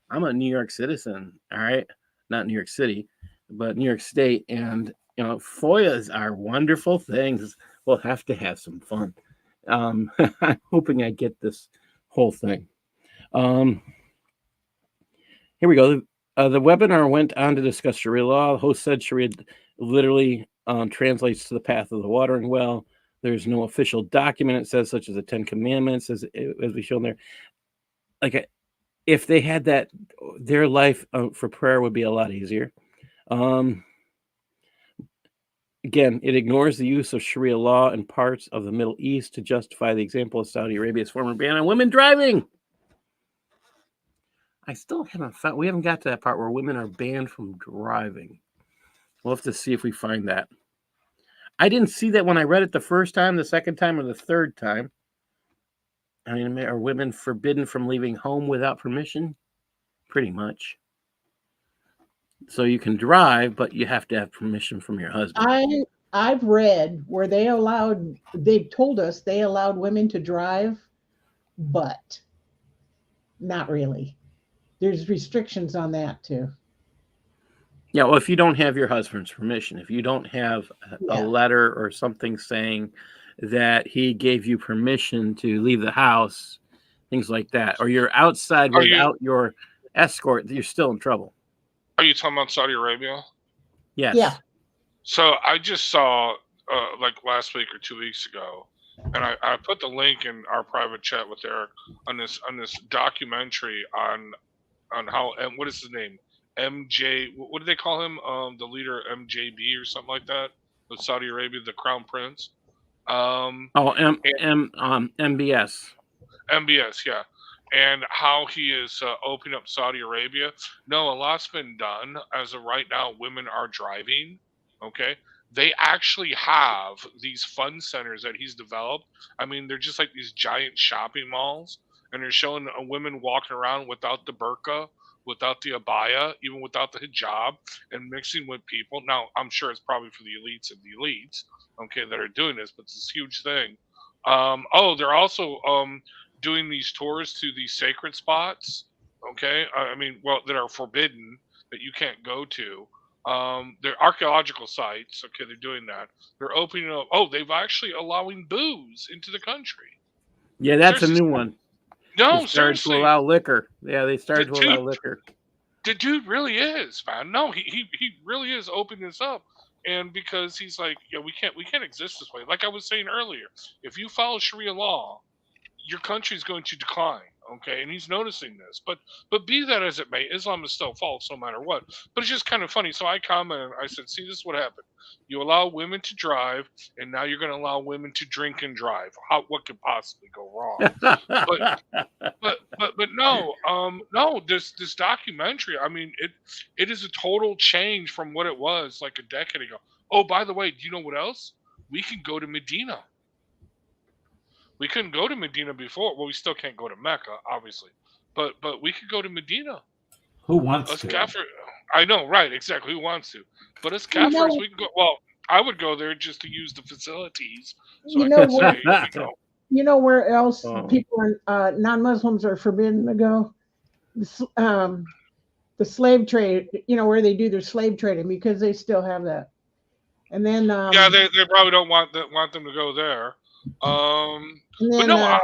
[SPEAKER 1] I'm a New York citizen. All right. Not New York City, but New York State. And, FOIAs are wonderful things. We'll have to have some fun. I'm hoping I get this whole thing. Here we go. The webinar went on to discuss Sharia law. The host said Sharia literally translates to the path of the watering well. There's no official document, it says, such as the 10 Commandments, as we shown there. Like, if they had that, their life for prayer would be a lot easier. Again, it ignores the use of Sharia law in parts of the Middle East to justify the example of Saudi Arabia's former ban on women driving. I still haven't found, we haven't got to that part where women are banned from driving. We'll have to see if we find that. I didn't see that when I read it the first time, the second time, or the third time. I mean, are women forbidden from leaving home without permission? Pretty much. So you can drive, but you have to have permission from your husband.
[SPEAKER 2] I've read where they've told us they allowed women to drive, but not really. There's restrictions on that too.
[SPEAKER 1] Yeah, well, if you don't have your husband's permission, if you don't have a letter or something saying that he gave you permission to leave the house, things like that, or you're outside without your escort, you're still in trouble.
[SPEAKER 3] Are you talking about Saudi Arabia?
[SPEAKER 1] Yes.
[SPEAKER 2] Yeah.
[SPEAKER 3] So I just saw, like last week or 2 weeks ago, and I put the link in our private chat with Eric on this documentary on how, and what is his name? MJ, what do they call him? The leader, MJB or something like that, of Saudi Arabia, the Crown Prince.
[SPEAKER 1] MBS.
[SPEAKER 3] MBS, yeah. And how he is opening up Saudi Arabia. No, a lot's been done. As of right now, women are driving. Okay. They actually have these fun centers that he's developed. I mean, they're just like these giant shopping malls. And they're showing women walking around without the burqa, without the abaya, even without the hijab, and mixing with people. Now, I'm sure it's probably for the elites of the elites, okay, that are doing this, but it's this huge thing. They're also doing these tours to these sacred spots, okay? That are forbidden, that you can't go to. They're archaeological sites, okay, they're doing that. They're opening up, they've actually allowing booze into the country.
[SPEAKER 1] Yeah, that's a new one.
[SPEAKER 3] No, seriously.
[SPEAKER 1] To allow liquor. Yeah, they started to allow liquor.
[SPEAKER 3] The dude really is, man. No, he really is opening this up. and because he's like, yeah, we can't exist this way. Like I was saying earlier, if you follow Sharia law, your country is going to decline. Okay, and he's noticing this, but be that as it may, Islam is still false no matter what. But it's just kind of funny. So I commented, I said, "See, this is what happened. You allow women to drive, and now you're going to allow women to drink and drive. What could possibly go wrong?" but no, no. This documentary, I mean, it is a total change from what it was like a decade ago. Oh, by the way, do you know what else? We can go to Medina. We couldn't go to Medina before. Well, we still can't go to Mecca, obviously, but we could go to Medina.
[SPEAKER 4] Who wants
[SPEAKER 3] us
[SPEAKER 4] to?
[SPEAKER 3] Kafir, I know, right? Exactly. Who wants to? But us Kafirs, we can go. Well, I would go there just to use the facilities. So
[SPEAKER 2] you know where? You know where else people are non-Muslims are forbidden to go? The slave trade. You know where they do their slave trading because they still have that. And then
[SPEAKER 3] yeah, they probably don't want them to go there.
[SPEAKER 2] And then,
[SPEAKER 3] but no,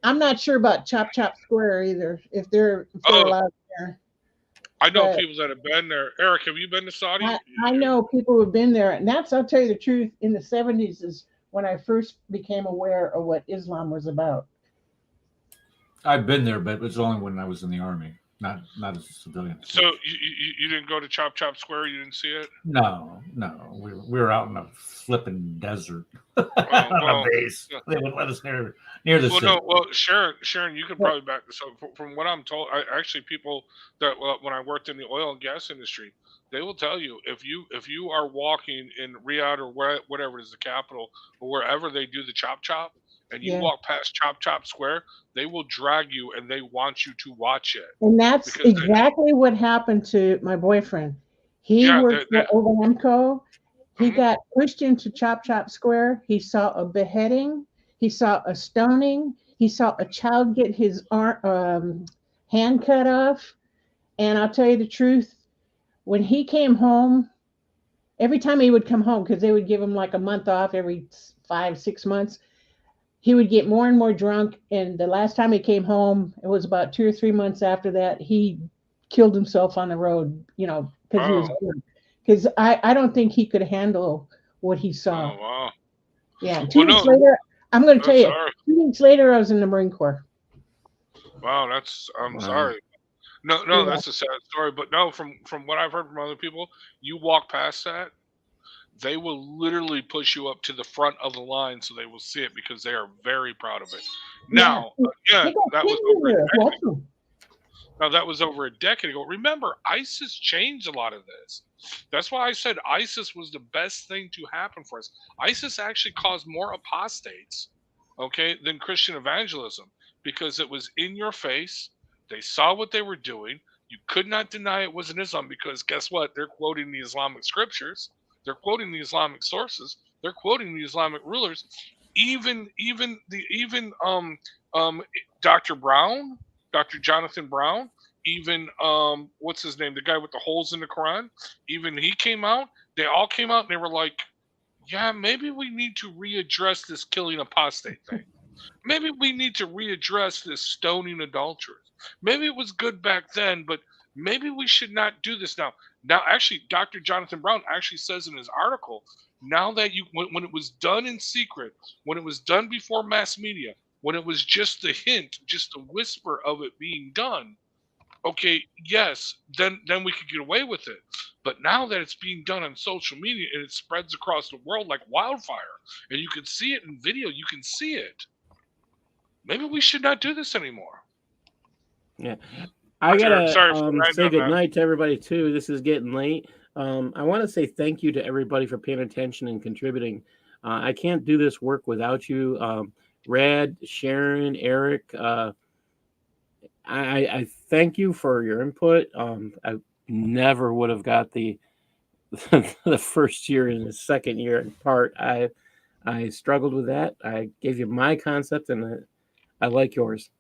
[SPEAKER 2] I'm not sure about Chop Square either. If they're allowed there.
[SPEAKER 3] I know people that have been there. Eric, have you been to Saudi?
[SPEAKER 2] I know people who have been there, and that's, I'll tell you the truth, in the 70s is when I first became aware of what Islam was about.
[SPEAKER 4] I've been there, but it was only when I was in the army, not as a civilian.
[SPEAKER 3] So you didn't go to Chop Square? You didn't see it?
[SPEAKER 4] No. We were out in a flipping desert on a base. Yeah. They wouldn't let us near the city.
[SPEAKER 3] Well, Sharon, you could probably back this up. From what I'm told, actually people that when I worked in the oil and gas industry, they will tell you if you are walking in Riyadh or whatever is the capital or wherever they do the chop, and you walk past Chop Square, they will drag you and they want you to watch it.
[SPEAKER 2] And that's exactly what happened to my boyfriend. He worked for Ovamco. He got pushed into Chop Square. He saw a beheading. He saw a stoning. He saw a child get his hand cut off. And I'll tell you the truth, when he came home, every time he would come home, because they would give him like a month off every 5-6 months, he would get more and more drunk. And the last time he came home, it was about 2 or 3 months after that, he killed himself on the road, because he was drunk. Because I don't think he could handle what he saw.
[SPEAKER 3] Oh, wow.
[SPEAKER 2] Yeah. 2 weeks later, I'm going to tell you, 2 weeks later, I was in the Marine Corps.
[SPEAKER 3] Wow, I'm sorry. No, that's a sad story. But no, from what I've heard from other people, you walk past that, they will literally push you up to the front of the line so they will see it because they are very proud of it. Now, again, that was over a decade ago. Now, that was over a decade ago. Remember, ISIS changed a lot of this. That's why I said ISIS was the best thing to happen for us. ISIS actually caused more apostates, than Christian evangelism because it was in your face. They saw what they were doing. You could not deny it wasn't Islam because guess what? They're quoting the Islamic scriptures. They're quoting the Islamic sources. They're quoting the Islamic rulers. Even Dr. Brown, Dr. Jonathan Brown, even what's his name, the guy with the holes in the Quran, even he came out. They all came out and they were like, yeah, maybe we need to readdress this killing apostate thing. Maybe we need to readdress this stoning adulterers. Maybe it was good back then, but maybe we should not do this now. Now, actually, Dr. Jonathan Brown actually says in his article, now that when it was done in secret, when it was done before mass media, when it was just a hint, just a whisper of it being done, yes, then we could get away with it. But now that it's being done on social media and it spreads across the world like wildfire, and you can see it in video, you can see it. Maybe we should not do this anymore.
[SPEAKER 1] Yeah. I gotta say good night to everybody too. This is getting late. I want to say thank you to everybody for paying attention and contributing. I can't do this work without you, Rad, Sharon, Eric. I thank you for your input. I never would have got the first year and the second year part. I struggled with that. I gave you my concept, and I like yours.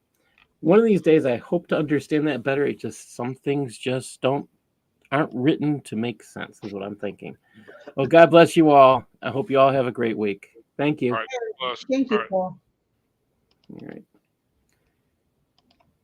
[SPEAKER 1] One of these days, I hope to understand that better. It just some things just aren't written to make sense, is what I'm thinking. Well, God bless you all. I hope you all have a great week. Thank you.
[SPEAKER 3] All right.
[SPEAKER 2] Thank you, Paul.
[SPEAKER 1] All right.